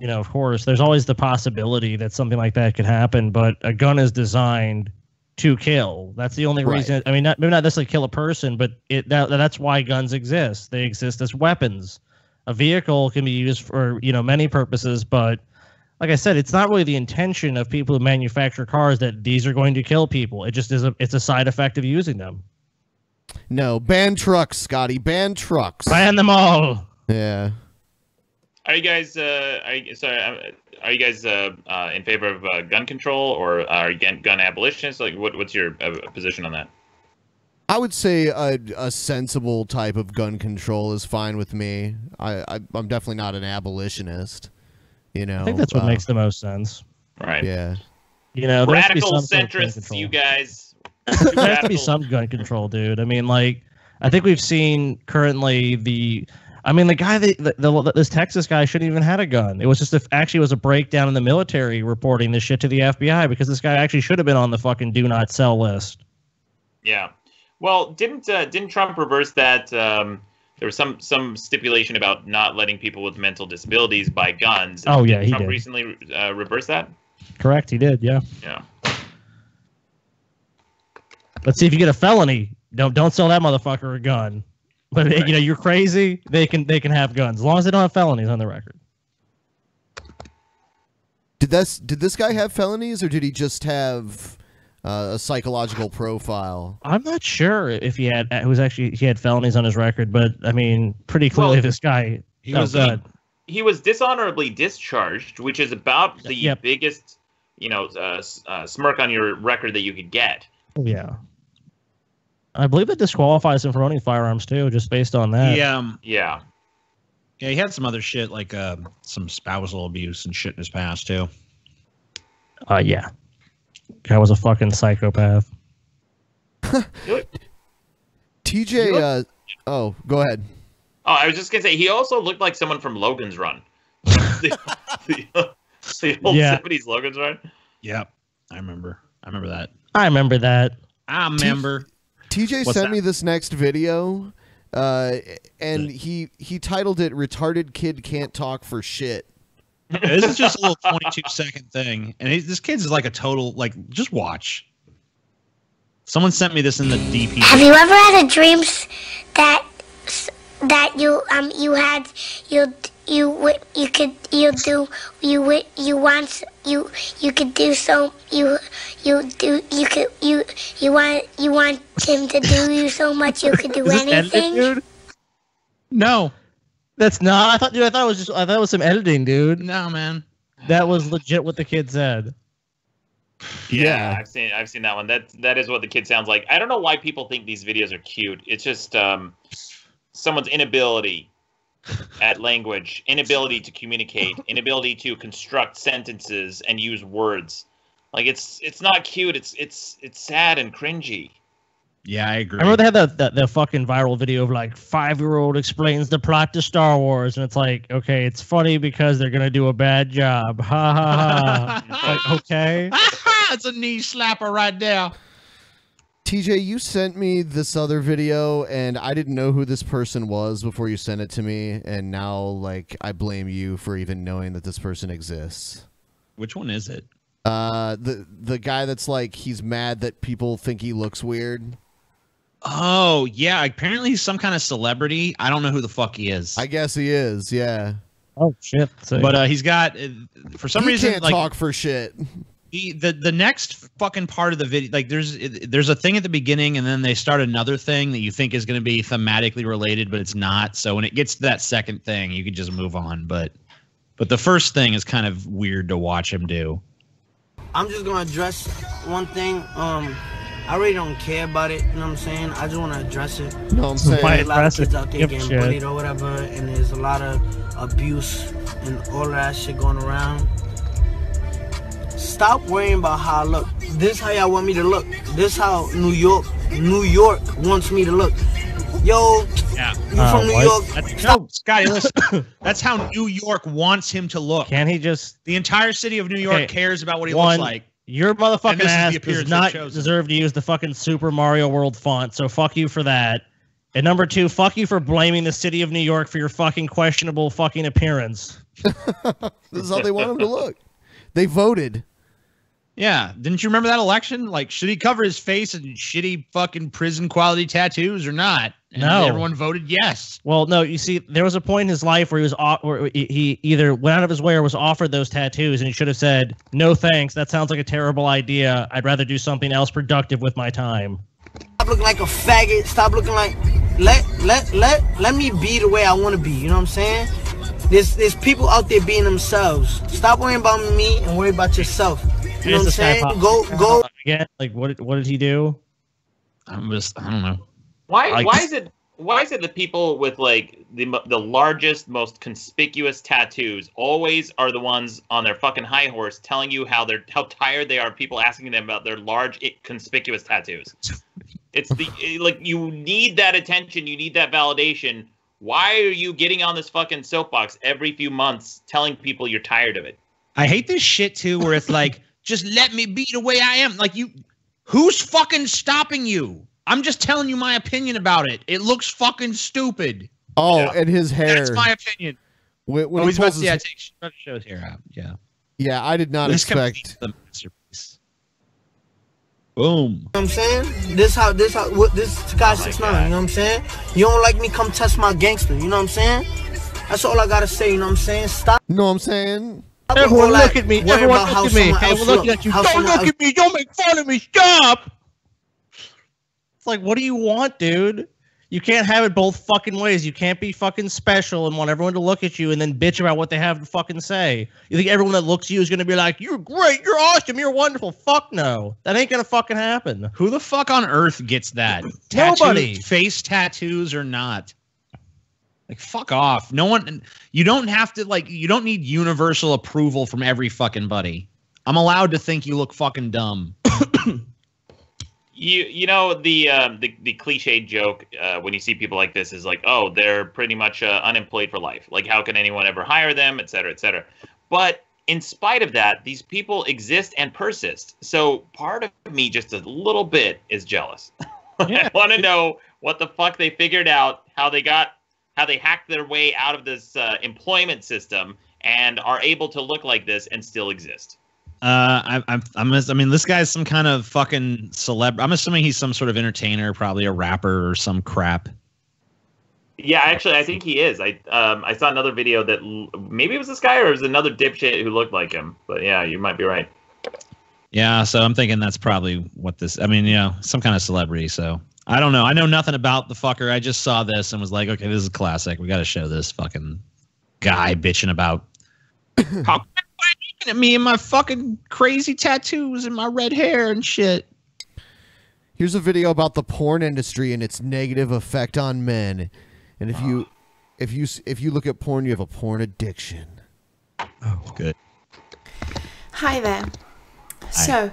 Of course, there's always the possibility that something like that could happen, but a gun is designed to kill. That's the only reason. I mean, maybe not necessarily kill a person, but that's why guns exist. They exist as weapons. A vehicle can be used for many purposes, but like I said, it's not really the intention of people who manufacture cars that these are going to kill people. It just is it's a side effect of using them. No, ban trucks, Scotty. Ban trucks. Ban them all. Yeah. Are you guys in favor of gun control, or are you gun abolitionists? Like, what's your position on that? I would say a sensible type of gun control is fine with me. I'm definitely not an abolitionist. I think that's what makes the most sense. Right. Yeah. Radical centrists, you guys. There has to be some gun control, dude. I mean, I think we've seen currently I mean, the guy this Texas guy shouldn't even had a gun. It was just actually was a breakdown in the military reporting this shit to the FBI because this guy actually should have been on the fucking do not sell list. Yeah. Well, didn't Trump reverse that? There was some stipulation about not letting people with mental disabilities buy guns. Oh yeah, he Trump did. recently reversed that. Correct, he did. Yeah. Yeah. Let's see if you get a felony. Don't sell that motherfucker a gun. But Right. you're crazy. They can have guns as long as they don't have felonies on the record. Did this guy have felonies, or did he just have a psychological profile? I'm not sure if he had felonies on his record, but I mean, pretty clearly this guy He was dishonorably discharged, which is about the biggest, smirk on your record that you could get. Yeah. I believe that disqualifies him from owning firearms too, just based on that. Yeah. Yeah, he had some other shit like some spousal abuse and shit in his past too. Yeah. Guy was a fucking psychopath. TJ, oh, go ahead. Oh, I was just gonna say he also looked like someone from Logan's Run. the old Yeah. 70s Logan's Run. Yep, I remember that. I remember that. I remember. TJ What's sent that? me this next video, and he titled it "Retarded Kid Can't Talk for Shit." This is just a little 22-second thing, and this kid's is like a total just watch. Someone sent me this in the DP. Have you ever had a dream that you want him to do you so much you could do Is this anything? edited, dude? No, that's not. I thought it was some editing, dude. No, man. That was legit what the kid said. Yeah, I've seen that one. That is what the kid sounds like. I don't know why people think these videos are cute. It's just someone's inability at language, inability to communicate, inability to construct sentences and use words. Like it's not cute. It's sad and cringy. Yeah, I agree. I remember they had the fucking viral video of 5-year-old explains the plot to Star Wars, and it's like, okay, it's funny because they're gonna do a bad job. Ha ha ha. Okay. It's a knee slapper right there. TJ, you sent me this other video, and I didn't know who this person was before you sent it to me, and now I blame you for even knowing that this person exists. Which one is it? The guy that's he's mad that people think he looks weird. Oh, yeah. Apparently he's some kind of celebrity. I don't know who the fuck he is. I guess he is, yeah. Oh, shit. But he's got, for some reason... He can't talk for shit. The next fucking part of the video, there's a thing at the beginning, and then they start another thing that you think is going to be thematically related, but it's not. So when it gets to that second thing, you can just move on. But the first thing is kind of weird to watch him do. I'm just going to address one thing. I really don't care about it, you know what I'm saying? I just want to address it. You know what I'm saying? There's a lot of kids out there Give getting shit. bullied or whatever, and there's a lot of abuse and all that shit going around. Stop worrying about how I look. This how y'all want me to look. This how New York wants me to look. Yo, Yeah. you from New York? No, Scotty, listen. That's how New York wants him to look. Can't he just... The entire city of New York Okay, cares about what he one, looks like. Your And motherfucking this is the ass appearance does not they've chosen. deserve to use the fucking Super Mario World font, so fuck you for that. And number two, fuck you for blaming the city of New York for your fucking questionable fucking appearance. This is how they want him to look. They voted. Yeah. Didn't you remember that election? Should he cover his face in shitty fucking prison quality tattoos or not? And No. everyone voted yes. Well, no, you see, there was a point in his life where he either went out of his way or was offered those tattoos, and he should have said, "No thanks, that sounds like a terrible idea. I'd rather do something else productive with my time." Stop looking like a faggot. Stop looking like... Let me be the way I want to be, you know what I'm saying? There's people out there being themselves. Stop worrying about me and worry about yourself. You know what I'm saying? Go. Again, what did he do? I don't know. Why is it that people with the largest, most conspicuous tattoos always are the ones on their fucking high horse telling you how tired they are of people asking them about their large, conspicuous tattoos? It's you need that attention, you need that validation. Why are you getting on this fucking soapbox every few months telling people you're tired of it? I hate this shit too, where it's like, just let me be the way I am. Like, who's fucking stopping you? I'm just telling you my opinion about it. It looks fucking stupid. Oh, and his hair. That's my opinion. When he he's about pulls to, his- take shows hair out. Yeah. Yeah, I did not expect. The masterpiece. Boom. You know what I'm saying? This guy 6'9", you know what I'm saying? You don't like me, come test my gangster, you know what I'm saying? That's all I gotta say, you know what I'm saying? Stop. You know what I'm saying? Everyone look at me. Everyone look at me. Everyone looking at you. Don't look at me. Don't make fun of me. Stop. It's like, what do you want, dude? You can't have it both fucking ways. You can't be fucking special and want everyone to look at you and then bitch about what they have to fucking say. You think everyone that looks at you is going to be like, you're great, you're awesome, you're wonderful. Fuck no. That ain't going to fucking happen. Who the fuck on earth gets that? Nobody. Face tattoos or not. Like, fuck off. No one, you don't have to, like, you don't need universal approval from every fucking buddy. I'm allowed to think you look fucking dumb. You know the cliched joke when you see people like this is like, oh, they're pretty much unemployed for life. Like, how can anyone ever hire them, et cetera, et cetera. But in spite of that, these people exist and persist. So part of me, just a little bit, is jealous. I want to know what the fuck they figured out, how they hacked their way out of this employment system and are able to look like this and still exist. I mean, this guy's some kind of fucking celeb. I'm assuming he's some sort of entertainer, probably a rapper or some crap. Yeah, actually, I think he is. I saw another video that maybe it was this guy or it was another dipshit who looked like him. But yeah, you might be right. Yeah, so I'm thinking that's probably what this. I mean, you know, some kind of celebrity. So I don't know. I know nothing about the fucker. I just saw this and was like, okay, this is classic. We got to show this fucking guy bitching about how at me and my fucking crazy tattoos and my red hair and shit. Here's a video about the porn industry and its negative effect on men. And if you look at porn, you have a porn addiction. Oh, good. Hi there. So,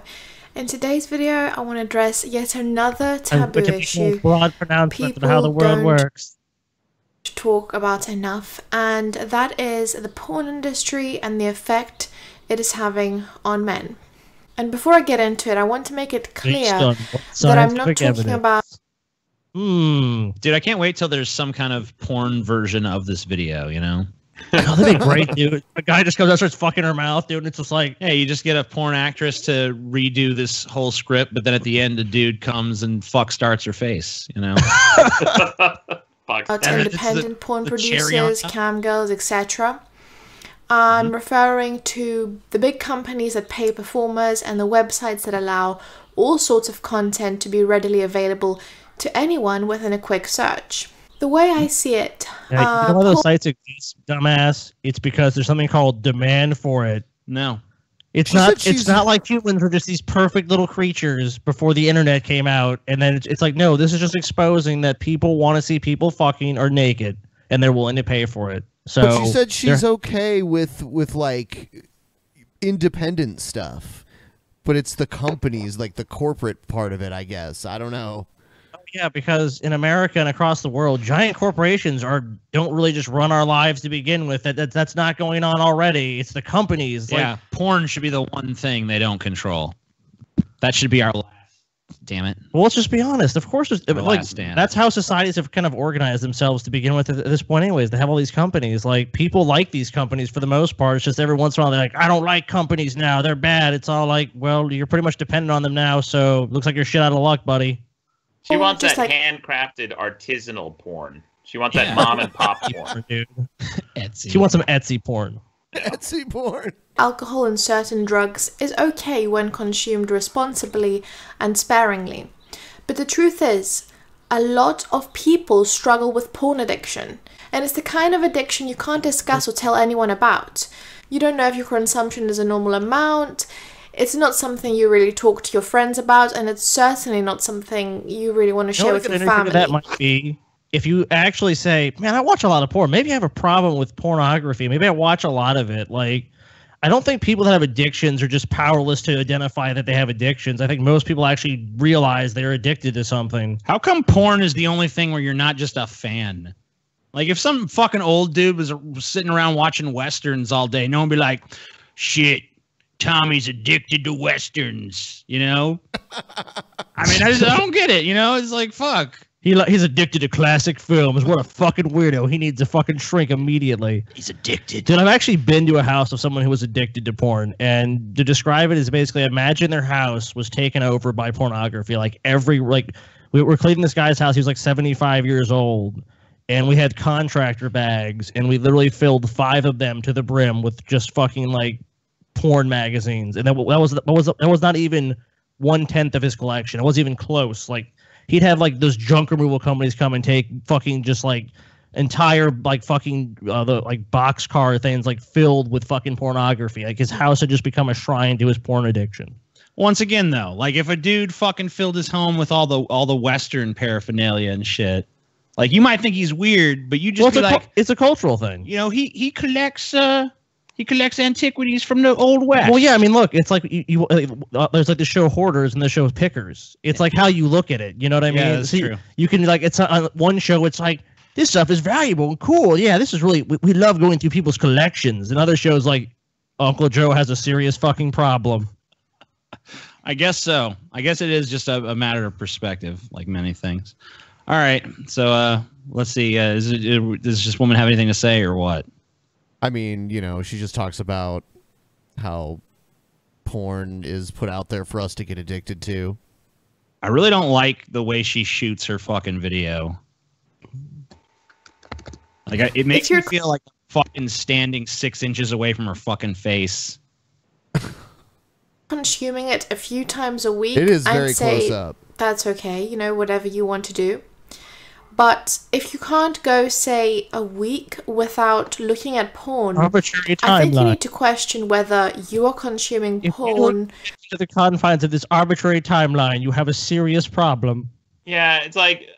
in today's video, I want to address yet another taboo issue broad pronouncement of how the world works. Talk about enough, and that is the porn industry and the effect it is having on men. And before I get into it, I want to make it clear that I'm not talking about... Dude, I can't wait till there's some kind of porn version of this video, you know? Oh, that'd be great, dude. A guy just comes out and starts fucking her mouth, dude, and it's just like... Hey, you just get a porn actress to redo this whole script, but then at the end, a dude comes and starts her face, you know? Independent porn producers, cam girls, etc. I'm referring to the big companies that pay performers and the websites that allow all sorts of content to be readily available to anyone within a quick search. The way I see it... you know why those sites exist, dumbass? It's because there's something called demand for it. No. It's not like humans were just these perfect little creatures before the internet came out, and then it's like, no, this is just exposing that people want to see people fucking or naked, and they're willing to pay for it. So but she said she's okay with like independent stuff, but it's the companies, like the corporate part of it, I guess. I don't know. Yeah, because in America and across the world, giant corporations don't really just run our lives to begin with. That's not going on already. It's the companies. Yeah, like, porn should be the one thing they don't control. That should be our last. Damn it. Well, let's just be honest. Of course, last stand. That's how societies have kind of organized themselves to begin with at this point anyways. They have all these companies. Like, people like these companies for the most part. It's just every once in a while they're like, I don't like companies now. They're bad. It's all like, well, you're pretty much dependent on them now, so looks like you're shit out of luck, buddy. She wants that handcrafted artisanal porn. She wants that mom and pop porn. Dude. Etsy. She wants some Etsy porn. Etsy porn. Alcohol and certain drugs is okay when consumed responsibly and sparingly. But the truth is, a lot of people struggle with porn addiction. And it's the kind of addiction you can't discuss or tell anyone about. You don't know if your consumption is a normal amount. It's not something you really talk to your friends about, and it's certainly not something you really want to share with your family. That might be if you actually say, man, I watch a lot of porn. Maybe I have a problem with pornography. Maybe I watch a lot of it. Like, I don't think people that have addictions are just powerless to identify that they have addictions. I think most people actually realize they're addicted to something. How come porn is the only thing where you're not just a fan? Like if some fucking old dude was sitting around watching westerns all day, no one would be like, shit, Tommy's addicted to westerns, you know? I mean, I don't get it, you know? It's like, fuck. He's addicted to classic films. What a fucking weirdo. He needs to fucking shrink immediately. He's addicted. Dude, I've actually been to a house of someone who was addicted to porn. And to describe it is basically imagine their house was taken over by pornography. Like we were cleaning this guy's house. He was like 75 years old. And we had contractor bags. And we literally filled 5 of them to the brim with just fucking like porn magazines. And that was not even 1/10 of his collection. It wasn't even close. Like, he'd have like those junk removal companies come and take fucking just like entire like fucking the like boxcar things like filled with fucking pornography. Like his house had just become a shrine to his porn addiction. Once again, though, like if a dude fucking filled his home with all the Western paraphernalia and shit, like you might think he's weird, but you just it's a cultural thing. You know, he collects antiquities from the old West. Well, yeah, I mean, look, it's like there's like the show Hoarders and the show Pickers. It's like how you look at it. You know what I mean? Yeah, that's true. You can like it's on one show. It's like this stuff is valuable and cool. Yeah, this is really we love going through people's collections. And other shows like Uncle Joe has a serious fucking problem. I guess so. I guess it is just a matter of perspective, like many things. All right, so let's see. Does this woman have anything to say or what? I mean, you know, she just talks about how porn is put out there for us to get addicted to. I really don't like the way she shoots her fucking video. Like, it makes me feel like I'm fucking standing 6 inches away from her fucking face. Consuming it a few times a week. It is very close up. That's okay, you know, whatever you want to do. But if you can't go, say, a week without looking at porn, arbitrary timeline. I think you need to question whether you are consuming porn. To the confines of this arbitrary timeline, you have a serious problem. Yeah, it's like,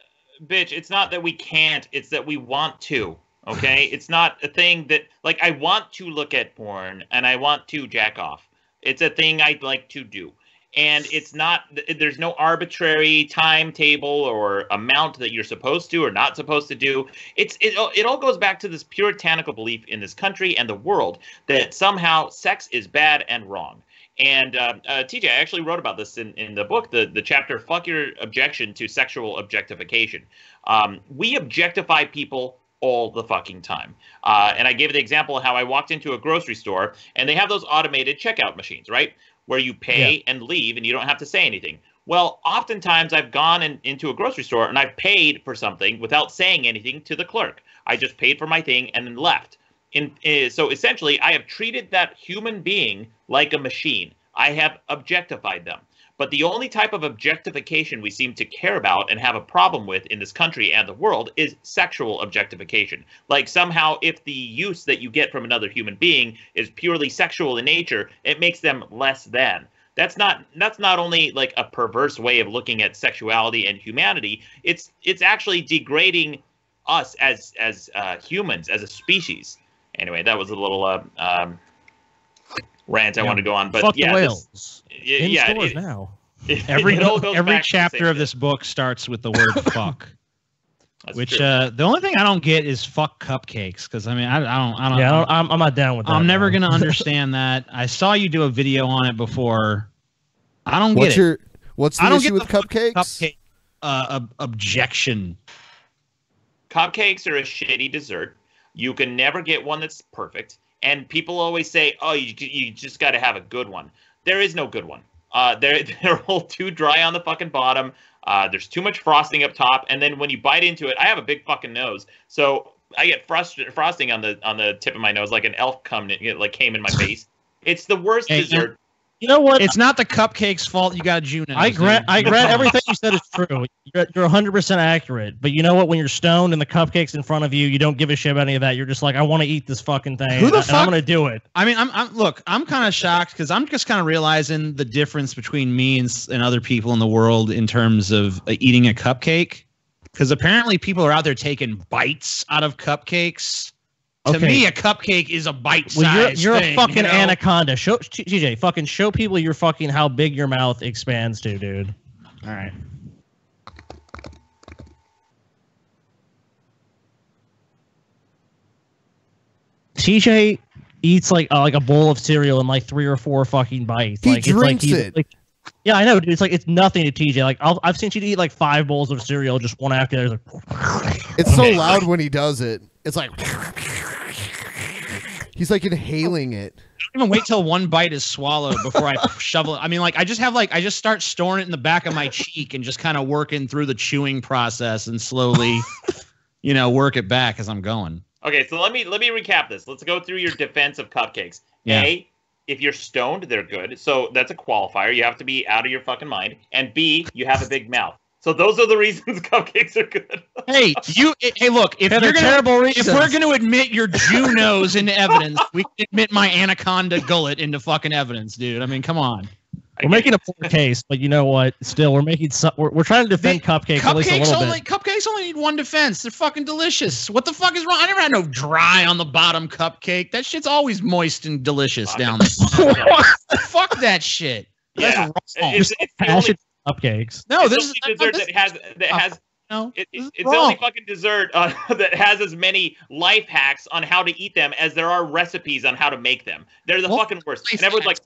bitch, it's not that we can't, it's that we want to, okay? It's not a thing that, like, I want to look at porn and I want to jack off. It's a thing I'd like to do. And it's not, there's no arbitrary timetable or amount that you're supposed to or not supposed to do. It all goes back to this puritanical belief in this country and the world that somehow sex is bad and wrong. And TJ, I actually wrote about this in the book, the chapter, Fuck Your Objection to Sexual Objectification. We objectify people all the fucking time. And I gave the example of how I walked into a grocery store and they have those automated checkout machines, right? Where you pay and leave and you don't have to say anything. Well, oftentimes I've gone into a grocery store and I've paid for something without saying anything to the clerk. I just paid for my thing and then left. So essentially, I have treated that human being like a machine. I have objectified them. But the only type of objectification we seem to care about and have a problem with in this country and the world is sexual objectification. Like somehow if the use that you get from another human being is purely sexual in nature, it makes them less than. That's not only like a perverse way of looking at sexuality and humanity, it's actually degrading us as humans, as a species. Anyway, that was a little rant I want to go on, but fuck yeah, the whales. It, now. Every chapter of this book starts with the word "fuck," which the only thing I don't get is "fuck cupcakes" because I mean I don't. Yeah, I'm not down with that. I'm never gonna understand that. I saw you do a video on it before. I don't get it. What's the issue with cupcakes? Cupcake objection. Cupcakes are a shitty dessert. You can never get one that's perfect. And people always say, oh, you just got to have a good one. There is no good one. They're all too dry on the fucking bottom. There's too much frosting up top. And then when you bite into it, I have a big fucking nose. So I get frosting on the tip of my nose like an elf came in my face. It's the worst dessert. You know what? It's not the cupcake's fault you got June. I grant everything you said is true. You're 100% accurate. But you know what? When you're stoned and the cupcake's in front of you, you don't give a shit about any of that. You're just like, I want to eat this fucking thing. Who the fuck? And I'm going to do it. I mean, I'm kind of shocked because I'm just kind of realizing the difference between me and other people in the world in terms of eating a cupcake. Because apparently people are out there taking bites out of cupcakes. To me, a cupcake is a bite-sized you're thing, a fucking you know? anaconda. TJ, fucking show people your fucking how big your mouth expands to, dude. All right. TJ eats like a bowl of cereal in like 3 or 4 fucking bites. He like drinks it's it. Like, yeah, I know, dude. It's like it's nothing to TJ. Like I've seen you eat like 5 bowls of cereal just one after the other. Like, it's so loud when he does it. It's like he's like inhaling it. I don't even wait till one bite is swallowed before I shovel it. I mean, like I just start storing it in the back of my cheek and just kind of working through the chewing process and slowly, work it back as I'm going. Okay, so let me recap this. Let's go through your defense of cupcakes. Yeah. A, if you're stoned, they're good. So that's a qualifier. You have to be out of your fucking mind. And B, you have a big mouth. So those are the reasons cupcakes are good. Hey, look, if we're going to admit your Jew nose into evidence, we can admit my anaconda gullet into fucking evidence, dude. I mean, come on. We're making a poor case, but you know what? Still, we're making we're trying to defend cupcakes at least a little bit. Cupcakes only need one defense. They're fucking delicious. What the fuck is wrong? I never had no dry on the bottom cupcake. That shit's always moist and delicious down there. Fuck that shit. Yeah, that's wrong. It's the only cupcakes. No, this is dessert that has. No, it's the only fucking dessert that has as many life hacks on how to eat them as there are recipes on how to make them. They're the fucking worst. And everyone's like.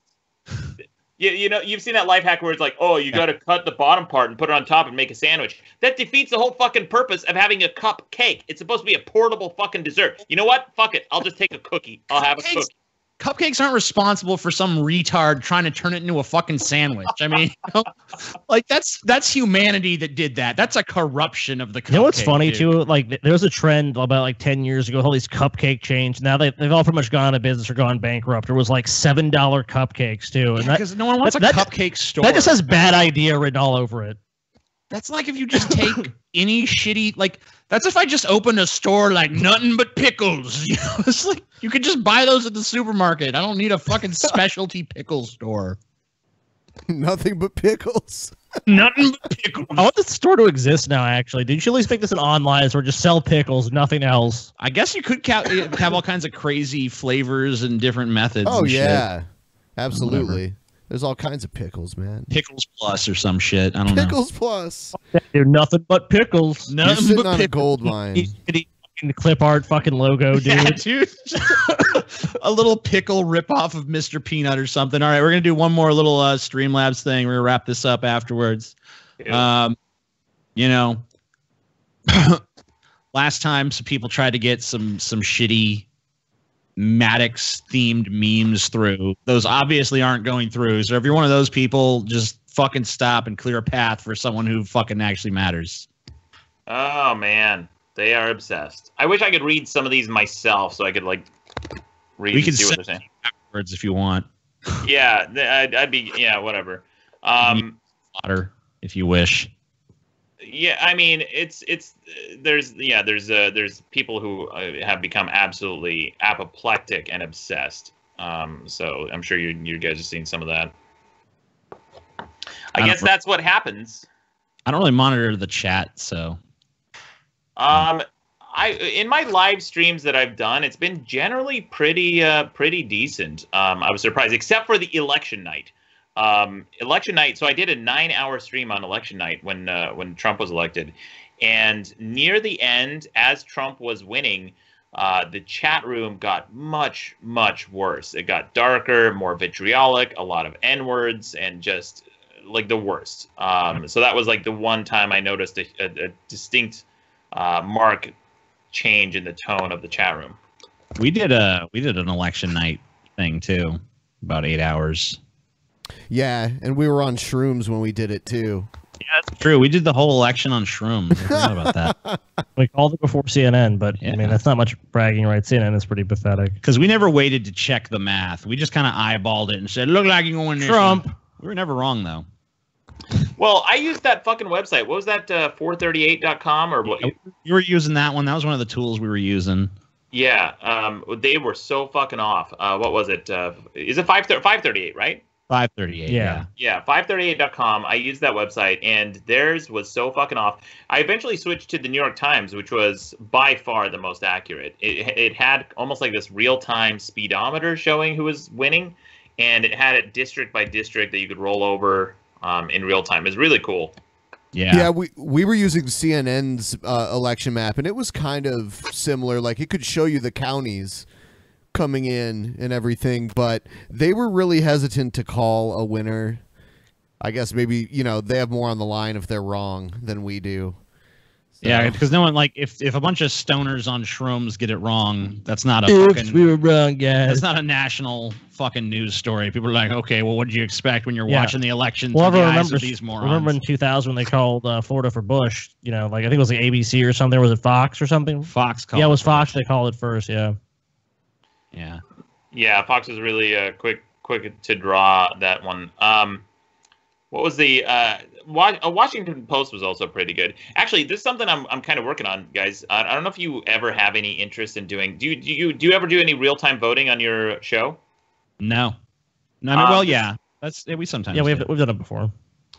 You've seen that life hack where it's like, oh, you got to cut the bottom part and put it on top and make a sandwich. That defeats the whole fucking purpose of having a cupcake. It's supposed to be a portable fucking dessert. You know what? Fuck it. I'll just take a cookie. I'll have a cookie. Cupcakes aren't responsible for some retard trying to turn it into a fucking sandwich. I mean, like that's humanity that did that. That's a corruption of the cupcake. You know what's funny too? Like there was a trend about like 10 years ago, all these cupcake chains. Now they've all pretty much gone out of business or gone bankrupt. There was like $7 cupcakes too, and because no one wants a cupcake store. That just has bad idea written all over it. That's like if you just take any shitty that's if I just opened a store like nothing but pickles. It's like you could just buy those at the supermarket. I don't need a fucking specialty pickle store. Nothing but pickles. Nothing but pickles. I want the store to exist now. Actually, did you at least make this an online store? Just sell pickles, nothing else. I guess you could have all kinds of crazy flavors and different methods. Oh and yeah, shit. Absolutely. Whatever. There's all kinds of pickles, man. Pickles Plus or some shit. I don't know. Pickles Plus. Dude, nothing but pickles. You're sitting on a gold mine. The clip art fucking logo, dude. Yeah, dude. A little pickle ripoff of Mr. Peanut or something. All right, we're gonna do one more little Streamlabs thing. We're gonna wrap this up afterwards. Yeah. Last time some people tried to get some shitty MADDOX themed memes through. Those obviously aren't going through. So if you're one of those people, just fucking stop and clear a path for someone who fucking actually matters. Oh man, they are obsessed. I wish I could read some of these myself so I could read and see what they're saying afterwards if you want. Yeah, I'd be whatever. Otter, if you wish. Yeah, I mean, there's people who have become absolutely apoplectic and obsessed. So I'm sure you guys have seen some of that. I guess that's what happens. I don't really monitor the chat, so. In my live streams that I've done, it's been generally pretty decent. I was surprised, except for the election night. Election night. So I did a 9-hour stream on election night when Trump was elected, and near the end, as Trump was winning, the chat room got much worse. It got darker, more vitriolic, a lot of N-words, and just like the worst. So that was like the one time I noticed a distinct marked change in the tone of the chat room. We did an election night thing too, about 8 hours. Yeah, and we were on shrooms when we did it too. Yeah, that's true. We did the whole election on shrooms. I forgot about that. We called it before CNN, but I mean that's not much bragging, right? CNN is pretty pathetic. Because we never waited to check the math. We just kind of eyeballed it and said, "Look like you're going Trump." We were never wrong though. Well, I used that fucking website. What was that? 438.com or what? You were using that one. That was one of the tools we were using. Yeah, they were so fucking off. What was it? Is it 538, right? 538. Yeah, 538.com. I used that website, and theirs was so fucking off. I eventually switched to the New York Times, which was by far the most accurate. It had almost like this real-time speedometer showing who was winning, and it had it district by district that you could roll over in real time. It's really cool. Yeah, we were using CNN's election map, and it was kind of similar. Like, it could show you the counties, coming in and everything, but they were really hesitant to call a winner. I guess maybe, you know, they have more on the line if they're wrong than we do. So. Yeah, because no one, like, if a bunch of stoners on shrooms get it wrong, that's not a fucking... we were wrong, guys. That's not a national fucking news story. People are like, okay, well, what did you expect when you're watching the elections? Well, through the everyone eyes of these morons? Remember in 2000 when they called Florida for Bush? You know, like, I think it was like ABC or something. Was it Fox or something? Fox called it was Fox. They called it first, yeah. Yeah. Yeah, Fox was really quick to draw that one. What was the Washington Post was also pretty good. Actually, this is something I'm kind of working on, guys. I don't know if you ever have any interest in doing. Do you ever do any real time voting on your show? No. No. I mean, well, yeah. We sometimes. Yeah, we've done it before.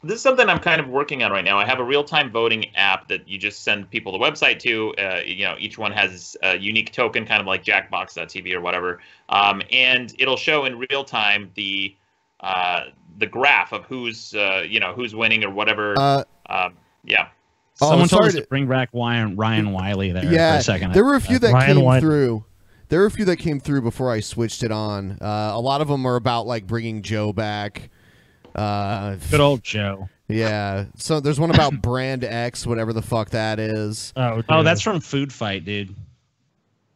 This is something I'm kind of working on right now. I have a real-time voting app that you just send people the website to. You know, each one has a unique token, kind of like Jackbox.tv or whatever, and it'll show in real time the graph of who's who's winning or whatever. Yeah. Someone told us to bring back Ryan Wiley there for a second. There were a few that came through. There were a few that came through before I switched it on. A lot of them are about like bringing Joe back. Good old Joe. Yeah. So there's one about Brand X, whatever the fuck that is. Oh, that's from Food Fight, dude.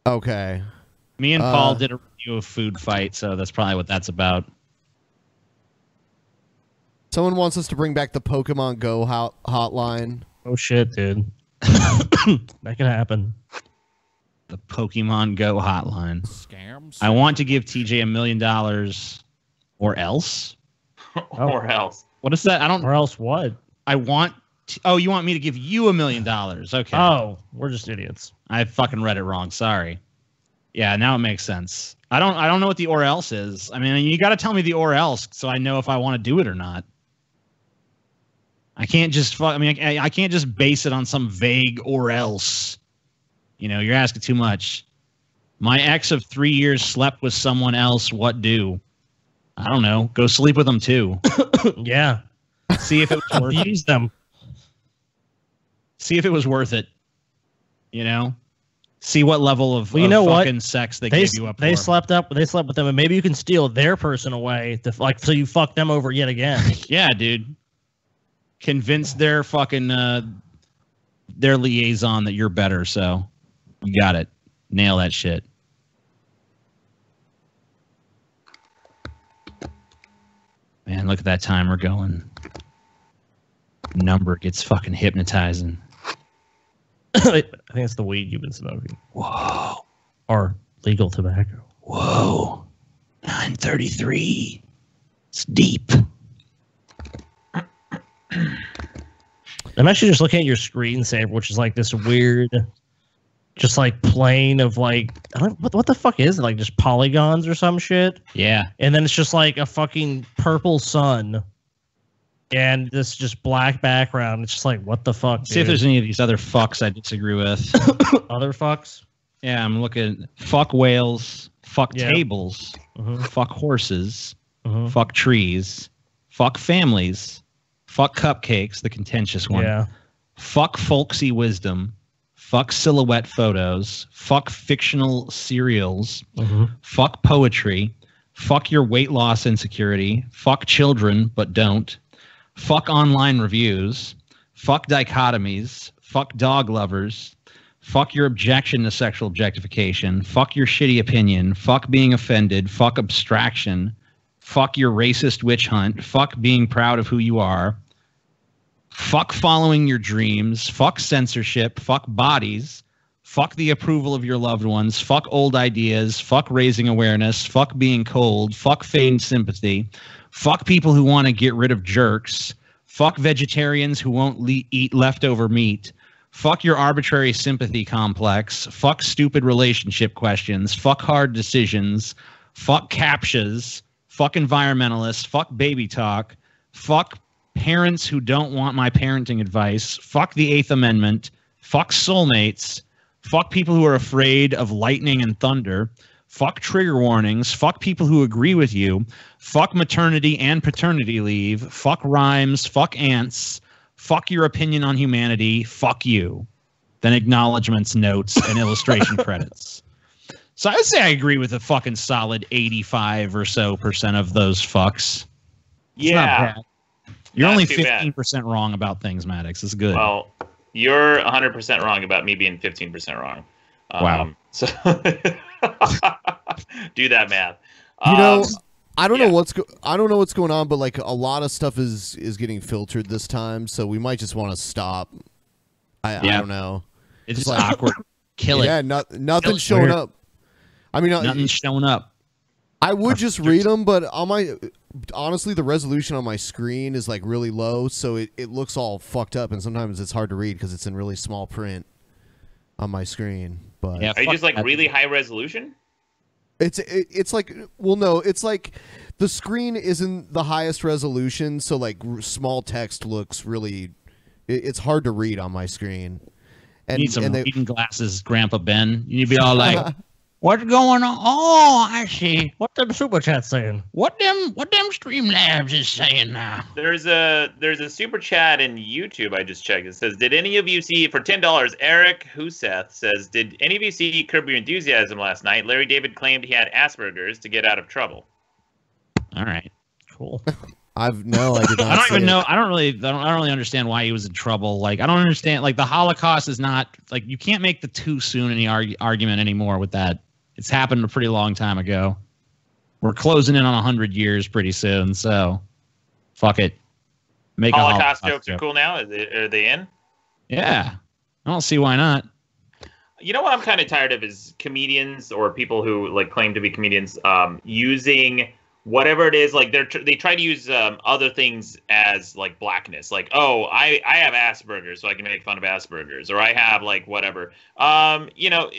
Okay. Me and Paul did a review of Food Fight, so that's probably what that's about. Someone wants us to bring back the Pokemon Go hotline. Oh shit, dude. That can happen. The Pokemon Go hotline. Scams. I want to give TJ $1 million, or else. Or else. What is that? I don't. Or else what? I want. You want me to give you $1 million? Okay. Oh, we're just idiots. I fucking read it wrong. Sorry. Yeah, now it makes sense. I don't know what the or else is. I mean, you got to tell me the or else so I know if I want to do it or not. I can't just. I mean, I can't just base it on some vague or else. You know, you're asking too much. My ex of 3 years slept with someone else. What do? I don't know. Go sleep with them too. Yeah. See if it was worth Abuse them. See if it was worth it. You know? See what level of, fucking sex they gave you up They for. slept with them, and maybe you can steal their person away so you fuck them over yet again. Yeah, dude. Convince their fucking their liaison that you're better, so you got it. Nail that shit. Man, look at that timer going. Number gets fucking hypnotizing. I think it's the weed you've been smoking. Whoa. Or legal tobacco. Whoa. 9:33. It's deep. I'm actually just looking at your screensaver, which is like this weird, just like plane of like, what the fuck is it? Like just polygons or some shit? Yeah. And then it's just like a fucking purple sun and this just black background. It's just like, what the fuck, See if there's any of these other fucks I disagree with. Other fucks? Yeah, I'm looking. Fuck whales. Fuck tables. Fuck horses. Fuck trees. Fuck families. Fuck cupcakes, the contentious one. Yeah. Fuck folksy wisdom. Fuck silhouette photos. Fuck fictional serials. Fuck poetry. Fuck your weight loss insecurity. Fuck children, but don't. Fuck online reviews. Fuck dichotomies. Fuck dog lovers. Fuck your objection to sexual objectification. Fuck your shitty opinion. Fuck being offended. Fuck abstraction. Fuck your racist witch hunt. Fuck being proud of who you are. Fuck following your dreams. Fuck censorship. Fuck bodies. Fuck the approval of your loved ones. Fuck old ideas. Fuck raising awareness. Fuck being cold. Fuck feigned sympathy. Fuck people who want to get rid of jerks. Fuck vegetarians who won't eat leftover meat. Fuck your arbitrary sympathy complex. Fuck stupid relationship questions. Fuck hard decisions. Fuck captchas. Fuck environmentalists. Fuck baby talk. Fuck parents who don't want my parenting advice. Fuck the Eighth Amendment. Fuck soulmates. Fuck people who are afraid of lightning and thunder. Fuck trigger warnings. Fuck people who agree with you. Fuck maternity and paternity leave. Fuck rhymes. Fuck ants. Fuck your opinion on humanity. Fuck you. Then acknowledgements, notes, and illustration credits. So I'd say I agree with a fucking solid 85% or so of those fucks. It's not bad. You're only 15% wrong about things, Maddox. It's good. Well, you're 100% wrong about me being 15% wrong. Wow. So do that math. You know, I don't know what's going on, but like a lot of stuff is getting filtered this time, so we might just want to stop. I don't know. It's just like, awkward. Kill it. Yeah, nothing's showing up. I mean, nothing's showing up. I would just read them, but honestly, the resolution on my screen is like really low, so it looks all fucked up, and sometimes it's hard to read because it's in really small print on my screen. But are you just like really high resolution? It's like, well, no, it's like the screen isn't the highest resolution, so like small text looks really. It's hard to read on my screen. And you need some reading glasses, Grandpa Ben. You need to be all like, "What's going on? Oh, I see. What them super chat's saying? What them Streamlabs is saying now?" There's a super chat in YouTube I just checked. It says, "Did any of you see for $10?" Eric Huseth says, "Did any of you see Curb Your Enthusiasm last night? Larry David claimed he had Asperger's to get out of trouble." All right, cool. I did not. I don't even know. I don't really understand why he was in trouble. Like, I don't understand. Like, the Holocaust is not like you can't make the too soon any argument anymore with that. It's happened a pretty long time ago. We're closing in on 100 years pretty soon, so fuck it. Make Holocaust jokes are cool now. Are they in? Yeah, I don't see why not. You know what I'm kind of tired of is comedians or people who like claim to be comedians using whatever it is, like they try to use other things as like blackness, like, oh, I have Asperger's, so I can make fun of Asperger's, or I have like whatever. You know,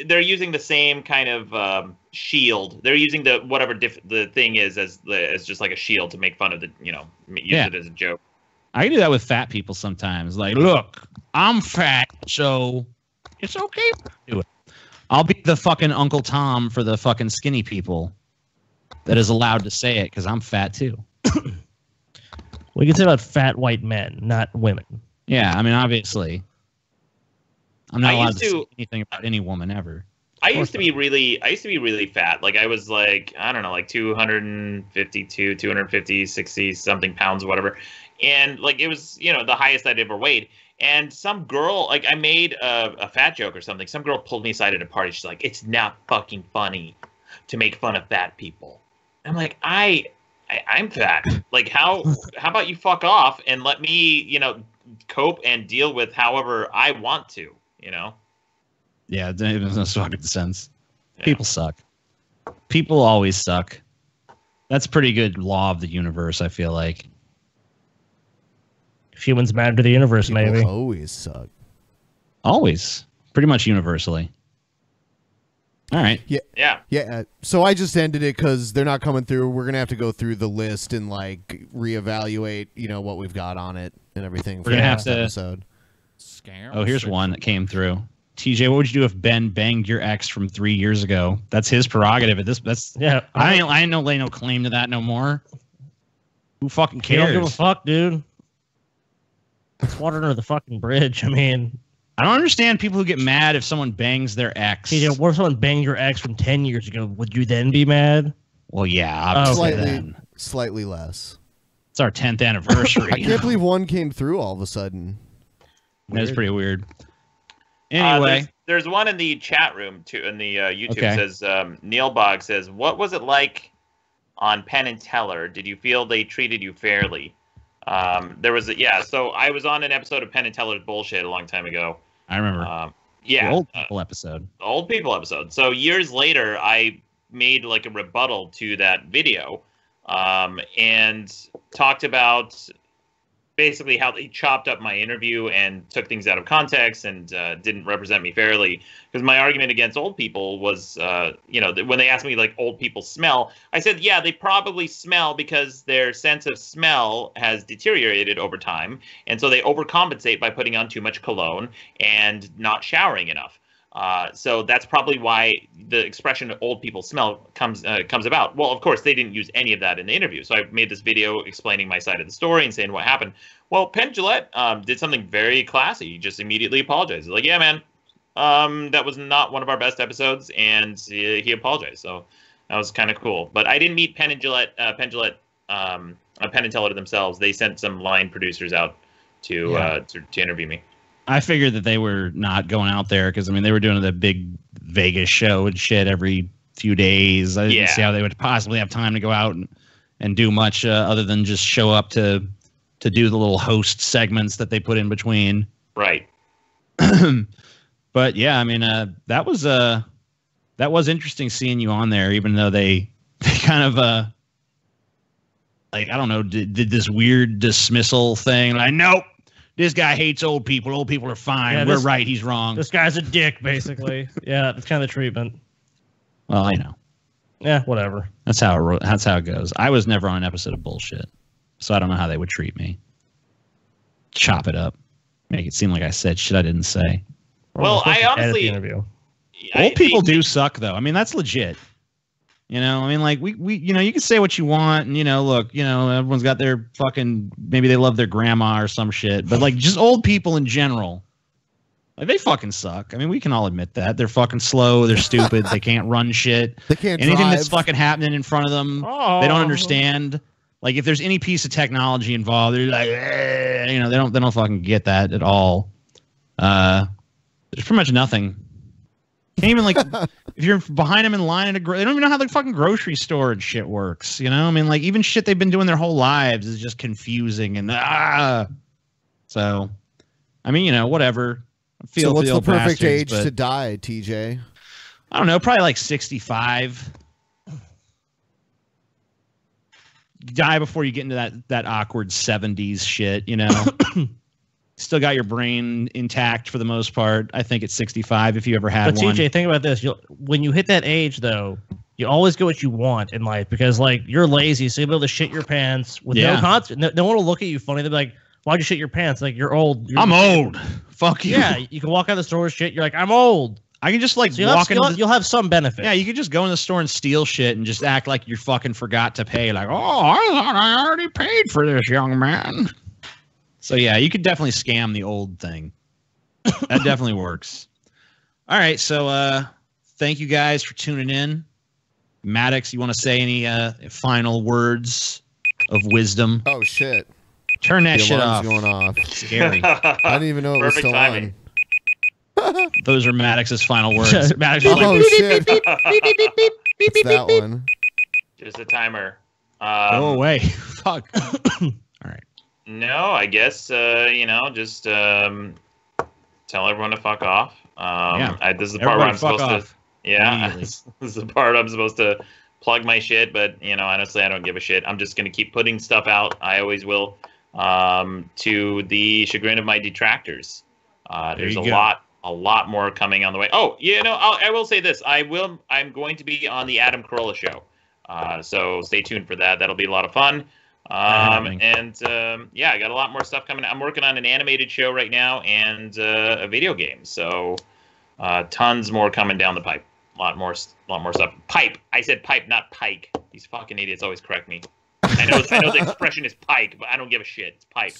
they're using the same kind of shield. They're using the whatever the thing is as just like a shield to make fun of the, you know, use it as a joke. I can do that with fat people sometimes. Like, look, I'm fat, so it's okay. Do it. I'll be the fucking Uncle Tom for the fucking skinny people that is allowed to say it because I'm fat too. We can say about fat white men, not women. Yeah, I mean, obviously, I'm not allowed to say anything about any woman ever. I used to be really fat. Like I was like, I don't know, like 252, 250, 60 something pounds, whatever. And like it was, you know, the highest I'd ever weighed. And some girl, like I made a fat joke or something. Some girl pulled me aside at a party. She's like, "It's not fucking funny to make fun of fat people." I'm like, I'm fat. Like, how about you fuck off and let me, you know, cope and deal with however I want to, you know? Yeah, it doesn't make fucking sense. Yeah. People suck. People always suck. That's a pretty good law of the universe, I feel like. If humans matter to the universe, People maybe. always suck. Always. Pretty much universally. All right. Yeah. So I just ended it because they're not coming through. We're gonna have to go through the list and like reevaluate, you know, what we've got on it and everything. We're gonna have to. Episode. Oh, here's one that came through. TJ, what would you do if Ben banged your ex from 3 years ago? That's his prerogative. I ain't lay no claim to that no more. Who fucking cares? You don't give a fuck, dude. It's water under the fucking bridge. I mean. I don't understand people who get mad if someone bangs their ex. TJ, what if someone banged your ex from 10 years ago? Would you then be mad? Well, yeah, obviously. Slightly less. It's our 10th anniversary. I can't believe one came through all of a sudden. That's pretty weird. Anyway. There's one in the chat room, too, in the YouTube. Says, Neil Bogg says, "What was it like on Penn and Teller? Did you feel they treated you fairly?" There was so I was on an episode of Penn and Teller's Bullshit a long time ago. I remember. The old people episode. The old people episode. So years later, I made like a rebuttal to that video, and talked about basically how they chopped up my interview and took things out of context and didn't represent me fairly. Because my argument against old people was, when they asked me like old people smell, I said, yeah, they probably smell because their sense of smell has deteriorated over time. And so they overcompensate by putting on too much cologne and not showering enough. So that's probably why the expression old people smell comes about. Well, of course, they didn't use any of that in the interview. So I made this video explaining my side of the story and saying what happened. Well, Penn Jillette did something very classy. He just immediately apologized. He's like, yeah, man, that was not one of our best episodes, and he apologized. So that was kind of cool. But I didn't meet Penn and Teller themselves. They sent some line producers out to interview me. I figured that they were not going out there because, I mean, they were doing the big Vegas show and shit every few days. I didn't see how they would possibly have time to go out and do much other than just show up to do the little host segments that they put in between. Right. But yeah, I mean, that was interesting seeing you on there, even though they kind of like, I don't know, did this weird dismissal thing. Like, nope, this guy hates old people. Old people are fine. Yeah, we're right. He's wrong. This guy's a dick, basically. Yeah, that's kind of the treatment. Well, I know. Yeah, whatever. That's how it goes. I was never on an episode of bullshit, so I don't know how they would treat me. Chop it up, make it seem like I said shit I didn't say. Well, I honestly, old people do suck, though. I mean, that's legit. You know, I mean, like we, you know, you can say what you want, and look, everyone's got their fucking, maybe they love their grandma or some shit, but like just old people in general, like they fucking suck. I mean, we can all admit that they're fucking slow, they're stupid, they can't run shit. They can't anything drive. that's fucking happening in front of them. They don't understand. Like if there's any piece of technology involved, they're like, they don't fucking get that at all. There's pretty much nothing. Can't even, like, if you're behind them in line at they don't even know how the fucking grocery store and shit works, I mean, like, even shit they've been doing their whole lives is just confusing and so, I mean, whatever. So what's the perfect age to die, TJ? I don't know, probably like 65. Die before you get into that awkward 70s shit, Still got your brain intact for the most part. I think it's 65 if you ever had one. But TJ, think about this. When you hit that age, though, you always get what you want in life because, like, you're lazy, so you'll be able to shit your pants with no consequence. No one will look at you funny. They'll be like, why'd you shit your pants? Like, you're old. I'm old. Fuck you. Yeah, you can walk out of the store and shit. You're like, I'm old. I can just, like, so you'll have some benefit. Yeah, you can just go in the store and steal shit and just act like you fucking forgot to pay. Like, oh, I thought I already paid for this, young man. So, yeah, you could definitely scam the old thing. That definitely works. All right, so thank you guys for tuning in. MADDOX, you want to say any final words of wisdom? Oh, shit. Turn that shit off. Going off. Scary. I didn't even know it was still on. Those are MADDOX's final words. Maddox was like, shit. It's that one. Just a timer. Go away. Fuck. All right. No, I guess, just tell everyone to fuck off. This is the part where I'm supposed to... Yeah, this is the part I'm supposed to plug my shit, but, honestly, I don't give a shit. I'm just going to keep putting stuff out. I always will, to the chagrin of my detractors. There's a lot more coming on the way. Oh, I will say this. I'm going to be on the Adam Carolla show. So stay tuned for that. That'll be a lot of fun. I got a lot more stuff coming. I'm working on an animated show right now and a video game. So tons more coming down the pipe. A lot more stuff. Pipe. I said pipe, not pike. These fucking idiots always correct me. I know the expression is pike, but I don't give a shit. It's pipe.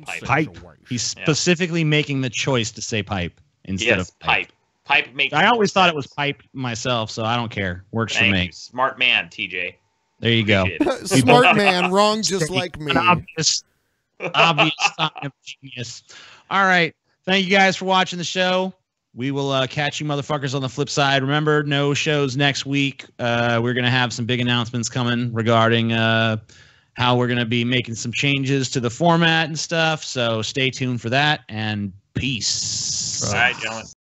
Pipe. Pipe. He's specifically making the choice to say pipe instead of pipe. Pipe makes. I always thought it was pipe myself, so I don't care. Works for me. Smart man, TJ. There you go. Smart man, wrong just like me. Obvious sign of genius. All right. Thank you guys for watching the show. We will catch you motherfuckers on the flip side. Remember, no shows next week. We're going to have some big announcements coming regarding how we're going to be making some changes to the format and stuff. So stay tuned for that, and peace. All right, gentlemen.